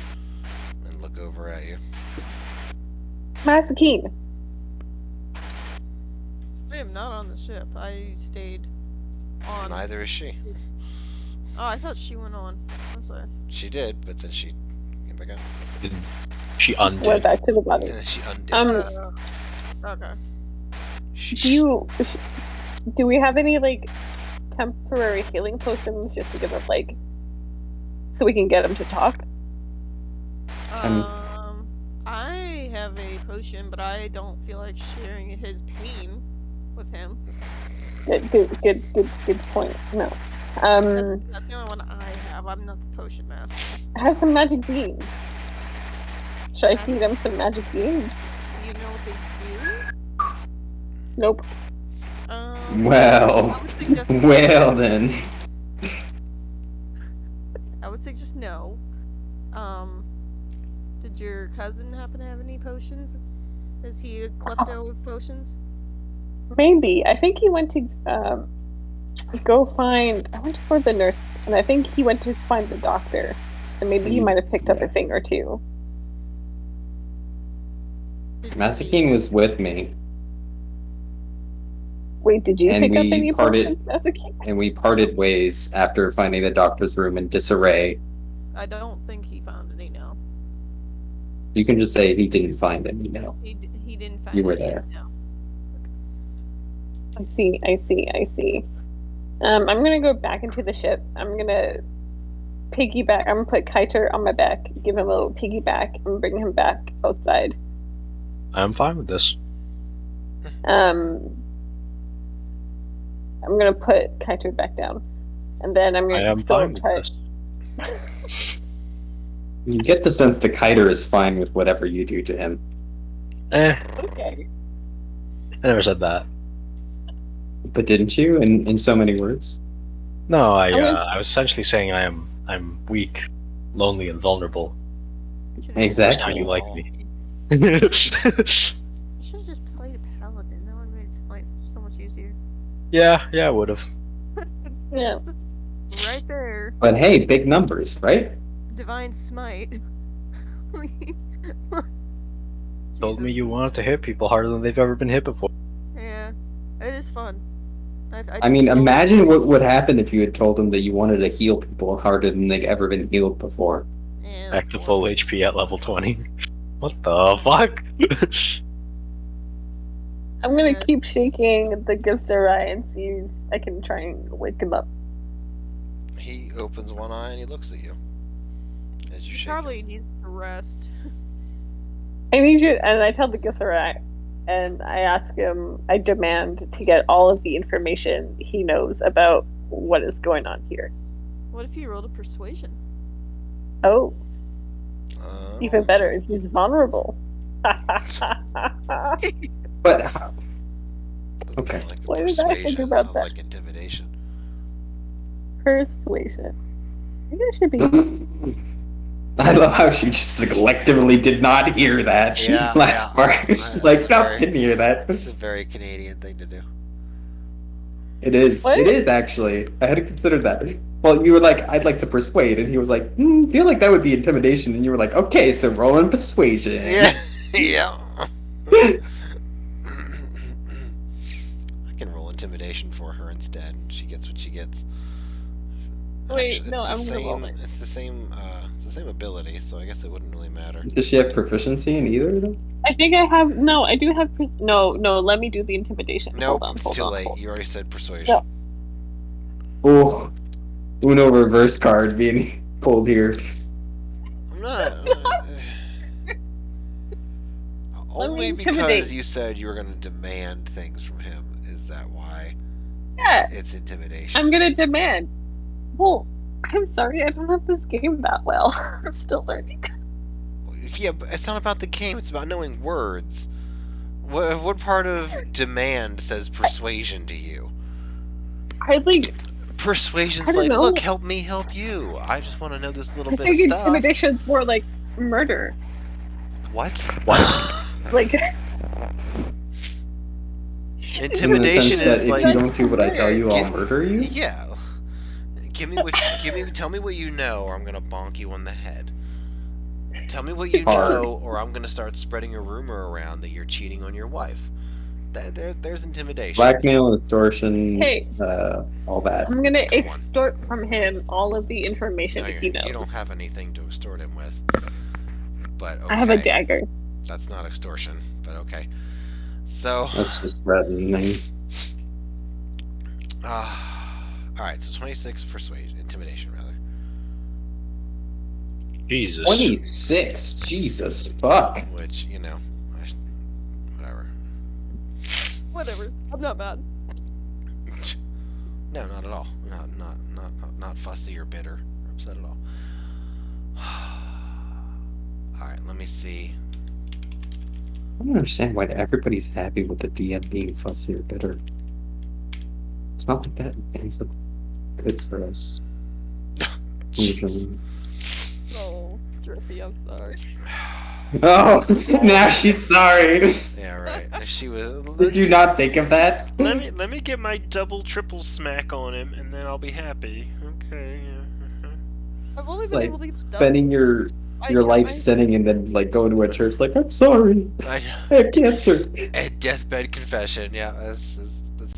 and look over at you. Masakine. I am not on the ship. I stayed on. Neither is she. Oh, I thought she went on. I'm sorry. She did, but then she came back out. She Went undid. back to the body. And then she undid. Okay. Do we have any like temporary healing potions just to give him like so we can get him to talk? I have a potion, but I don't feel like sharing his pain with him. Good point. No. That's the only one I have. I'm not the potion master. I have some magic beans. Should I feed him some magic beans? Do you know what they do? Nope. Well, I would suggest well then. I would suggest no. Did your cousin happen to have any potions? Is he a klepto of potions? Maybe. I think he went to go find. I went for the nurse, and I think he went to find the doctor. And maybe he might have picked up a thing or two. Masakine was with me, Wait, did you And pick up we any parted- potions, Masakine? and we parted ways after finding the doctor's room in disarray. I don't think he found any. No, You can just say he didn't find any. No, he didn't find. you were any, there. No. I see. I'm gonna go back into the ship. I'm gonna piggyback. I'm gonna put Kiter on my back, give him a little piggyback, and bring him back outside. I'm fine with this. I'm gonna put Kaito back down, and then I'm I gonna am still fine with try. this. You get the sense the kiter is fine with whatever you do to him. Okay. I never said that. But didn't you? In so many words. No, I'm gonna- I was essentially saying I'm weak, lonely, and vulnerable. Just how Exactly. you like me. You should have just played a paladin. That would have made it so much easier. Yeah, I would have. Yeah. Right there. But hey, big numbers, right? Divine smite. Told me Jesus. you wanted to hit people harder than they've ever been hit before. Yeah, it is fun. I mean, feel imagine like- what would happen if you had told them that you wanted to heal people harder than they'd ever been healed before. Yeah. Back to full HP at level 20. What the fuck? I'm gonna Yeah. keep shaking the Gipsarai and see if I can try and wake him up. He opens one eye and he looks at you as you He shake probably him. needs to rest. I need you, and I tell the Gipsarai, and I ask him. I demand to get all of the information he knows about what is going on here. What if you rolled a persuasion? Oh, Oh. even better. He's vulnerable. But how- Doesn't Okay. sound like a Why did I think persuasion. about Sounds that? like intimidation. Persuasion. Maybe I should be. I love how she just collectively did not hear that Yeah, last yeah. part. That's Like, a no, very- didn't hear that. It's a very Canadian thing to do. It is. What? It is actually. I hadn't considered that. Well, you were like, I'd like to persuade, and he was like, feel like that would be intimidation, and you were like, okay, so roll in persuasion. Yeah, yeah. I can roll intimidation for her instead, and she gets what she gets. Wait, Actually, no, it's I'm the gonna roll same. it. It's the same. It's the same ability, so I guess it wouldn't really matter. Does she have proficiency in either of them? I think I have. No, I do have. No. Let me do the intimidation. Nope, Hold on. it's Hold too on. late. Hold on. You already said persuasion. Oh, Uno reverse card being pulled here. I'm not. Only intimidate. because you said you were going to demand things from him. Is that why? Yeah. It's intimidation. I'm gonna demand. Well, I'm sorry, I don't know this game that well. I'm still learning. Yeah, but it's not about the game. It's about knowing words. What part of demand says persuasion to you? I like. Persuasion's I don't like, know. look, help me help you. I just want to know this little I bit think of stuff. intimidation's more like murder. What? Like. Intimidation in the is sense that if like, you don't do what I tell you, I'll Give- murder you. yeah. Tell me what you know, or I'm gonna bonk you on the head. Tell me what you Hard. know, or I'm gonna start spreading a rumor around that you're cheating on your wife. There's intimidation. Blackmail, extortion, Hey. all that. I'm gonna Come on. extort from him all of the information No, that he knows. you don't have anything to extort him with. But okay. I have a dagger. That's not extortion, but okay. So, That's just threatening. alright, so 26 persuasion, intimidation rather. Jesus. 26. Jesus fuck. Which, you know, whatever. Whatever. I'm not mad. No, not at all. Not fussy or bitter or upset at all. Alright, let me see. I don't understand why everybody's happy with the DM being fussy or bitter. It's not like that ends up good for us. Usually. Oh, Drippy, I'm sorry. Oh, now she's sorry. Yeah, right. She was. Did you not think of that? Let me get my double triple smack on him, and then I'll be happy. Okay. Yeah. I've only It's been like able to get stuff. spending your life sinning and then like going to a church like, I'm sorry, I have cancer. And deathbed confession. Yeah, that's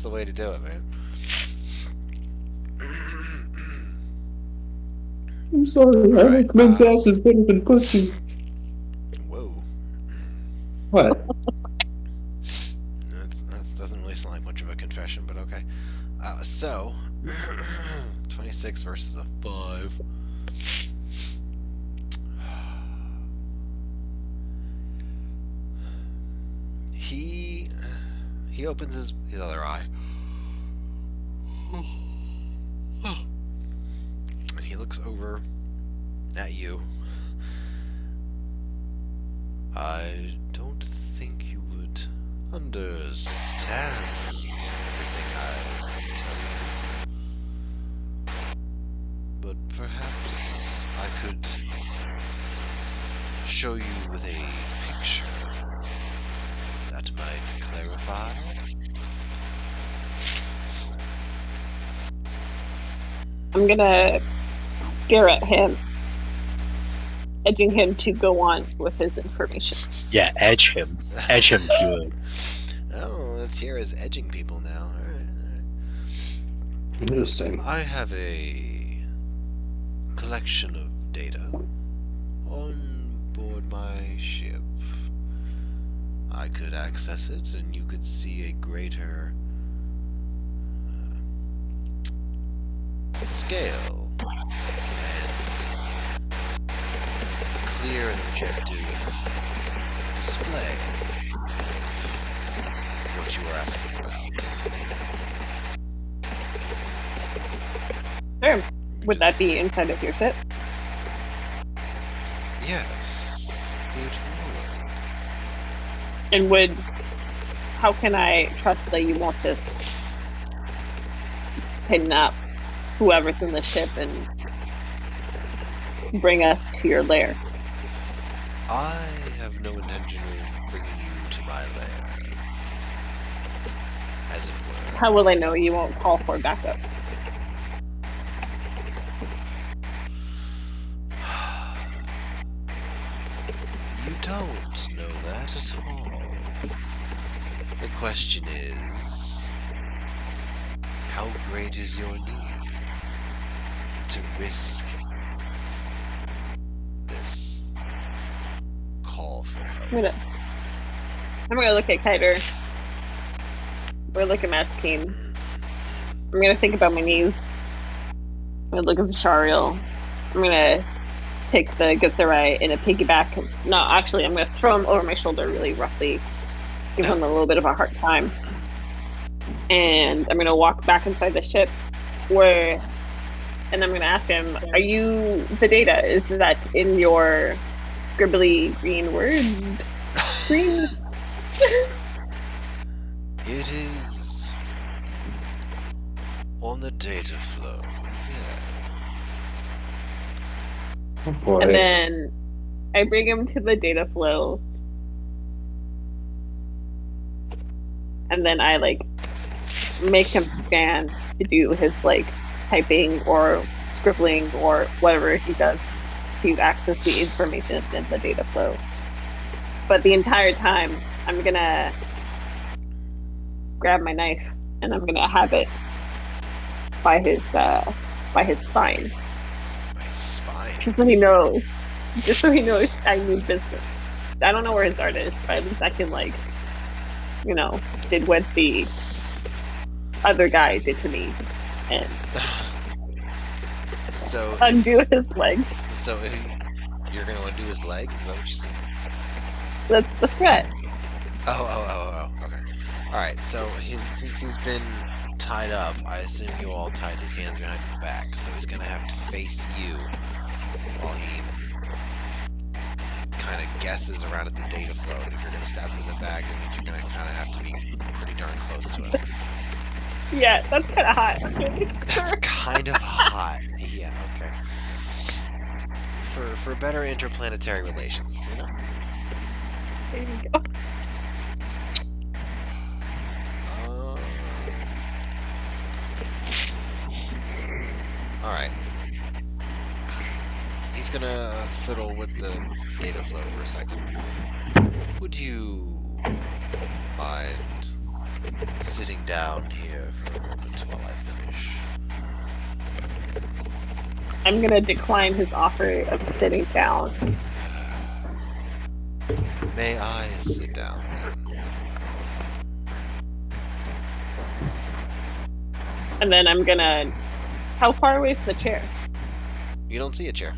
the way to do it, man. I'm sorry, I Alright, like men's asses better than pussy. Whoa. What? That doesn't really sound like much of a confession, but okay. So, 26 versus a 5. He opens his other eye. And he looks over at you. I don't think you would understand everything I tell you. But perhaps I could show you with a picture that might clarify. I'm gonna stare at him, edging him to go on with his information. Yeah, edge him. Edge him good. Oh, let's hear us edging people now. Alright. Interesting. I have a collection of data on board my ship. I could access it, and you could see a greater scale and clear and objective display of what you were asking about. Sure. Would that be inside of your ship? Yes, it And how can I trust that you won't just kidnap whoever's in the ship and bring us to your lair? I have no intention of bringing you to my lair, as it were. How will I know you won't call for backup? You don't know that at all. The question is, how great is your need to risk this call for help? I'm gonna look at Kiter. I'm gonna look at Maskeen. I'm gonna think about my knees. I'm gonna look at Vishariel. I'm gonna take the Gutsarai in a piggyback. No, actually, I'm gonna throw him over my shoulder really roughly, give him a little bit of a hard time. And I'm gonna walk back inside the ship and I'm gonna ask him, are you the data? Is that in your scribbly green word screen? It is on the data flow, yes. Oh boy. And then I bring him to the data flow. And then I make him scan to do his typing or scribbling or whatever he does to access the information in the data flow. But the entire time I'm gonna grab my knife and I'm gonna have it by his spine. My spine. Just so he knows I mean business. I don't know where his art is, but at least I can did what the other guy did to me and So undo his legs. So you're gonna undo his legs? Is that what you're saying? That's the threat. Oh. Okay. All right. So since he's been tied up, I assume you all tied his hands behind his back. So he's gonna have to face you while he kind of guesses around at the data flow. And if you're gonna stab him in the back, it means you're gonna kind of have to be pretty darn close to him. Yeah, that's kind of hot. That's kind of hot. Yeah. Okay. For better interplanetary relations, you know. There you go. All right. He's gonna fiddle with the data flow for a second. Would you mind sitting down here for a moment while I finish? I'm gonna decline his offer of sitting down. May I sit down then? And then I'm gonna... How far away is the chair? You don't see a chair.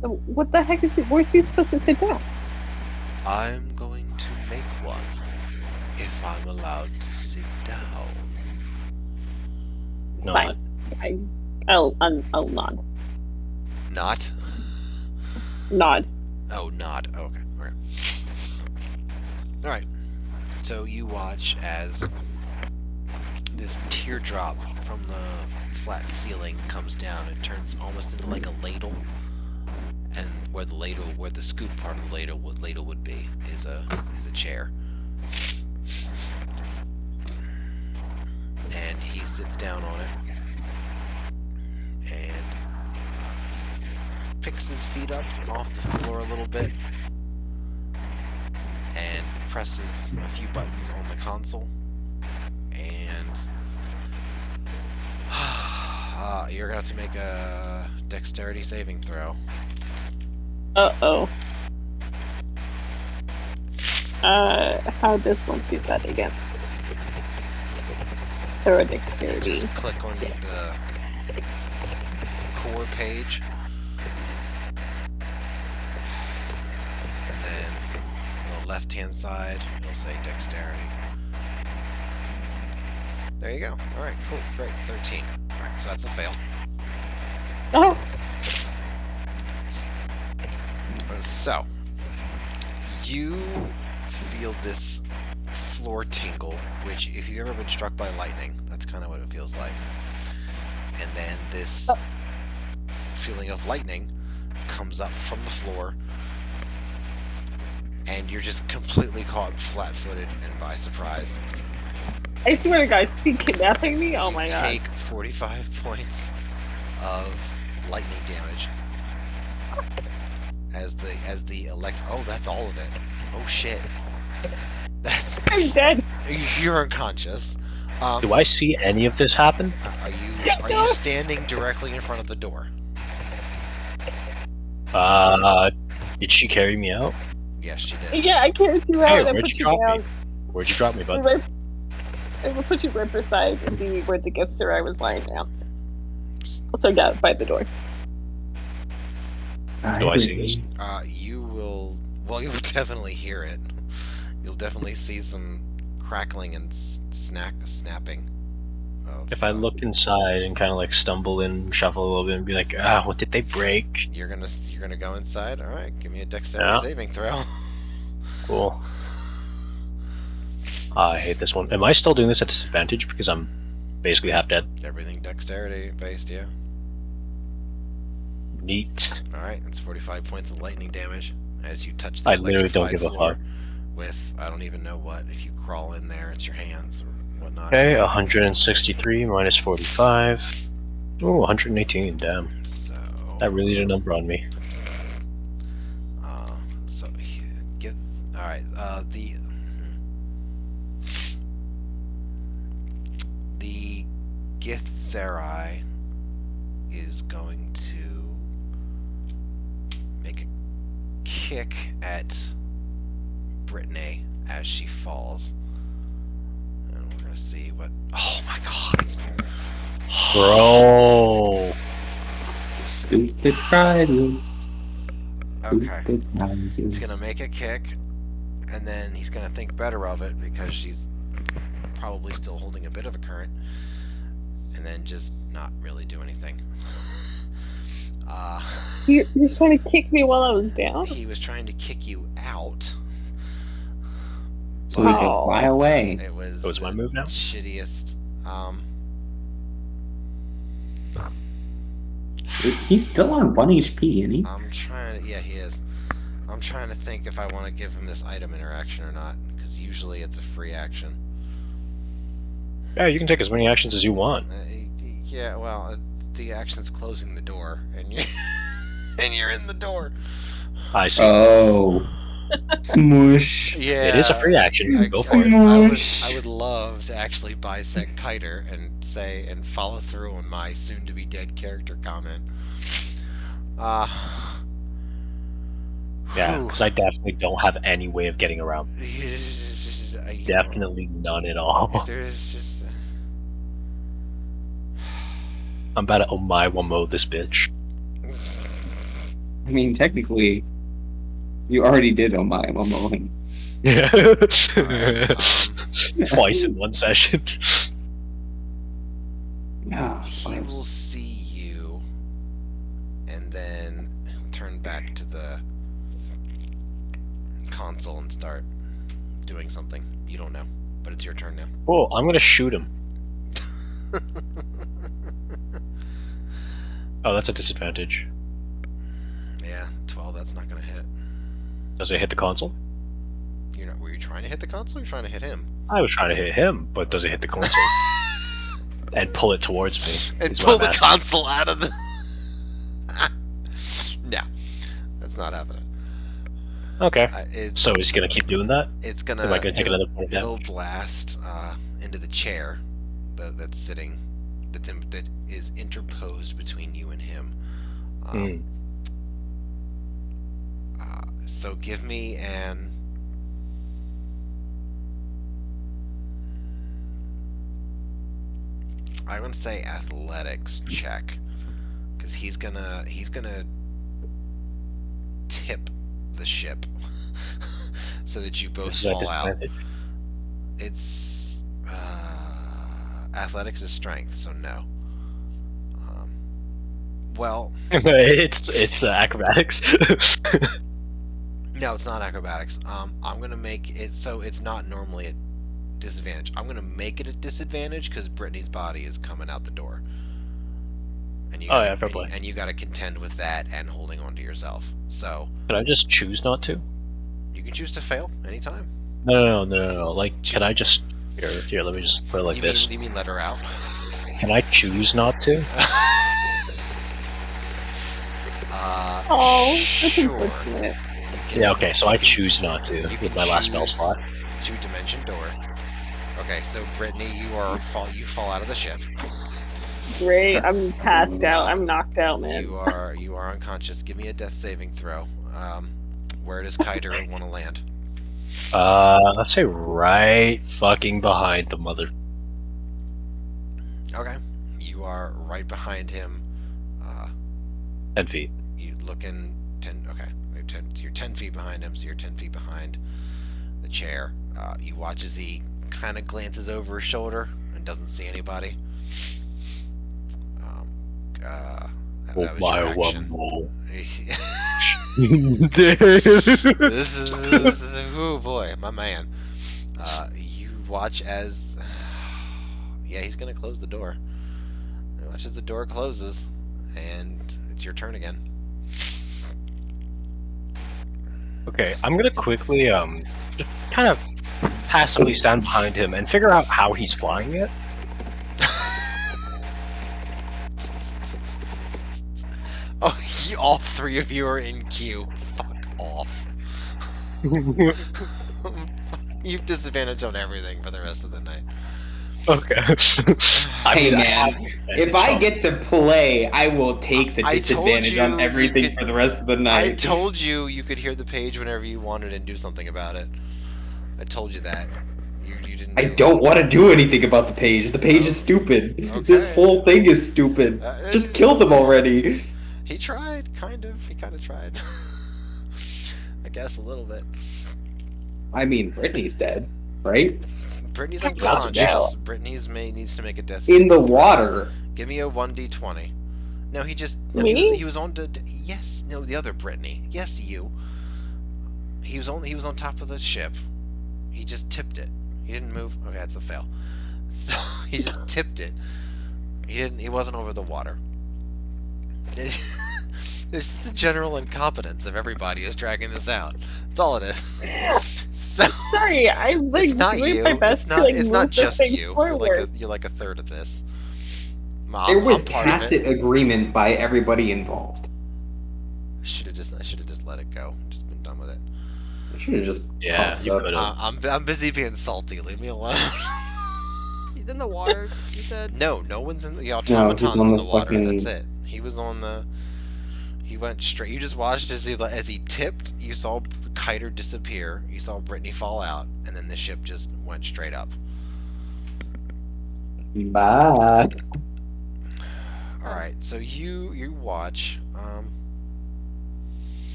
What the heck is he? Where's he supposed to sit down? I'm going to make one if I'm allowed to sit down. Not. I'll nod. Not? Nod. Oh, not. Okay. Alright. Alright. So you watch as this teardrop from the flat ceiling comes down. It turns almost into like a ladle. And where the scoop part of the ladle would be is a chair. And he sits down on it and picks his feet up off the floor a little bit and presses a few buttons on the console, and you're gonna have to make a dexterity saving throw. Uh-oh. How does one do that again? Throw a dexterity. Just click on the core page, and then on the left-hand side, it'll say dexterity. There you go. Alright, cool, great, 13. Alright, so that's a fail. Oh! So, you feel this floor tingle, which, if you've ever been struck by lightning, that's kind of what it feels like. And then this feeling of lightning comes up from the floor, and you're just completely caught flat-footed and by surprise. I swear to God, is he kidnapping me? Oh my God. Take 45 points of lightning damage. As the oh, that's all of it. Oh shit. That's I'm dead. You're unconscious. Do I see any of this happen? Are you standing directly in front of the door? Did she carry me out? Yes, she did. Yeah, I carried you out Hey, and where'd put you you drop down. me? Where'd you drop me, bud? Right, I will put you right beside where the guest I was lying down. Also got by the door. Do I see this? You will. Well, you'll definitely hear it. You'll definitely see some crackling and snapping. If I look inside and kind of like stumble and shuffle a little bit and be like, what did they break? You're gonna go inside. All right, give me a dexterity Yeah. saving throw. Cool. I hate this one. Am I still doing this at disadvantage because I'm basically half dead? Everything dexterity based, yeah. Neat. All right, that's 45 points of lightning damage as you touch the I literally don't electrified give a floor fuck. with I don't even know what. If you crawl in there, it's your hands or whatnot. Okay, 163 minus 45. Ooh, 118. Damn. So That really did a number on me. so he gets all right. The Githzerai is going to make a kick at Brittany as she falls. And we're gonna see what. Oh my god! Bro. Stupid prizes. Okay. Stupid prizes. He's gonna make a kick, and then he's gonna think better of it because she's probably still holding a bit of a current, and then just not really do anything. He's trying to kick me while I was down? He was trying to kick you out. So we can fly away. It was. Oh, it's my move now? Shittiest. He's still on 1 HP, isn't he? I'm trying to. Yeah, he is. I'm trying to think if I want to give him this item interaction or not, because usually it's a free action. Yeah, you can take as many actions as you want. Yeah, well, the action's closing the door, and you and you're in the door. I see. Oh. Smoosh. Yeah, It is a free action. Go for it. I would love to actually bisect Kiter and follow through on my soon-to-be dead character comment. Yeah, because I definitely don't have any way of getting around. Definitely none at all. There's just. I'm about to Omaiwamo this bitch. I mean, technically, you already did on my Momo. Yeah. Alright, Twice in one session. Yeah. will see you, and then turn back to the console and start doing something. You don't know, but it's your turn now. Cool. I'm gonna shoot him. Oh, that's a disadvantage. Yeah, 12. That's not gonna hit. Does it hit the console? You're not. Were you trying to hit the console? Or you're trying to hit him. I was trying to hit him, but does it hit the console? And pull it towards me. And is pull what I'm the asking. console out of the. No, that's not happening. Okay. It's, So he's gonna keep doing that? it's gonna. Am I gonna take another point of It'll damage? blast into the chair that's sitting. That is interposed between you and him. Hmm. So give me an. I want to say athletics check, because he's gonna tip the ship so that you both This is a fall out. disadvantage. It's athletics is strength, so no. Well, it's acrobatics. no, it's not acrobatics. I'm gonna make it so it's not normally a disadvantage. I'm gonna make it a disadvantage because Brittany's body is coming out the door, and you Oh, gotta, yeah, fair play. and you got to contend with that and holding on to yourself. So Can I just choose not to? you can choose to fail anytime. No. Like, can I just here? Let me just put it like you this. mean let her out? Can I choose not to? Oh, that's sure. unfortunate. You can- Yeah. Okay. So I you can- choose not to you with can my last spell choose slot. Two-dimension door. Okay, so Brittany, you fall out of the ship. Great. I'm passed out. I'm knocked out, man. You are unconscious. Give me a death saving throw. Where does Kiter want to land? Let's say right fucking behind the mother. Okay, you are right behind him. 10 feet. You looking 10. Okay, you're 10 feet behind him, so you're 10 feet behind the chair. You watch as he kind of glances over his shoulder and doesn't see anybody. That was your action. This is oh boy, my man. You watch as yeah, he's gonna close the door. You watch as the door closes, and it's your turn again. Okay, I'm gonna quickly just kind of passively stand behind him and figure out how he's flying it. Oh, all three of you are in queue. Fuck off. You've disadvantage on everything for the rest of the night. Okay. Hey I man, have if I disadvantage get to play, I will take the I told disadvantage you on you everything could- for the rest of the I night. told you you could hear the page whenever you wanted and do something about it. I told you that. You didn't. I do it. don't want to do anything about the page. The page is stupid. This Okay. whole thing is stupid. Uh, Just kill them already. He tried, kind of. He kind of tried. I guess a little bit. I mean, Brittany's dead, right? Brittany's That's unconscious. Brittany's needs to make a death. In the water. Give me a 1d20. No, he just. No, Me? he was on the. Yes, no, the other Brittany. Yes, you. He was on top of the ship. He just tipped it. He didn't move. Okay, that's a fail. So he just tipped it. He wasn't over the water. It's just a general incompetence of everybody is dragging this out. That's all it is. So Sorry, I'm like it's not doing you. my best It's not. to like It's move not the just thing you. forward. You're like a third of this. There was I'm part of it. tacit agreement by everybody involved. I should have just let it go. Just been done with it. I should have just. Yeah, pumped you up. could have. I'm busy being salty. Leave me alone. He's in the water, you said. No one's in the he's automaton's on in the the water. fucking- That's it. He was on the. He went straight. You just watched as he tipped. You saw Kiter disappear. You saw Brittany fall out, and then the ship just went straight up. Bye. All right. So you watch.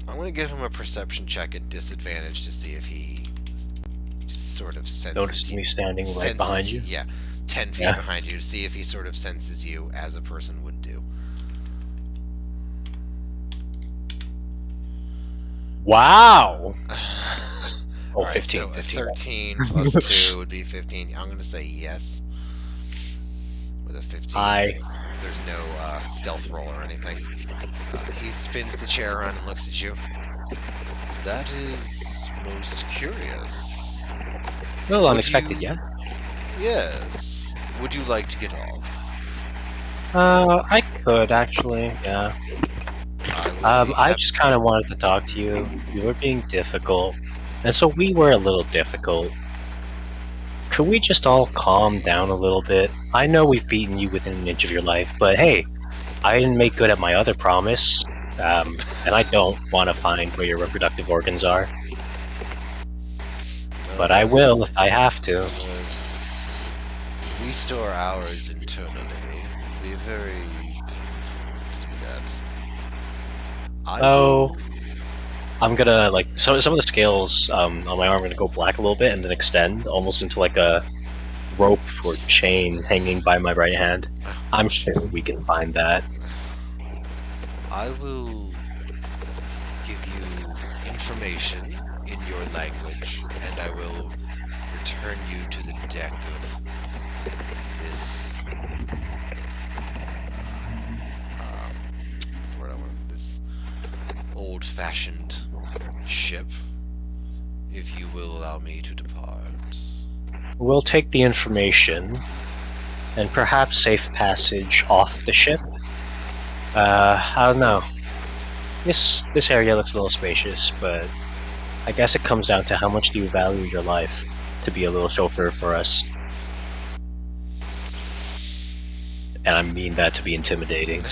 I'm gonna give him a perception check at disadvantage to see if he sort of senses Notices you. me standing right behind you. Yeah, 10 feet Yeah. behind you to see if he sort of senses you as a person would do. Wow! Oh, Alright, 15, so a 15. 13 plus 2 would be 15. I'm going to say yes. With a 15, there's no stealth roll or anything. He spins the chair around and looks at you. That is most curious. A little Would unexpected, you- yeah? Yes. Would you like to get off? I could, actually, yeah. I will be I happy. just kind of wanted to talk to you. You were being difficult. And so we were a little difficult. Could we just all calm down a little bit? I know we've beaten you within an inch of your life, but hey, I didn't make good at my other promise. And I don't want to find where your reproductive organs are. But I will if I have to. We store ours internally. It'd be very painful to do that. Oh, I'm gonna, like, some of the scales on my arm are gonna go black a little bit and then extend almost into like a rope or chain hanging by my right hand. I'm sure we can find that. I will give you information in your language, and I will return you to the deck of this. What's the word I want? This old-fashioned ship, if you will allow me to depart. We'll take the information and perhaps safe passage off the ship. I don't know. This area looks a little spacious, but I guess it comes down to how much do you value your life to be a little chauffeur for us. And I mean that to be intimidating.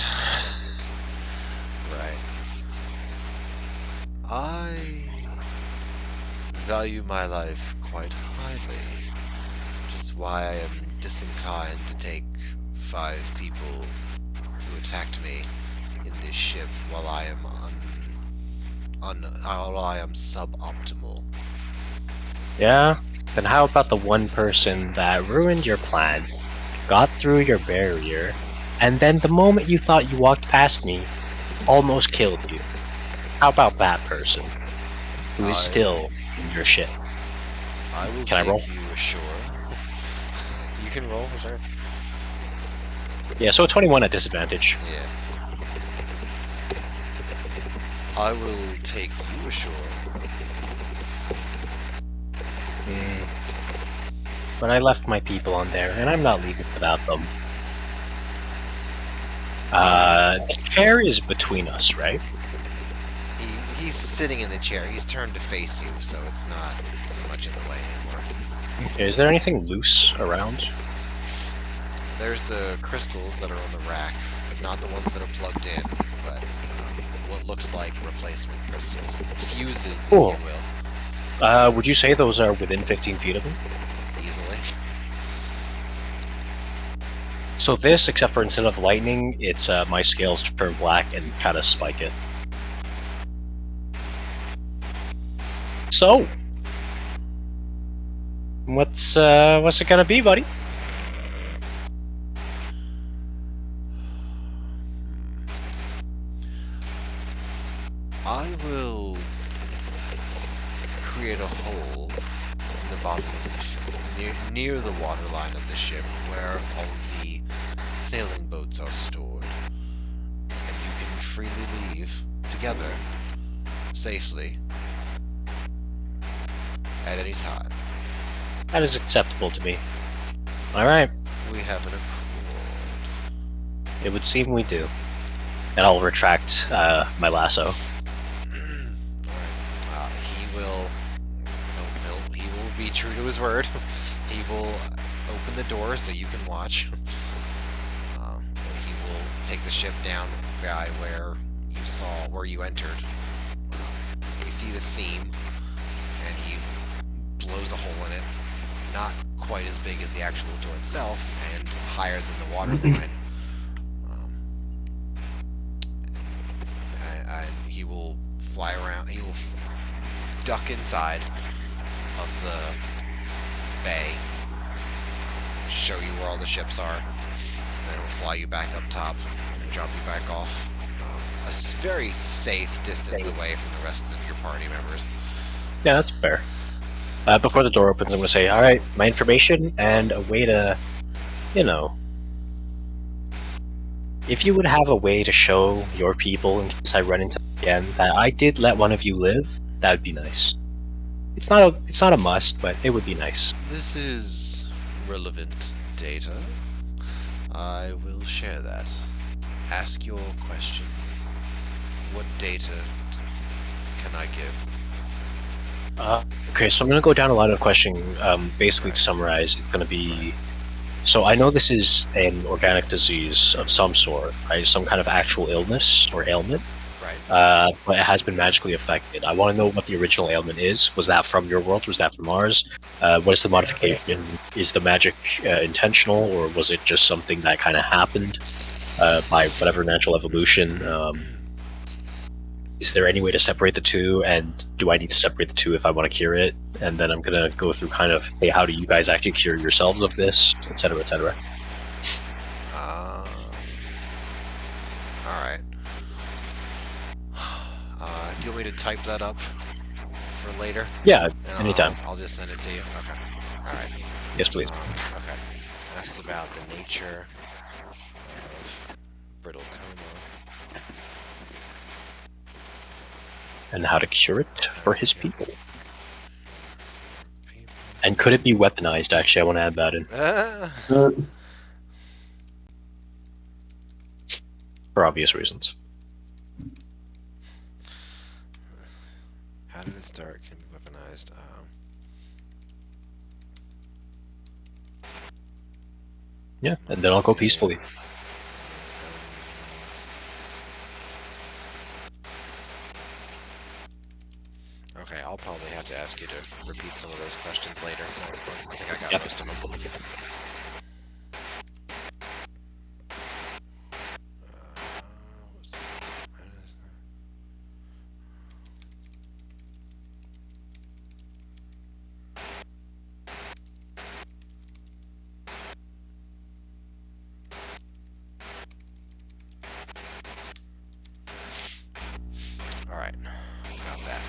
Right. I value my life quite highly, which is why I am disinclined to take 5 people who attacked me in this ship while I am while I am suboptimal. Yeah? Then how about the one person that ruined your plan, got through your barrier, and then the moment you thought you walked past me, almost killed you? How about that person, who is still in your ship? I will Can I take roll? you ashore. You can roll, sure. Yeah, so 21 at disadvantage. Yeah. I will take you ashore. But I left my people on there, and I'm not leaving without them. The chair is between us, right? He's sitting in the chair. He's turned to face you, so it's not so much in the way anymore. Okay, is there anything loose around? There's the crystals that are on the rack. Not the ones that are plugged in, but what looks like replacement crystals. Fuses, Cool. if you will. Would you say those are within 15 feet of him? Easily. So this, except for instead of lightning, it's my scales turn black and kind of spike it. So, what's it gonna be, buddy? I will create a hole in the bottom of the ship, near the waterline of the ship, where all of the sailing boats are stored. And you can freely leave together, safely, at any time. That is acceptable to me. Alright, We have an accord. it would seem we do. And I'll retract my lasso. He will be true to his word. He will open the door so you can watch. He will take the ship down by where you entered. You see the seam, and he blows a hole in it. Not quite as big as the actual door itself, and higher than the water line. And he will fly around. He will duck inside of bay, show you where all the ships are, and it'll fly you back up top and drop you back off. Very safe distance away from the rest of your party members. Yeah, that's fair. Before the door opens, I'm going to say, all right, my information and a way to, you know, if you would have a way to show your people, in case I run into them again, that I did let one of you live, that would be nice. It's not a must, but it would be nice. This is relevant data. I will share that. Ask your question. What data can I give? Okay, so I'm going to go down a line of questioning. Basically, to summarize, it's going to be... So I know this is an organic disease of some sort, right? Some kind of actual illness or ailment. Right. But it has been magically affected. I want to know what the original ailment is. Was that from your world? Was that from ours? What is the modification? Is the magic intentional, or was it just something that kind of happened by whatever natural evolution? Is there any way to separate the two, and do I need to separate the two if I want to cure it? And then I'm going to go through kind of, hey, how do you guys actually cure yourselves of this, etc., etc. Alright. Do you want me to type that up for later? Yeah, And anytime. I'll just send it to you. Okay. Alright. Yes, please. Okay. That's about the nature of brittle coma. And how to cure it for his people. And could it be weaponized, actually? I want to add that in. For obvious reasons. How did it start? Can be weaponized. Yeah, and then I'll go peacefully. Okay, I'll probably have to ask you to repeat some of those questions later. I think I got Yep. most of them. Alright, got that.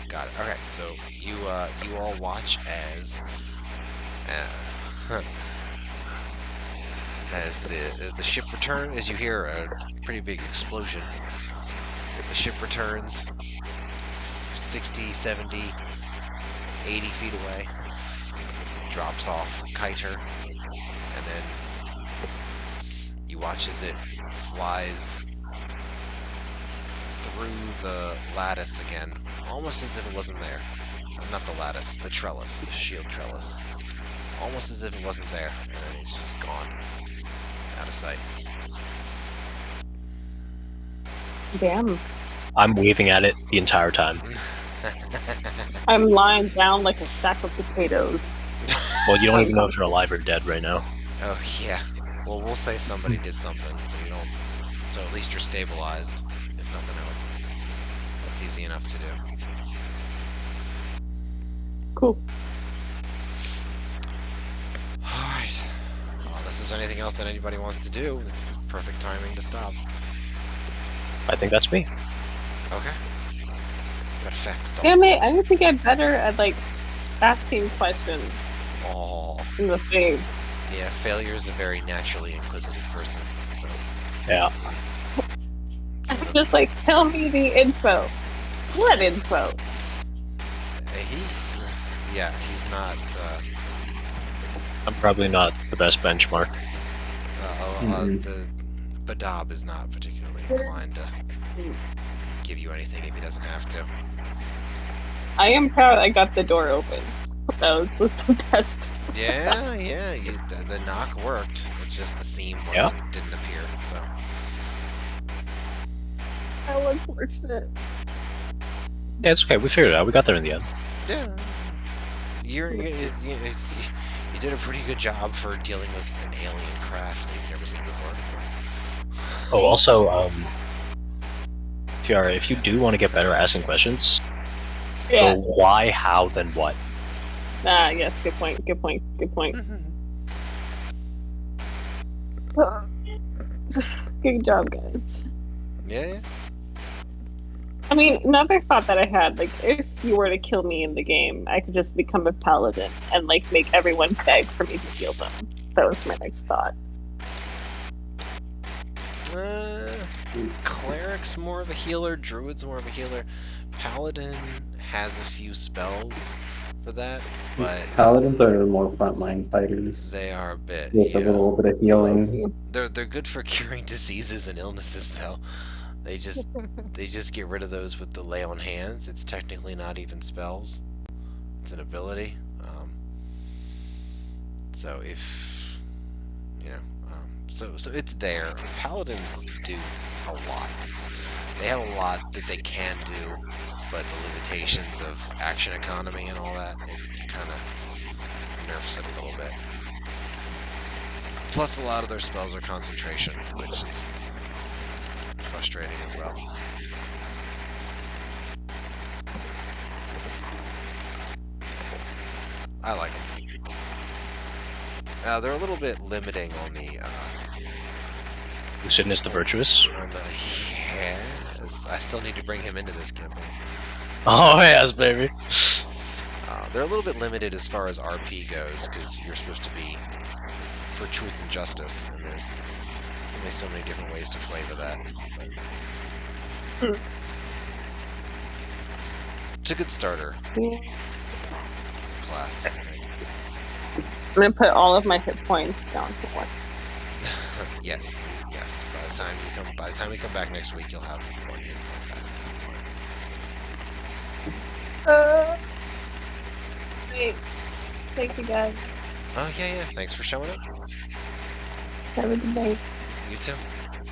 Got it. Okay, so you all watch as as the ship returns, as you hear a pretty big explosion. The ship returns 60, 70, 80 feet away, drops off Kiter, and then you watch as it flies through the lattice again, almost as if it wasn't there. Not the lattice, the trellis, the shield trellis. Almost as if it wasn't there, and then it's just gone. Out of sight. Damn. I'm waving at it the entire time. I'm lying down like a sack of potatoes. Well, you don't even know if you're alive or dead right now. Oh, yeah. Well, we'll say somebody did something, so you don't... So at least you're stabilized, if nothing else. That's easy enough to do. Cool. Alright. Well, unless there's anything else that anybody wants to do, this is perfect timing to stop. I think that's me. Okay. Got effect, though. Damn it, I need to get better at, like, asking questions Oh. in the thing. Yeah, failure is a very naturally inquisitive person. So, Yeah. sort I'm of- just like, tell me the info. What info? he's not, I'm probably not the best benchmark. the Badab is not particularly inclined to give you anything if he doesn't have to. I am proud I got the door open. That was the best. Yeah, the knock worked. It's just the seam didn't appear, so. That was fortunate. Yeah, it's okay. We figured it out. We got there in the end. Yeah. You did a pretty good job for dealing with an alien craft that you've never seen before. So. Oh, also, Tiara, if you do want to get better at asking questions, Yeah. go why, how, then what. Ah, yes, good point, good point, good point. Good job, guys. Yeah. I mean, another thought that I had, like, if you were to kill me in the game, I could just become a paladin and, like, make everyone beg for me to heal them. That was my next thought. Cleric's more of a healer, Druid's more of a healer. Paladin has a few spells for that, but Paladins are more frontline fighters they are a bit, with a yeah. little bit of healing. They're good for curing diseases and illnesses, though. They just get rid of those with the lay on hands. It's technically not even spells; it's an ability. So if you know, so it's there. Paladins do a lot. They have a lot that they can do, but the limitations of action economy and all that, it kind of nerfs it a little bit. Plus, a lot of their spells are concentration, which is frustrating as well. I like them. They're a little bit limiting on the Lucidness the Virtuous. yes. I still need to bring him into this campaign. Oh yes, baby. They're a little bit limited as far as RP goes, because you're supposed to be for truth and justice, and there's only so many different ways to flavor that. But it's a good starter class, I think. I'm gonna put all of my hit points down to 1. Yes. By the time we come back next week, you'll have 1 hit point back. That's fine. Great. Thank you, guys. Oh yeah. Thanks for showing up. Have a good night. You too.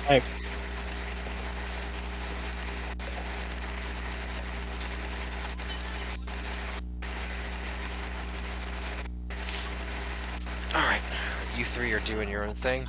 Hey. All right, you three are doing your own thing.